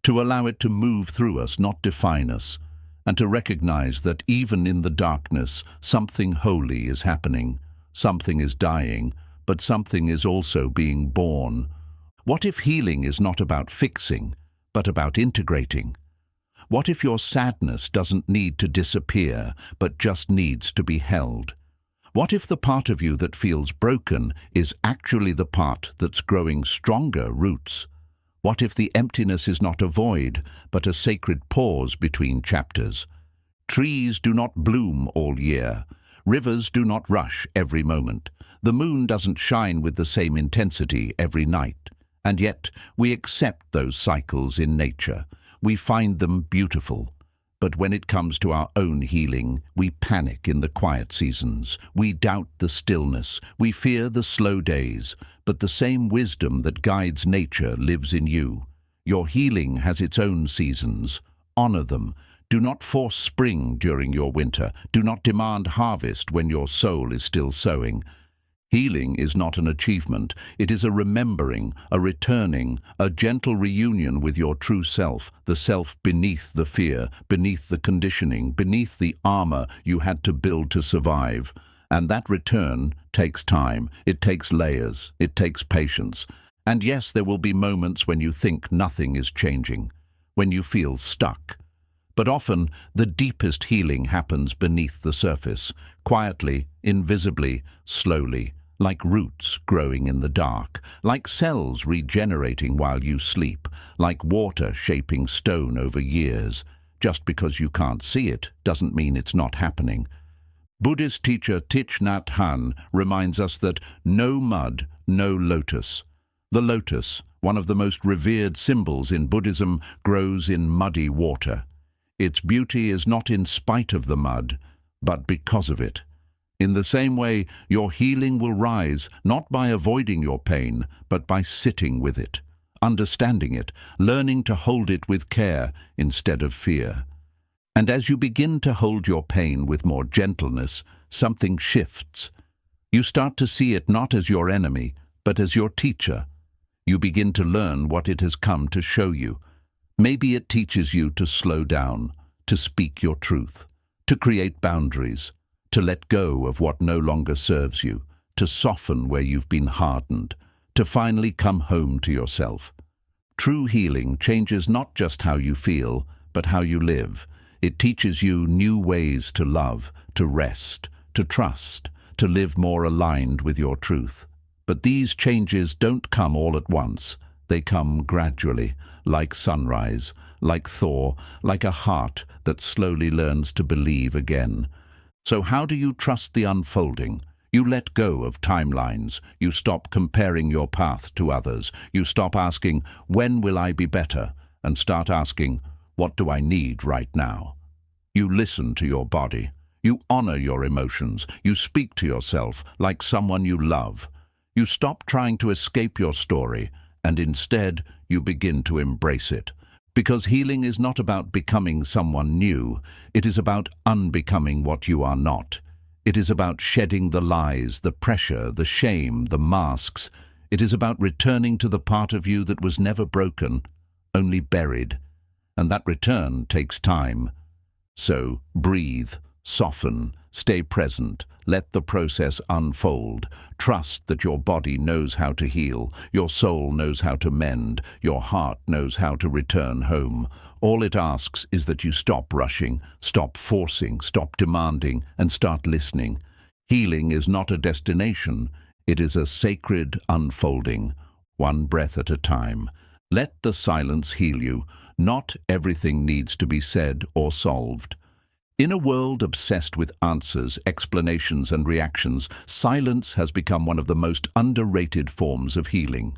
to allow it to move through us, not define us, and to recognize that even in the darkness, something holy is happening, something is dying, but something is also being born. What if healing is not about fixing, but about integrating? What if your sadness doesn't need to disappear, but just needs to be held? What if the part of you that feels broken is actually the part that's growing stronger roots? What if the emptiness is not a void, but a sacred pause between chapters? Trees do not bloom all year. Rivers do not rush every moment. The moon doesn't shine with the same intensity every night. And yet, we accept those cycles in nature. We find them beautiful. But when it comes to our own healing, we panic in the quiet seasons. We doubt the stillness. We fear the slow days. But the same wisdom that guides nature lives in you. Your healing has its own seasons. Honor them. Do not force spring during your winter. Do not demand harvest when your soul is still sowing. Healing is not an achievement. It is a remembering, a returning, a gentle reunion with your true self, the self beneath the fear, beneath the conditioning, beneath the armor you had to build to survive. And that return takes time. It takes layers. It takes patience. And yes, there will be moments when you think nothing is changing, when you feel stuck. But often, the deepest healing happens beneath the surface, quietly, invisibly, slowly. Like roots growing in the dark, like cells regenerating while you sleep, like water shaping stone over years. Just because you can't see it doesn't mean it's not happening. Buddhist teacher Thich Nhat Hanh reminds us that no mud, no lotus. The lotus, one of the most revered symbols in Buddhism, grows in muddy water. Its beauty is not in spite of the mud, but because of it. In the same way, your healing will rise not by avoiding your pain, but by sitting with it, understanding it, learning to hold it with care instead of fear. And as you begin to hold your pain with more gentleness, something shifts. You start to see it not as your enemy, but as your teacher. You begin to learn what it has come to show you. Maybe it teaches you to slow down, to speak your truth, to create boundaries, to let go of what no longer serves you, to soften where you've been hardened, to finally come home to yourself. True healing changes not just how you feel, but how you live. It teaches you new ways to love, to rest, to trust, to live more aligned with your truth. But these changes don't come all at once. They come gradually, like sunrise, like thaw, like a heart that slowly learns to believe again. So how do you trust the unfolding? You let go of timelines. You stop comparing your path to others. You stop asking, when will I be better? And start asking, what do I need right now? You listen to your body. You honor your emotions. You speak to yourself like someone you love. You stop trying to escape your story, and instead you begin to embrace it. Because healing is not about becoming someone new. It is about unbecoming what you are not. It is about shedding the lies, the pressure, the shame, the masks. It is about returning to the part of you that was never broken, only buried. And that return takes time. So breathe, soften, stay present, let the process unfold. Trust that your body knows how to heal, your soul knows how to mend, your heart knows how to return home. All it asks is that you stop rushing, stop forcing, stop demanding, and start listening. Healing is not a destination, it is a sacred unfolding, one breath at a time. Let the silence heal you. Not everything needs to be said or solved. In a world obsessed with answers, explanations, and reactions, silence has become one of the most underrated forms of healing.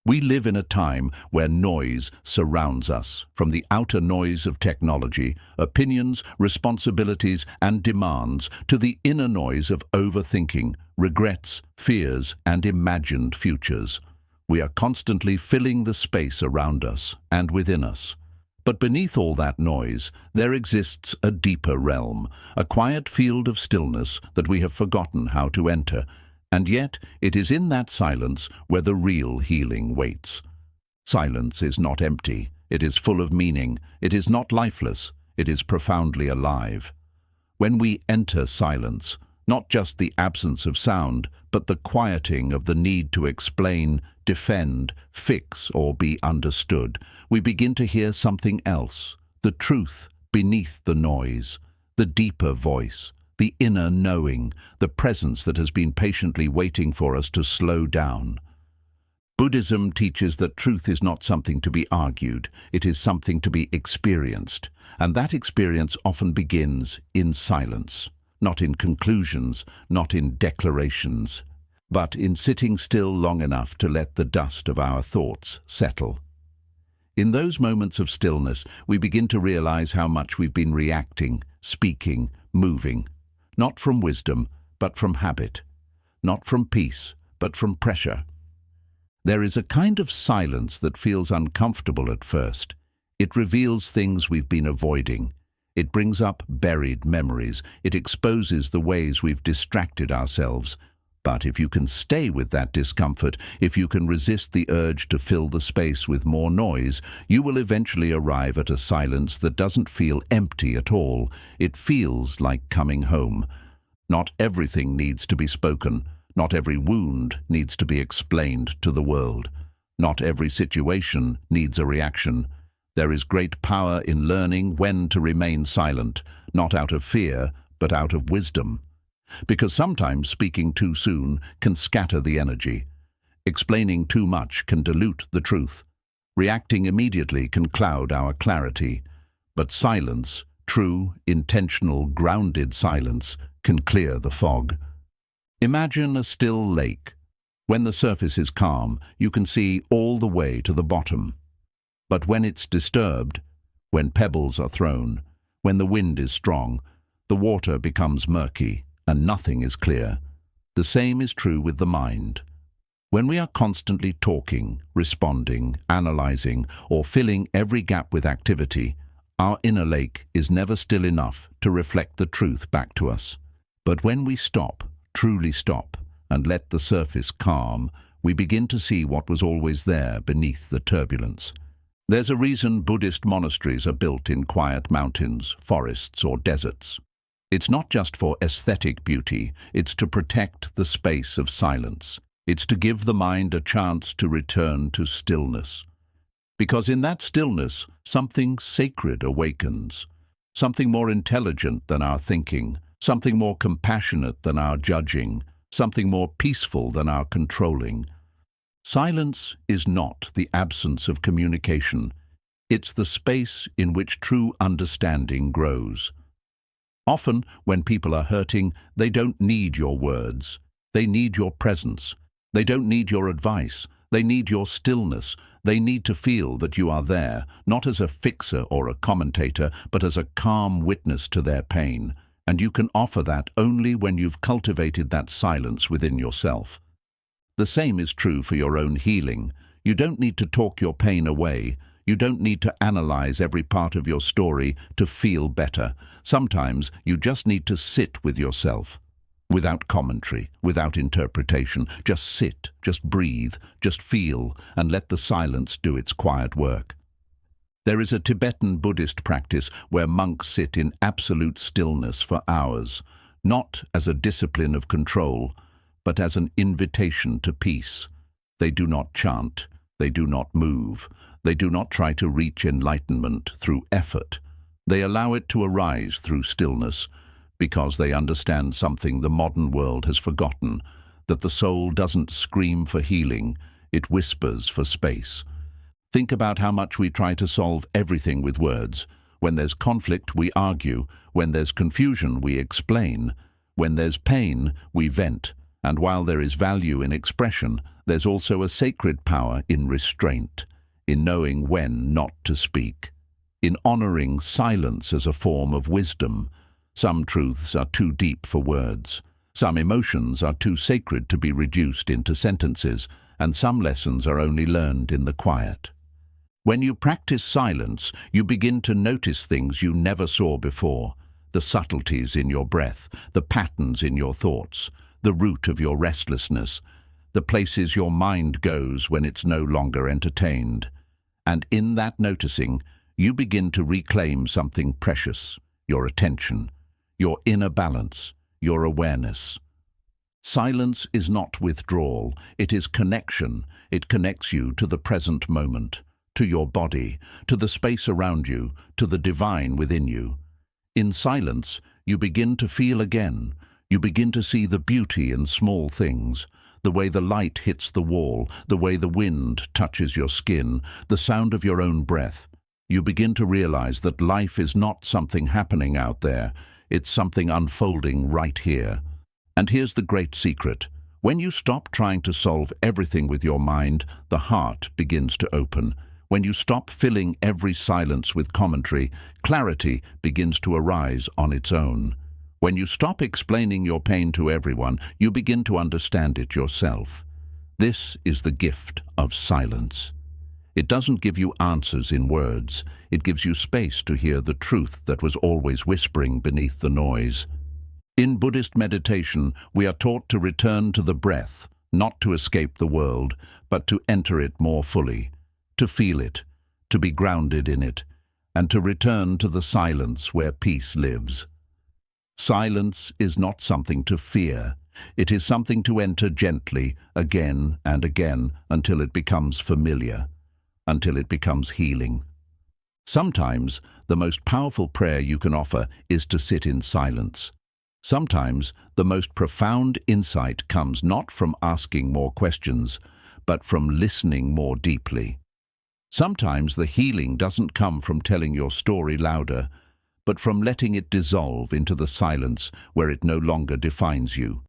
We live in a time where noise surrounds us, from the outer noise of technology, opinions, responsibilities, and demands, to the inner noise of overthinking, regrets, fears, and imagined futures. We are constantly filling the space around us and within us. But beneath all that noise, there exists a deeper realm, a quiet field of stillness that we have forgotten how to enter. And yet, it is in that silence where the real healing waits. Silence is not empty. It is full of meaning. It is not lifeless. It is profoundly alive. When we enter silence, not just the absence of sound, but the quieting of the need to explain, defend, fix, or be understood, we begin to hear something else, the truth beneath the noise, the deeper voice, the inner knowing, the presence that has been patiently waiting for us to slow down. Buddhism teaches that truth is not something to be argued, it is something to be experienced, and that experience often begins in silence, not in conclusions, not in declarations, but in sitting still long enough to let the dust of our thoughts settle. In those moments of stillness, we begin to realize how much we've been reacting, speaking, moving, not from wisdom, but from habit, not from peace, but from pressure. There is a kind of silence that feels uncomfortable at first. It reveals things we've been avoiding. It brings up buried memories. It exposes the ways we've distracted ourselves. But if you can stay with that discomfort, if you can resist the urge to fill the space with more noise, you will eventually arrive at a silence that doesn't feel empty at all. It feels like coming home. Not everything needs to be spoken. Not every wound needs to be explained to the world. Not every situation needs a reaction. There is great power in learning when to remain silent, not out of fear, but out of wisdom. Because sometimes speaking too soon can scatter the energy. Explaining too much can dilute the truth. Reacting immediately can cloud our clarity. But silence, true, intentional, grounded silence, can clear the fog. Imagine a still lake. When the surface is calm, you can see all the way to the bottom. But when it's disturbed, when pebbles are thrown, when the wind is strong, the water becomes murky, and nothing is clear. The same is true with the mind. When we are constantly talking, responding, analyzing, or filling every gap with activity, Our inner lake is never still enough to reflect the truth back to us. But when we stop, truly stop, and let the surface calm, we begin to see what was always there beneath the turbulence. There's a reason Buddhist monasteries are built in quiet mountains, forests, or deserts. It's not just for aesthetic beauty, it's to protect the space of silence. It's to give the mind a chance to return to stillness. Because in that stillness, something sacred awakens, something more intelligent than our thinking, something more compassionate than our judging, something more peaceful than our controlling. Silence is not the absence of communication. It's the space in which true understanding grows. Often, when people are hurting, they don't need your words. They need your presence. They don't need your advice. They need your stillness. They need to feel that you are there, not as a fixer or a commentator, but as a calm witness to their pain. And you can offer that only when you've cultivated that silence within yourself. The same is true for your own healing. You don't need to talk your pain away. You don't need to analyze every part of your story to feel better. Sometimes you just need to sit with yourself. Without commentary, without interpretation, just sit, just breathe, just feel, and let the silence do its quiet work. There is a Tibetan Buddhist practice where monks sit in absolute stillness for hours, not as a discipline of control, but as an invitation to peace. They do not chant, they do not move, they do not try to reach enlightenment through effort. They allow it to arise through stillness, because they understand something the modern world has forgotten, that the soul doesn't scream for healing, it whispers for space. Think about how much we try to solve everything with words. When there's conflict, we argue. When there's confusion, we explain. When there's pain, we vent. And while there is value in expression, there's also a sacred power in restraint, in knowing when not to speak, in honoring silence as a form of wisdom. Some truths are too deep for words. Some emotions are too sacred to be reduced into sentences, and some lessons are only learned in the quiet. When you practice silence, you begin to notice things you never saw before, the subtleties in your breath, the patterns in your thoughts, the root of your restlessness, the places your mind goes when it's no longer entertained. And in that noticing, you begin to reclaim something precious, your attention, your inner balance, your awareness. Silence is not withdrawal, it is connection. It connects you to the present moment, to your body, to the space around you, to the divine within you. In silence, you begin to feel again. You begin to see the beauty in small things, the way the light hits the wall, the way the wind touches your skin, the sound of your own breath. You begin to realize that life is not something happening out there. It's something unfolding right here. And here's the great secret. When you stop trying to solve everything with your mind, the heart begins to open. When you stop filling every silence with commentary, clarity begins to arise on its own. When you stop explaining your pain to everyone, you begin to understand it yourself. This is the gift of silence. It doesn't give you answers in words. It gives you space to hear the truth that was always whispering beneath the noise. In Buddhist meditation, we are taught to return to the breath, not to escape the world, but to enter it more fully, to feel it, to be grounded in it, and to return to the silence where peace lives. Silence is not something to fear. It is something to enter gently, again and again, until it becomes familiar, until it becomes healing. Sometimes, the most powerful prayer you can offer is to sit in silence. Sometimes, the most profound insight comes not from asking more questions, but from listening more deeply. Sometimes the healing doesn't come from telling your story louder, but from letting it dissolve into the silence where it no longer defines you.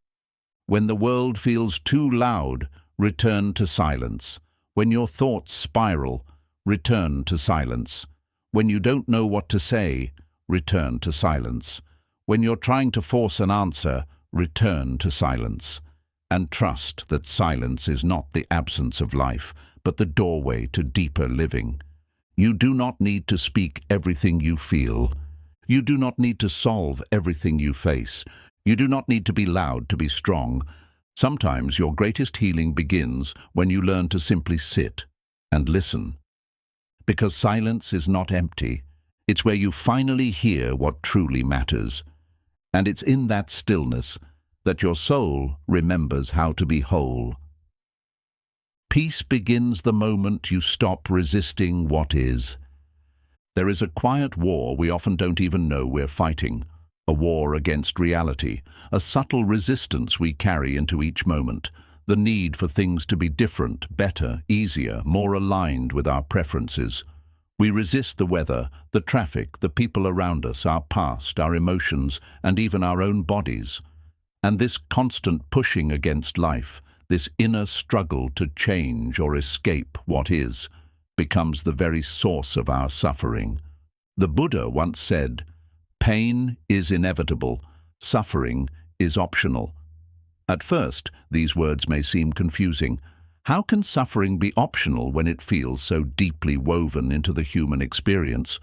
When the world feels too loud, return to silence. When your thoughts spiral, return to silence. When you don't know what to say, return to silence. When you're trying to force an answer, return to silence. And trust that silence is not the absence of life, but the doorway to deeper living. You do not need to speak everything you feel. You do not need to solve everything you face. You do not need to be loud to be strong. Sometimes your greatest healing begins when you learn to simply sit and listen. Because silence is not empty. It's where you finally hear what truly matters. And it's in that stillness that your soul remembers how to be whole. Peace begins the moment you stop resisting what is. There is a quiet war we often don't even know we're fighting, a war against reality, a subtle resistance we carry into each moment, the need for things to be different, better, easier, more aligned with our preferences. We resist the weather, the traffic, the people around us, our past, our emotions, and even our own bodies. And this constant pushing against life, this inner struggle to change or escape what is, becomes the very source of our suffering. The Buddha once said, "Pain is inevitable, suffering is optional." At first, these words may seem confusing. How can suffering be optional when it feels so deeply woven into the human experience?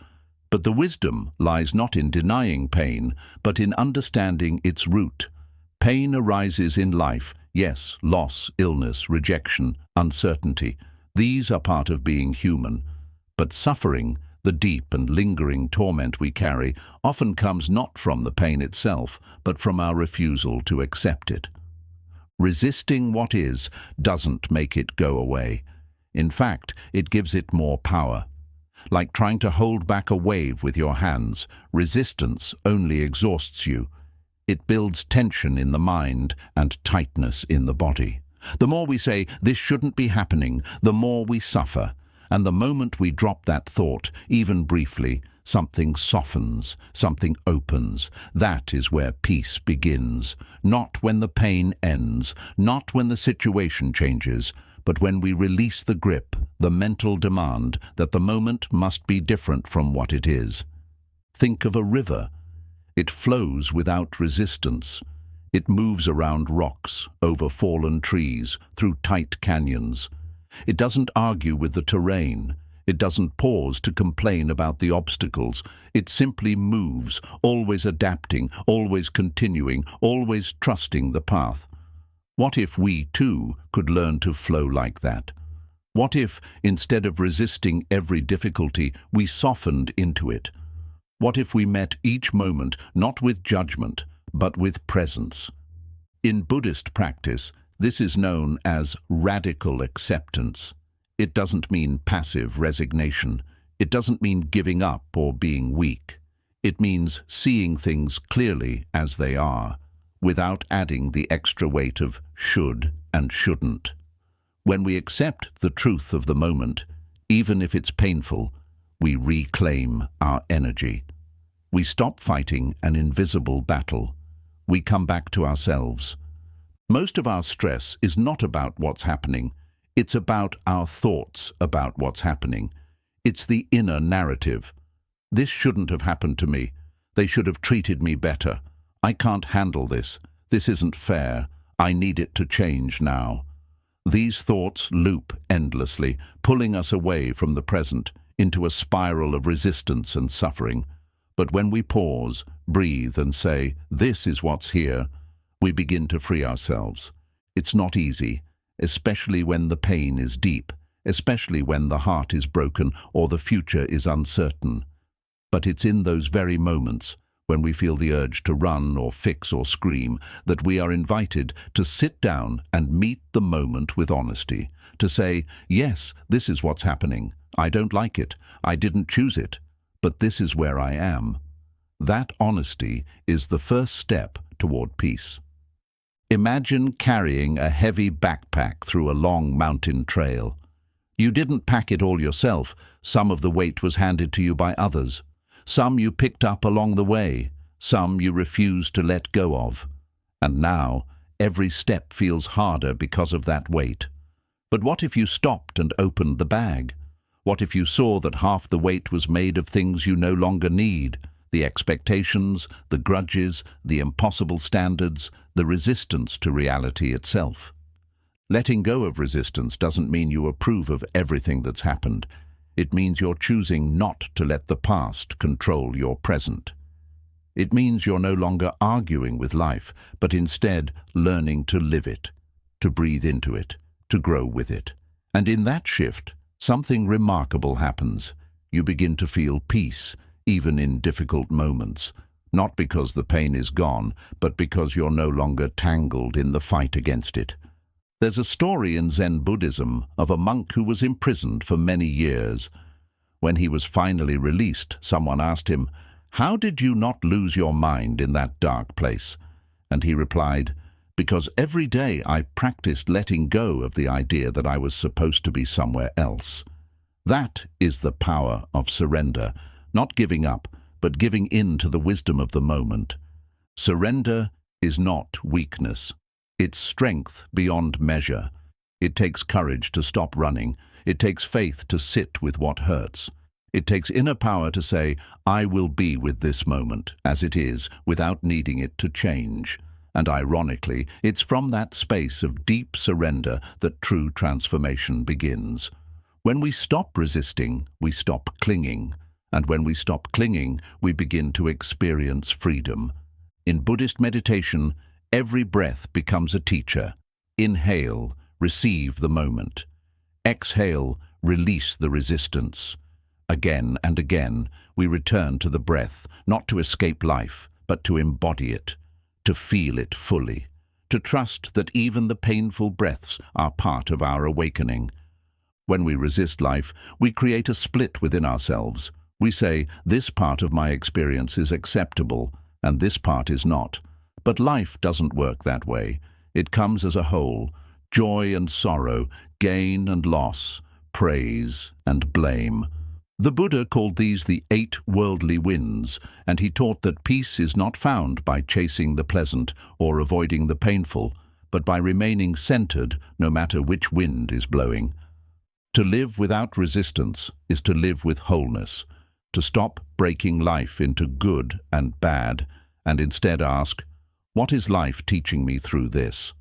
But the wisdom lies not in denying pain, but in understanding its root. Pain arises in life, yes, loss, illness, rejection, uncertainty. These are part of being human. But suffering, the deep and lingering torment we carry, often comes not from the pain itself, but from our refusal to accept it. Resisting what is doesn't make it go away. In fact, it gives it more power. Like trying to hold back a wave with your hands, resistance only exhausts you. It builds tension in the mind and tightness in the body. The more we say, "This shouldn't be happening," the more we suffer. And the moment we drop that thought, even briefly, something softens, something opens. That is where peace begins. Not when the pain ends, not when the situation changes, but when we release the grip, the mental demand that the moment must be different from what it is. Think of a river. It flows without resistance. It moves around rocks, over fallen trees, through tight canyons. It doesn't argue with the terrain. It doesn't pause to complain about the obstacles. It simply moves, always adapting, always continuing, always trusting the path. What if we, too, could learn to flow like that? What if, instead of resisting every difficulty, we softened into it? What if we met each moment not with judgment, but with presence? In Buddhist practice, this is known as radical acceptance. It doesn't mean passive resignation. It doesn't mean giving up or being weak. It means seeing things clearly as they are, without adding the extra weight of should and shouldn't. When we accept the truth of the moment, even if it's painful, we reclaim our energy. We stop fighting an invisible battle. We come back to ourselves. Most of our stress is not about what's happening. It's about our thoughts about what's happening. It's the inner narrative. This shouldn't have happened to me. They should have treated me better. I can't handle this. This isn't fair. I need it to change now. These thoughts loop endlessly, pulling us away from the present, into a spiral of resistance and suffering. But when we pause, breathe and say, "This is what's here," we begin to free ourselves. It's not easy, especially when the pain is deep, especially when the heart is broken or the future is uncertain. But it's in those very moments, when we feel the urge to run or fix or scream, that we are invited to sit down and meet the moment with honesty, to say, "Yes, this is what's happening. I don't like it. I didn't choose it. But this is where I am." That honesty is the first step toward peace. Imagine carrying a heavy backpack through a long mountain trail. You didn't pack it all yourself. Some of the weight was handed to you by others. Some you picked up along the way. Some you refused to let go of. And now, every step feels harder because of that weight. But what if you stopped and opened the bag? What if you saw that half the weight was made of things you no longer need? The expectations, the grudges, the impossible standards, the resistance to reality itself. Letting go of resistance doesn't mean you approve of everything that's happened. It means you're choosing not to let the past control your present. It means you're no longer arguing with life, but instead learning to live it, to breathe into it, to grow with it. And in that shift, something remarkable happens. You begin to feel peace, even in difficult moments, not because the pain is gone, but because you're no longer tangled in the fight against it. There's a story in Zen Buddhism of a monk who was imprisoned for many years. When he was finally released, someone asked him, "How did you not lose your mind in that dark place?" And he replied, "Because every day I practiced letting go of the idea that I was supposed to be somewhere else." That is the power of surrender, not giving up, but giving in to the wisdom of the moment. Surrender is not weakness. It's strength beyond measure. It takes courage to stop running. It takes faith to sit with what hurts. It takes inner power to say, "I will be with this moment as it is, without needing it to change." And ironically, it's from that space of deep surrender that true transformation begins. When we stop resisting, we stop clinging. And when we stop clinging, we begin to experience freedom. In Buddhist meditation, every breath becomes a teacher. Inhale, receive the moment. Exhale, release the resistance. Again and again, we return to the breath, not to escape life, but to embody it, to feel it fully, to trust that even the painful breaths are part of our awakening. When we resist life, we create a split within ourselves. We say, "This part of my experience is acceptable, and this part is not." But life doesn't work that way. It comes as a whole, joy and sorrow, gain and loss, praise and blame. The Buddha called these the 8 worldly winds, and he taught that peace is not found by chasing the pleasant or avoiding the painful, but by remaining centered no matter which wind is blowing. To live without resistance is to live with wholeness, to stop breaking life into good and bad, and instead ask, "What is life teaching me through this?"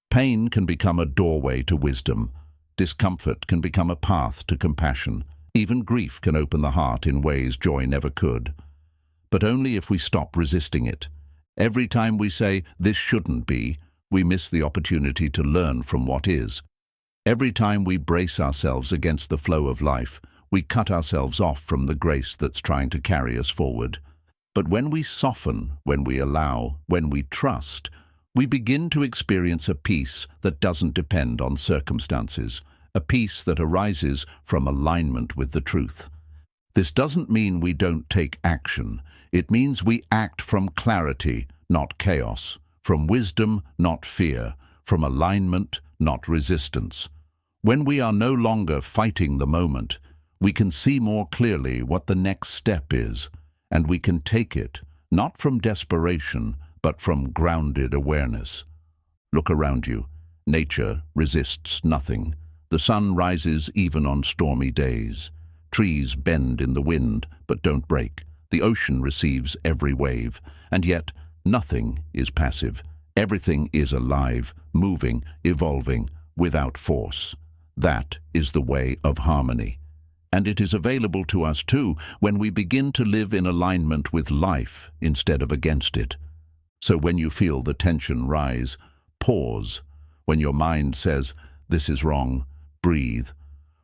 Pain can become a doorway to wisdom. Discomfort can become a path to compassion. Even grief can open the heart in ways joy never could. But only if we stop resisting it. Every time we say, "This shouldn't be," we miss the opportunity to learn from what is. Every time we brace ourselves against the flow of life, we cut ourselves off from the grace that's trying to carry us forward. But when we soften, when we allow, when we trust, we begin to experience a peace that doesn't depend on circumstances, a peace that arises from alignment with the truth. This doesn't mean we don't take action. It means we act from clarity, not chaos, from wisdom, not fear, from alignment, not resistance. When we are no longer fighting the moment, we can see more clearly what the next step is, and we can take it, not from desperation, but from grounded awareness. Look around you. Nature resists nothing. The sun rises even on stormy days. Trees bend in the wind, but don't break. The ocean receives every wave, and yet nothing is passive. Everything is alive, moving, evolving, without force. That is the way of harmony. And it is available to us too when we begin to live in alignment with life instead of against it. So when you feel the tension rise, pause. When your mind says, "This is wrong," breathe.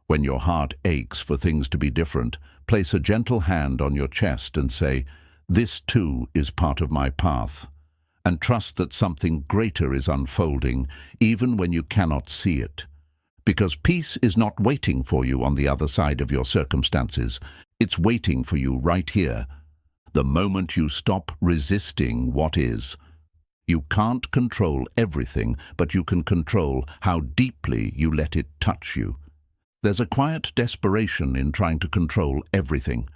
When your heart aches for things to be different, place a gentle hand on your chest and say, "This too is part of my path." And trust that something greater is unfolding, even when you cannot see it. Because peace is not waiting for you on the other side of your circumstances. It's waiting for you right here. The moment you stop resisting what is. You can't control everything, but you can control how deeply you let it touch you. There's a quiet desperation in trying to control everything.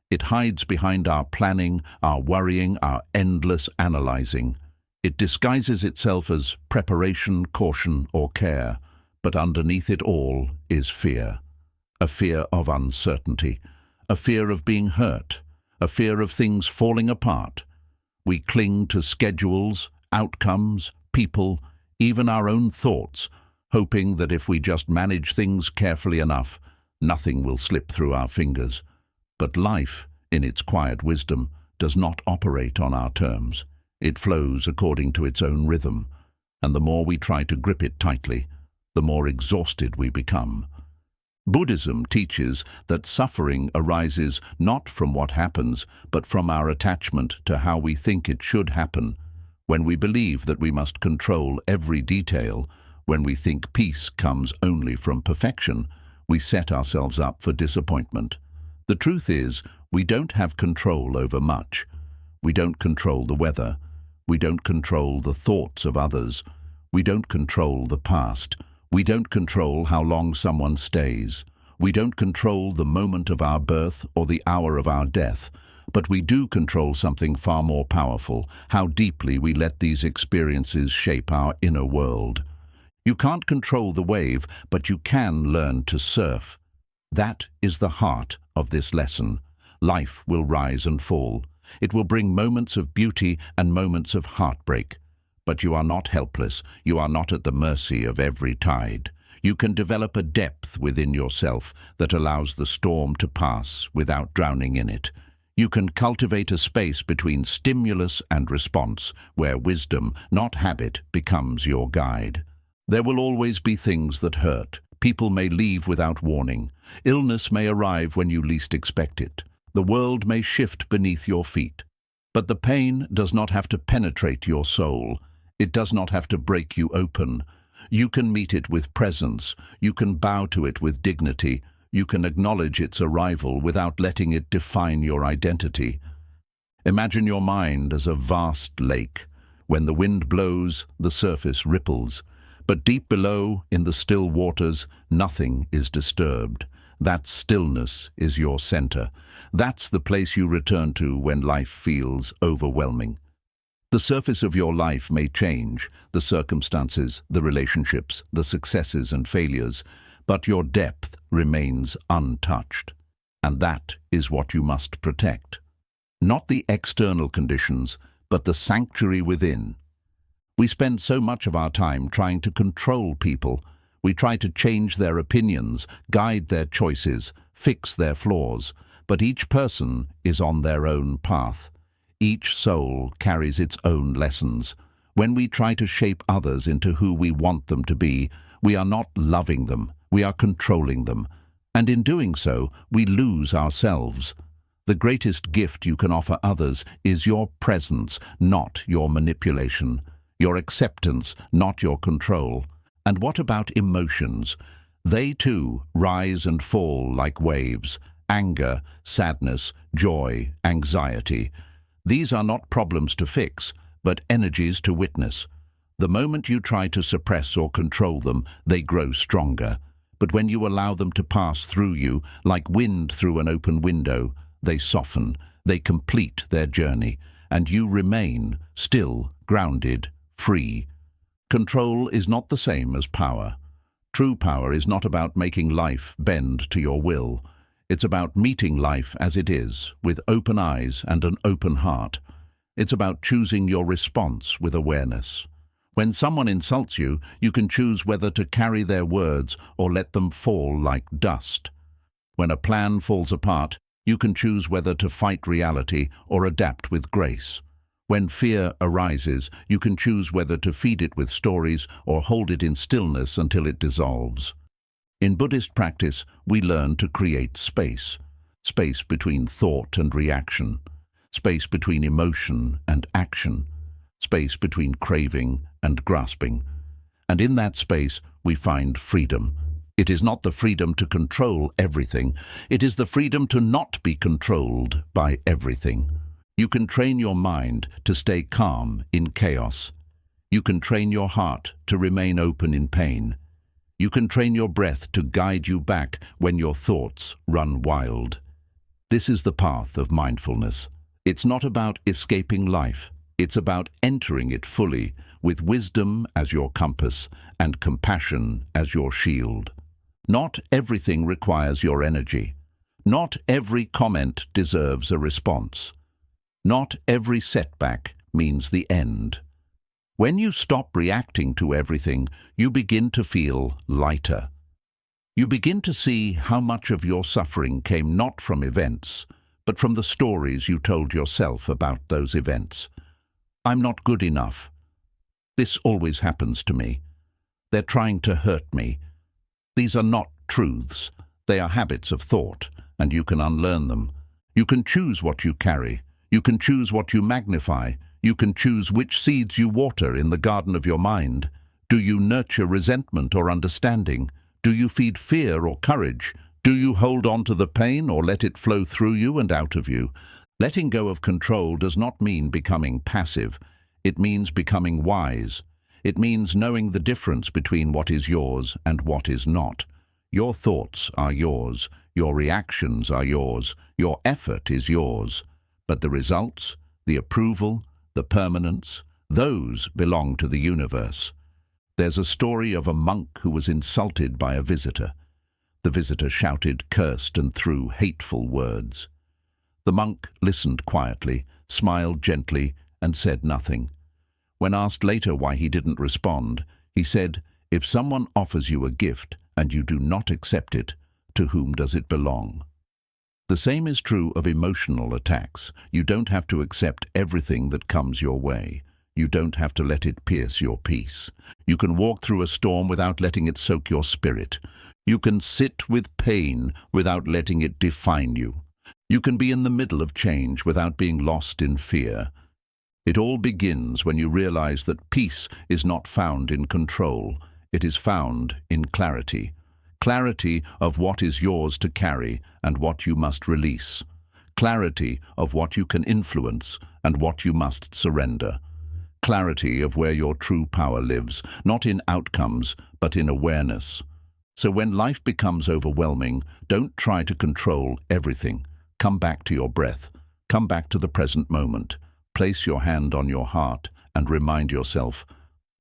It hides behind our planning, our worrying, our endless analyzing. It disguises itself as preparation, caution, or care, but underneath it all is fear. A fear of uncertainty, a fear of being hurt, a fear of things falling apart. We cling to schedules, outcomes, people, even our own thoughts, hoping that if we just manage things carefully enough, Nothing will slip through our fingers. But life, in its quiet wisdom, does not operate on our terms. It flows according to its own rhythm, and the more we try to grip it tightly, the more exhausted we become. Buddhism teaches that suffering arises not from what happens, but from our attachment to how we think it should happen. When we believe that we must control every detail, when we think peace comes only from perfection, we set ourselves up for disappointment. The truth is, we don't have control over much. We don't control the weather. We don't control the thoughts of others. We don't control the past. We don't control how long someone stays. We don't control the moment of our birth or the hour of our death. But we do control something far more powerful, how deeply we let these experiences shape our inner world. You can't control the wave, but you can learn to surf. That is the heart of this lesson. Life will rise and fall. It will bring moments of beauty and moments of heartbreak. But you are not helpless. You are not at the mercy of every tide. You can develop a depth within yourself that allows the storm to pass without drowning in it. You can cultivate a space between stimulus and response, where wisdom, not habit, becomes your guide. There will always be things that hurt. People may leave without warning. Illness may arrive when you least expect it. The world may shift beneath your feet. But the pain does not have to penetrate your soul. It does not have to break you open. You can meet it with presence. You can bow to it with dignity. You can acknowledge its arrival without letting it define your identity. Imagine your mind as a vast lake. When the wind blows, the surface ripples. But deep below, in the still waters, nothing is disturbed. That stillness is your center. That's the place you return to when life feels overwhelming. The surface of your life may change, the circumstances, the relationships, the successes and failures, but your depth remains untouched. And that is what you must protect. Not the external conditions, but the sanctuary within. We spend so much of our time trying to control people. We try to change their opinions, guide their choices, fix their flaws. But each person is on their own path. Each soul carries its own lessons. When we try to shape others into who we want them to be, we are not loving them, we are controlling them. And in doing so, we lose ourselves. The greatest gift you can offer others is your presence, not your manipulation. Your acceptance, not your control. And what about emotions? They too rise and fall like waves. Anger, sadness, joy, anxiety. These are not problems to fix, but energies to witness. The moment you try to suppress or control them, they grow stronger. But when you allow them to pass through you, like wind through an open window, they soften, they complete their journey, and you remain still, grounded, free. Control is not the same as power. True power is not about making life bend to your will. It's about meeting life as it is, with open eyes and an open heart. It's about choosing your response with awareness. When someone insults you, you can choose whether to carry their words or let them fall like dust. When a plan falls apart, you can choose whether to fight reality or adapt with grace. When fear arises, you can choose whether to feed it with stories or hold it in stillness until it dissolves. In Buddhist practice, we learn to create space. Space between thought and reaction. Space between emotion and action. Space between craving and grasping. And in that space, we find freedom. It is not the freedom to control everything. It is the freedom to not be controlled by everything. You can train your mind to stay calm in chaos. You can train your heart to remain open in pain. You can train your breath to guide you back when your thoughts run wild. This is the path of mindfulness. It's not about escaping life. It's about entering it fully, with wisdom as your compass and compassion as your shield. Not everything requires your energy. Not every comment deserves a response. Not every setback means the end. When you stop reacting to everything, you begin to feel lighter. You begin to see how much of your suffering came not from events, but from the stories you told yourself about those events. I'm not good enough. This always happens to me. They're trying to hurt me. These are not truths. They are habits of thought, and you can unlearn them. You can choose what you carry. You can choose what you magnify. You can choose which seeds you water in the garden of your mind. Do you nurture resentment or understanding? Do you feed fear or courage? Do you hold on to the pain or let it flow through you and out of you? Letting go of control does not mean becoming passive. It means becoming wise. It means knowing the difference between what is yours and what is not. Your thoughts are yours. Your reactions are yours. Your effort is yours. But the results, the approval, the permanence, those belong to the universe. There's a story of a monk who was insulted by a visitor. The visitor shouted, cursed, and threw hateful words. The monk listened quietly, smiled gently, and said nothing. When asked later why he didn't respond, he said, "If someone offers you a gift and you do not accept it, to whom does it belong?" The same is true of emotional attacks. You don't have to accept everything that comes your way. You don't have to let it pierce your peace. You can walk through a storm without letting it soak your spirit. You can sit with pain without letting it define you. You can be in the middle of change without being lost in fear. It all begins when you realize that peace is not found in control. It is found in clarity. Clarity of what is yours to carry and what you must release. Clarity of what you can influence and what you must surrender. Clarity of where your true power lives, not in outcomes, but in awareness. So when life becomes overwhelming, don't try to control everything. Come back to your breath. Come back to the present moment. Place your hand on your heart and remind yourself,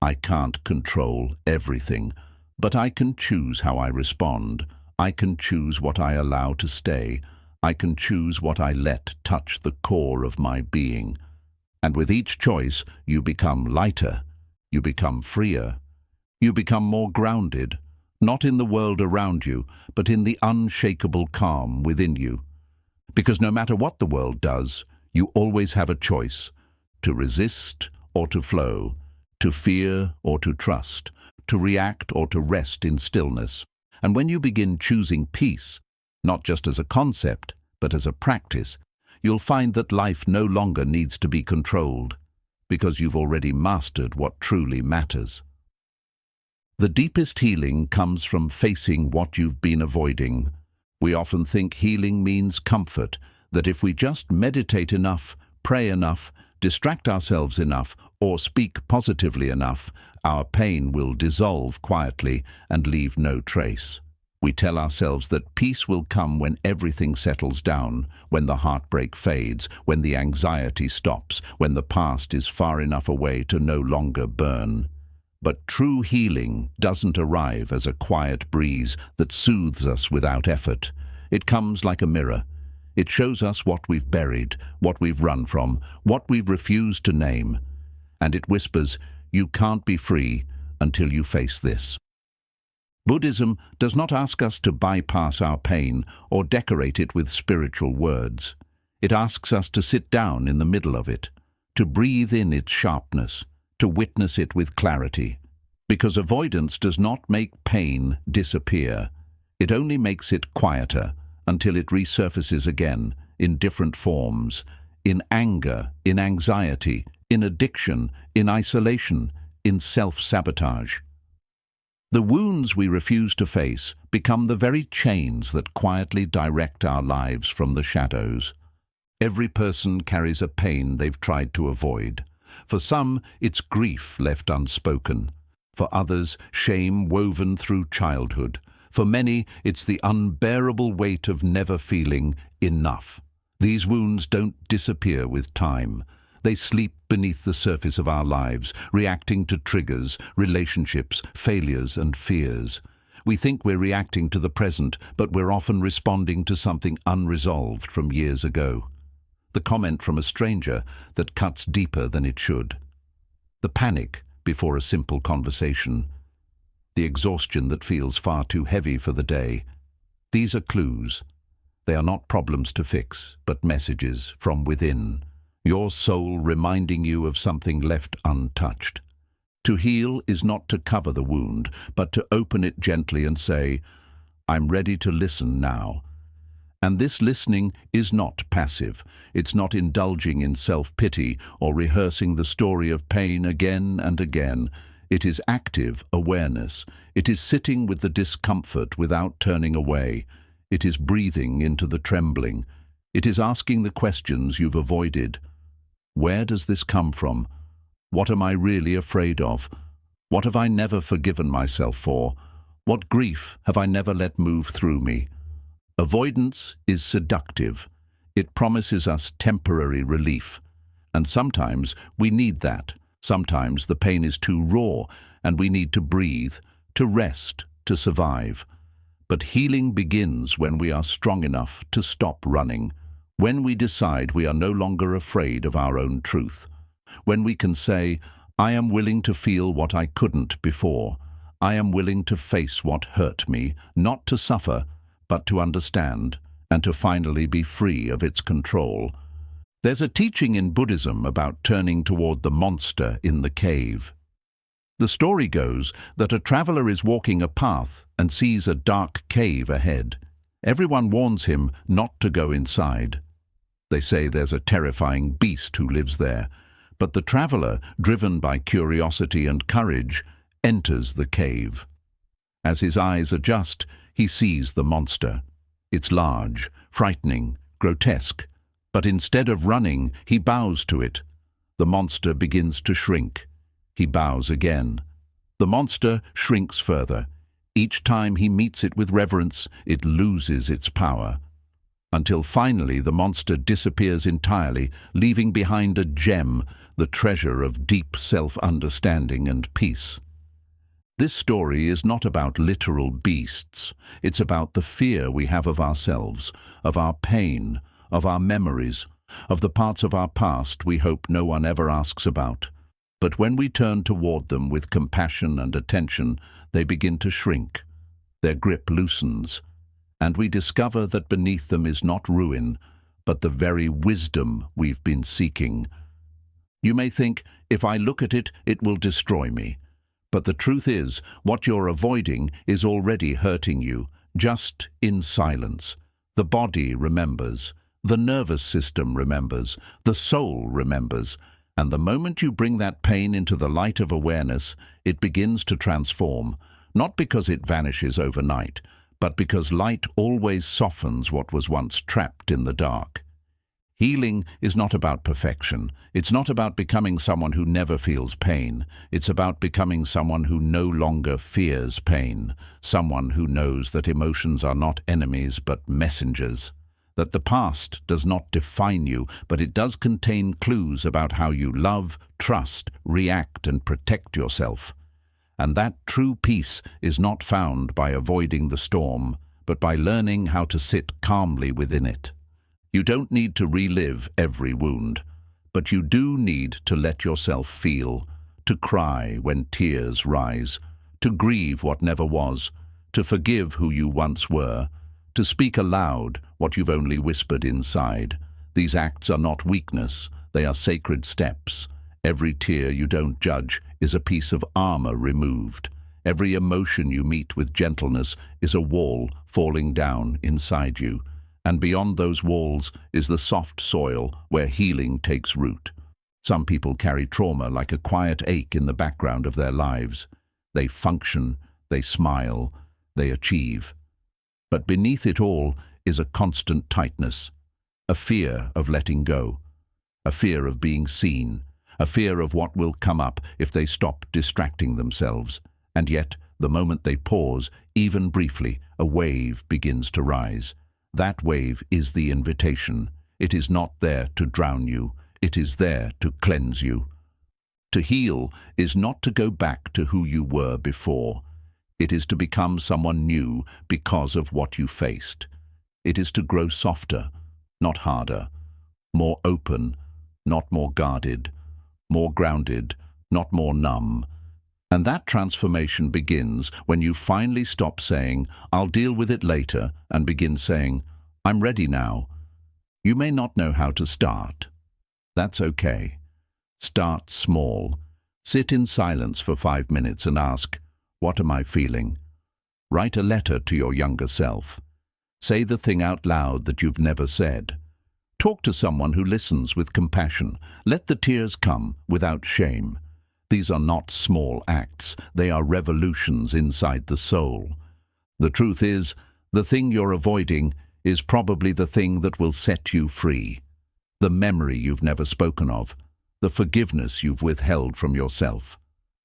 I can't control everything, but I can choose how I respond. I can choose what I allow to stay. I can choose what I let touch the core of my being. And with each choice, you become lighter. You become freer. You become more grounded, not in the world around you, but in the unshakable calm within you. Because no matter what the world does, you always have a choice, to resist or to flow, to fear or to trust, to react or to rest in stillness. And when you begin choosing peace, not just as a concept, but as a practice, you'll find that life no longer needs to be controlled, because you've already mastered what truly matters. The deepest healing comes from facing what you've been avoiding. We often think healing means comfort, that if we just meditate enough, pray enough, distract ourselves enough, or speak positively enough, our pain will dissolve quietly and leave no trace. We tell ourselves that peace will come when everything settles down, when the heartbreak fades, when the anxiety stops, when the past is far enough away to no longer burn. But true healing doesn't arrive as a quiet breeze that soothes us without effort. It comes like a mirror. It shows us what we've buried, what we've run from, what we've refused to name. And it whispers, you can't be free until you face this. Buddhism does not ask us to bypass our pain or decorate it with spiritual words. It asks us to sit down in the middle of it, to breathe in its sharpness, to witness it with clarity. Because avoidance does not make pain disappear. It only makes it quieter until it resurfaces again in different forms, in anger, in anxiety, in addiction, in isolation, in self-sabotage. The wounds we refuse to face become the very chains that quietly direct our lives from the shadows. Every person carries a pain they've tried to avoid. For some, it's grief left unspoken. For others, shame woven through childhood. For many, it's the unbearable weight of never feeling enough. These wounds don't disappear with time. They sleep beneath the surface of our lives, reacting to triggers, relationships, failures, and fears. We think we're reacting to the present, but we're often responding to something unresolved from years ago. The comment from a stranger that cuts deeper than it should. The panic before a simple conversation. the exhaustion that feels far too heavy for the day. These are clues. They are not problems to fix, but messages from within, your soul reminding you of something left untouched. To heal is not to cover the wound, but to open it gently and say, "I'm ready to listen now." And this listening is not passive. It's not indulging in self-pity or rehearsing the story of pain again and again. It is active awareness. It is sitting with the discomfort without turning away. It is breathing into the trembling. It is asking the questions you've avoided. Where does this come from? What am I really afraid of? What have I never forgiven myself for? What grief have I never let move through me? Avoidance is seductive. It promises us temporary relief. And sometimes we need that. Sometimes the pain is too raw and we need to breathe, to rest, to survive. But healing begins when we are strong enough to stop running, when we decide we are no longer afraid of our own truth, when we can say, "I am willing to feel what I couldn't before. I am willing to face what hurt me, not to suffer, but to understand, and to finally be free of its control." There's a teaching in Buddhism about turning toward the monster in the cave. The story goes that a traveler is walking a path and sees a dark cave ahead. Everyone warns him not to go inside. They say there's a terrifying beast who lives there, but the traveler, driven by curiosity and courage, enters the cave. As his eyes adjust, he sees the monster. It's large, frightening, grotesque, but instead of running, he bows to it. The monster begins to shrink. He bows again. The monster shrinks further. Each time he meets it with reverence, it loses its power, until finally the monster disappears entirely, leaving behind a gem, the treasure of deep self-understanding and peace. This story is not about literal beasts. It's about the fear we have of ourselves, of our pain, of our memories, of the parts of our past we hope no one ever asks about. But when we turn toward them with compassion and attention, they begin to shrink. Their grip loosens, and we discover that beneath them is not ruin, but the very wisdom we've been seeking. You may think, if I look at it, it will destroy me. But the truth is, what you're avoiding is already hurting you, just in silence. The body remembers. The nervous system remembers. The soul remembers. And the moment you bring that pain into the light of awareness, it begins to transform, not because it vanishes overnight, but because light always softens what was once trapped in the dark. Healing is not about perfection. It's not about becoming someone who never feels pain. It's about becoming someone who no longer fears pain, someone who knows that emotions are not enemies but messengers, that the past does not define you, but it does contain clues about how you love, trust, react, and protect yourself. And that true peace is not found by avoiding the storm, but by learning how to sit calmly within it. You don't need to relive every wound, but you do need to let yourself feel, to cry when tears rise, to grieve what never was, to forgive who you once were, to speak aloud what you've only whispered inside. These acts are not weakness, they are sacred steps. Every tear you don't judge is a piece of armor removed. Every emotion you meet with gentleness is a wall falling down inside you. And beyond those walls is the soft soil where healing takes root. Some people carry trauma like a quiet ache in the background of their lives. They function, they smile, they achieve. But beneath it all is a constant tightness, a fear of letting go, a fear of being seen, a fear of what will come up if they stop distracting themselves. And yet, the moment they pause, even briefly, a wave begins to rise. That wave is the invitation. It is not there to drown you. It is there to cleanse you. To heal is not to go back to who you were before. It is to become someone new because of what you faced. It is to grow softer, not harder, more open, not more guarded, more grounded, not more numb. And that transformation begins when you finally stop saying, "I'll deal with it later," and begin saying, "I'm ready now." You may not know how to start. That's okay. Start small. Sit in silence for 5 minutes and ask, "What am I feeling?" Write a letter to your younger self. Say the thing out loud that you've never said. Talk to someone who listens with compassion. Let the tears come without shame. These are not small acts. They are revolutions inside the soul. The truth is, the thing you're avoiding is probably the thing that will set you free. The memory you've never spoken of. The forgiveness you've withheld from yourself.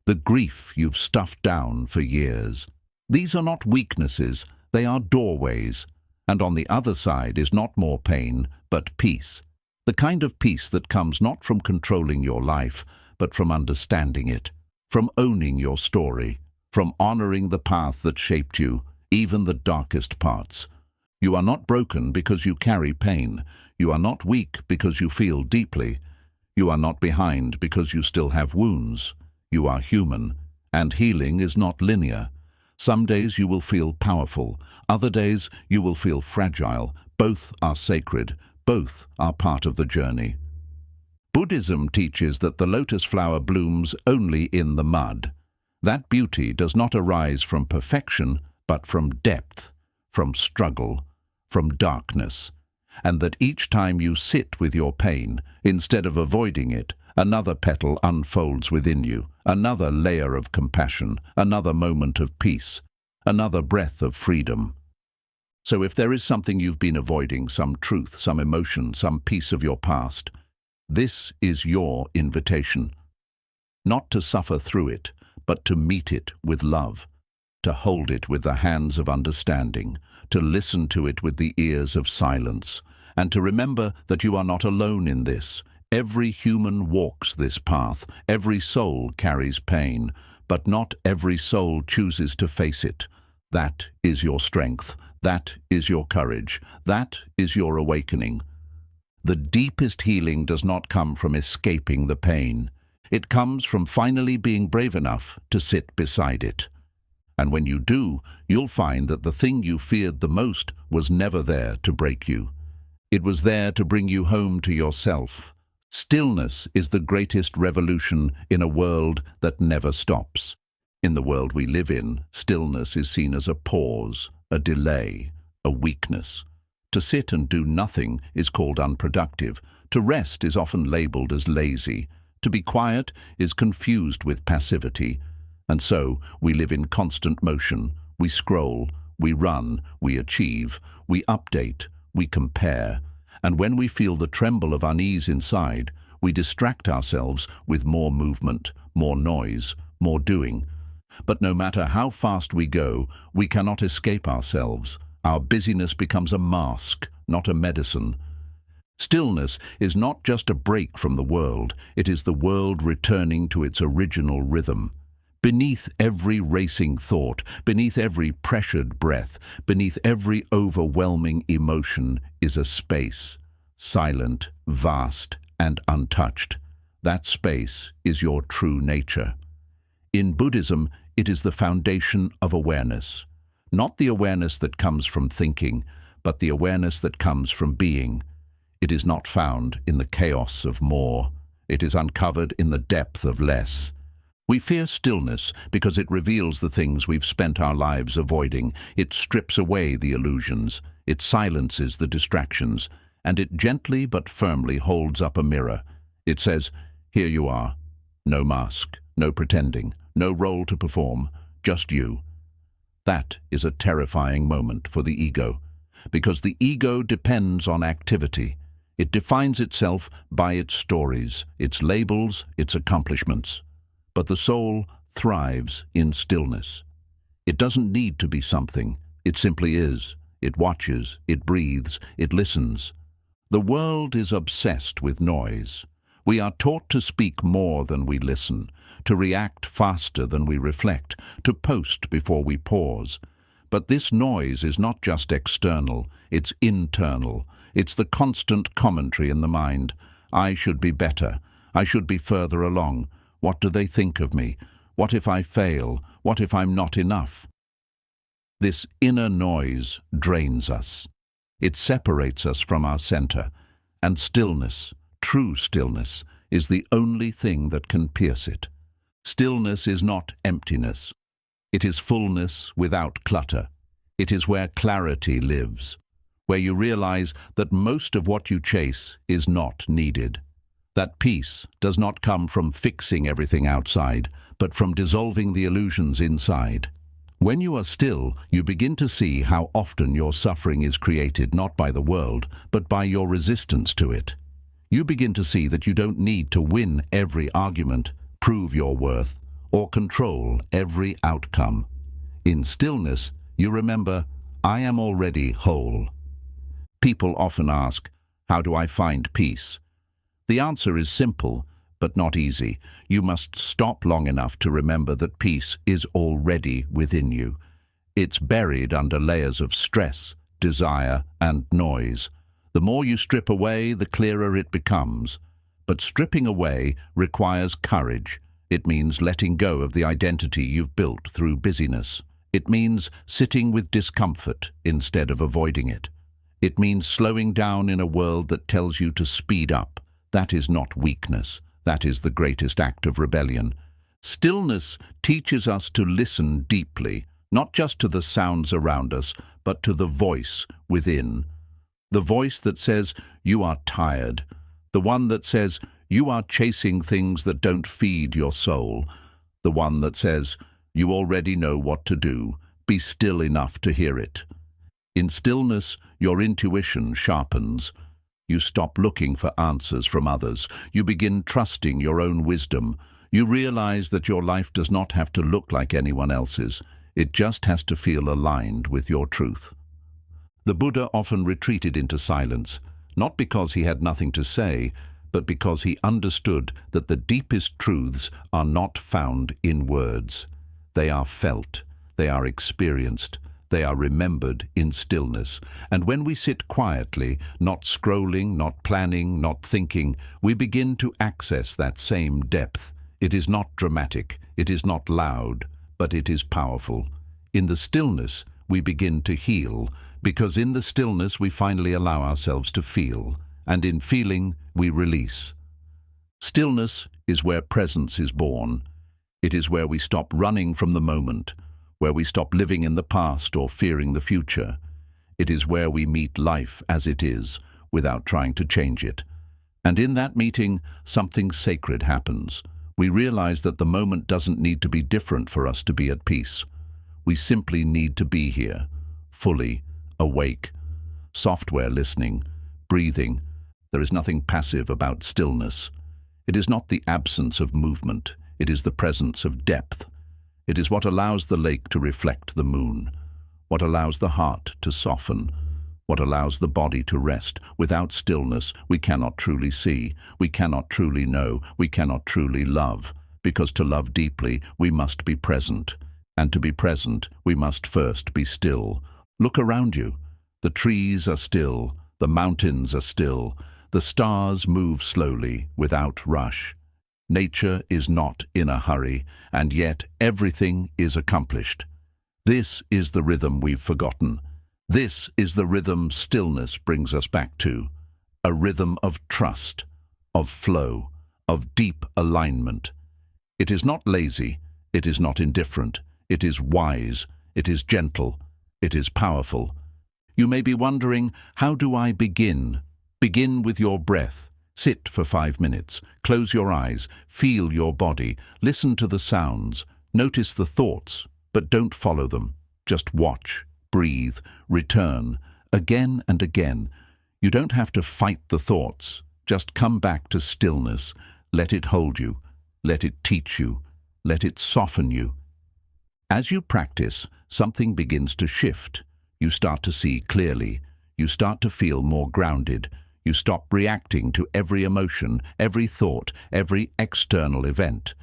The grief you've stuffed down for years. These are not weaknesses, they are doorways. And on the other side is not more pain, but peace. The kind of peace that comes not from controlling your life, but from understanding it, from owning your story, from honoring the path that shaped you, even the darkest parts. You are not broken because you carry pain. You are not weak because you feel deeply. You are not behind because you still have wounds. You are human, and healing is not linear. Some days you will feel powerful, other days you will feel fragile. Both are sacred, both are part of the journey. Buddhism teaches that the lotus flower blooms only in the mud. That beauty does not arise from perfection, but from depth, from struggle, from darkness. And that each time you sit with your pain, instead of avoiding it, another petal unfolds within you, another layer of compassion, another moment of peace, another breath of freedom. So if there is something you've been avoiding, some truth, some emotion, some piece of your past, this is your invitation. Not to suffer through it, but to meet it with love, to hold it with the hands of understanding, to listen to it with the ears of silence, and to remember that you are not alone in this. Every human walks this path, every soul carries pain, but not every soul chooses to face it. That is your strength, that is your courage, that is your awakening. The deepest healing does not come from escaping the pain. It comes from finally being brave enough to sit beside it. And when you do, you'll find that the thing you feared the most was never there to break you. It was there to bring you home to yourself. Stillness is the greatest revolution in a world that never stops. In the world we live in, stillness is seen as a pause, a delay, a weakness. To sit and do nothing is called unproductive. To rest is often labeled as lazy. To be quiet is confused with passivity. And so we live in constant motion. We scroll, we run, we achieve, we update, we compare. And when we feel the tremble of unease inside, we distract ourselves with more movement, more noise, more doing. But no matter how fast we go, we cannot escape ourselves. Our busyness becomes a mask, not a medicine. Stillness is not just a break from the world, it is the world returning to its original rhythm. Beneath every racing thought, beneath every pressured breath, beneath every overwhelming emotion is a space, silent, vast, and untouched. That space is your true nature. In Buddhism, it is the foundation of awareness. Not the awareness that comes from thinking, but the awareness that comes from being. It is not found in the chaos of more. It is uncovered in the depth of less. We fear stillness because it reveals the things we've spent our lives avoiding. It strips away the illusions. It silences the distractions. And it gently but firmly holds up a mirror. It says, "Here you are. No mask, no pretending, no role to perform, just you." That is a terrifying moment for the ego, because the ego depends on activity. It defines itself by its stories, its labels, its accomplishments. But the soul thrives in stillness. It doesn't need to be something. It simply is. It watches, it breathes, it listens. The world is obsessed with noise. We are taught to speak more than we listen, to react faster than we reflect, to post before we pause. But this noise is not just external, it's internal. It's the constant commentary in the mind. I should be better. I should be further along. What do they think of me? What if I fail? What if I'm not enough? This inner noise drains us. It separates us from our center, and stillness, true stillness, is the only thing that can pierce it. Stillness is not emptiness. It is fullness without clutter. It is where clarity lives, where you realize that most of what you chase is not needed. That peace does not come from fixing everything outside, but from dissolving the illusions inside. When you are still, you begin to see how often your suffering is created not by the world, but by your resistance to it. You begin to see that you don't need to win every argument, prove your worth, or control every outcome. In stillness, you remember, I am already whole. People often ask, how do I find peace? The answer is simple, but not easy. You must stop long enough to remember that peace is already within you. It's buried under layers of stress, desire, and noise. The more you strip away, the clearer it becomes. But stripping away requires courage. It means letting go of the identity you've built through busyness. It means sitting with discomfort instead of avoiding it. It means slowing down in a world that tells you to speed up. That is not weakness. That is the greatest act of rebellion. Stillness teaches us to listen deeply, not just to the sounds around us, but to the voice within. The voice that says, you are tired. The one that says, you are chasing things that don't feed your soul. The one that says, you already know what to do. Be still enough to hear it. In stillness, your intuition sharpens. You stop looking for answers from others. You begin trusting your own wisdom. You realize that your life does not have to look like anyone else's. It just has to feel aligned with your truth. The Buddha often retreated into silence, not because he had nothing to say, but because he understood that the deepest truths are not found in words. They are felt, they are experienced, they are remembered in stillness. And when we sit quietly, not scrolling, not planning, not thinking, we begin to access that same depth. It is not dramatic, it is not loud, but it is powerful. In the stillness, we begin to heal, because in the stillness we finally allow ourselves to feel, and in feeling we release. Stillness is where presence is born. It is where we stop running from the moment, where we stop living in the past or fearing the future. It is where we meet life as it is, without trying to change it. And in that meeting, something sacred happens. We realize that the moment doesn't need to be different for us to be at peace. We simply need to be here, fully, awake, software listening, breathing. There is nothing passive about stillness. It is not the absence of movement. It is the presence of depth. It is what allows the lake to reflect the moon, what allows the heart to soften, what allows the body to rest. Without stillness, we cannot truly see, we cannot truly know, we cannot truly love, because to love deeply, we must be present. And to be present, we must first be still. Look around you. The trees are still, the mountains are still, the stars move slowly, without rush. Nature is not in a hurry, and yet everything is accomplished. This is the rhythm we've forgotten. This is the rhythm stillness brings us back to. A rhythm of trust, of flow, of deep alignment. It is not lazy, it is not indifferent, it is wise, it is gentle, it is powerful. You may be wondering, how do I begin? Begin with your breath. Sit for 5 minutes, close your eyes, feel your body, listen to the sounds, notice the thoughts, but don't follow them. Just watch, breathe, return, again and again. You don't have to fight the thoughts, just come back to stillness. Let it hold you, let it teach you, let it soften you. As you practice, something begins to shift. You start to see clearly, you start to feel more grounded. You stop reacting to every emotion, every thought, every external event.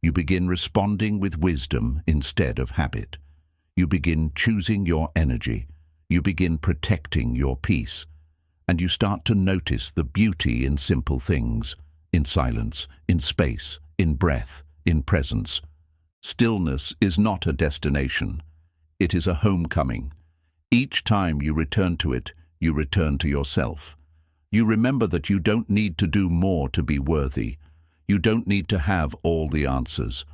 You begin responding with wisdom instead of habit. You begin choosing your energy. You begin protecting your peace. And you start to notice the beauty in simple things, in silence, in space, in breath, in presence. Stillness is not a destination. It is a homecoming. Each time you return to it, you return to yourself. You remember that you don't need to do more to be worthy. You don't need to have all the answers.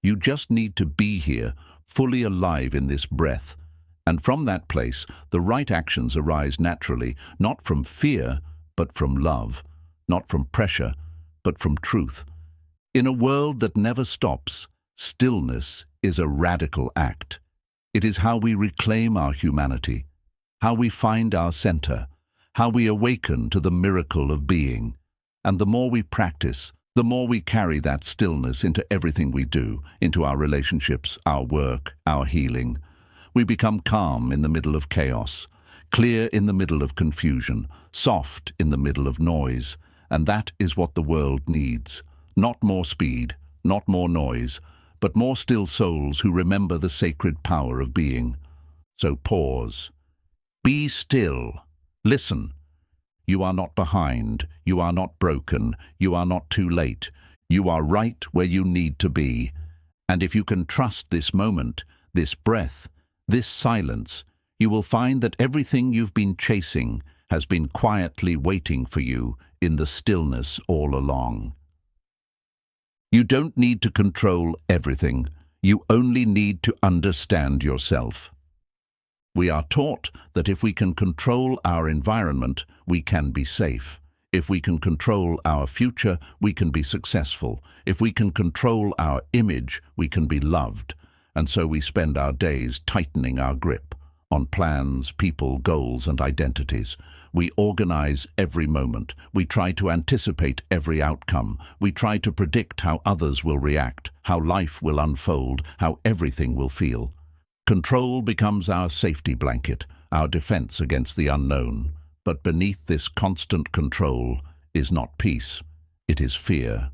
You just need to be here, fully alive in this breath. And from that place, the right actions arise naturally, not from fear, but from love, not from pressure, but from truth. In a world that never stops, stillness is a radical act. It is how we reclaim our humanity, how we find our center, how we awaken to the miracle of being. And the more we practice, the more we carry that stillness into everything we do, into our relationships, our work, our healing. We become calm in the middle of chaos, clear in the middle of confusion, soft in the middle of noise. And that is what the world needs. Not more speed, not more noise, but more still souls who remember the sacred power of being. So pause. Be still. Listen. You are not behind. You are not broken. You are not too late. You are right where you need to be. And if you can trust this moment, this breath, this silence, you will find that everything you've been chasing has been quietly waiting for you in the stillness all along. You don't need to control everything. You only need to understand yourself. We are taught that if we can control our environment, we can be safe. If we can control our future, we can be successful. If we can control our image, we can be loved. And so we spend our days tightening our grip on plans, people, goals, and identities. We organize every moment. We try to anticipate every outcome. We try to predict how others will react, how life will unfold, how everything will feel. Control becomes our safety blanket, our defense against the unknown. But beneath this constant control is not peace, it is fear.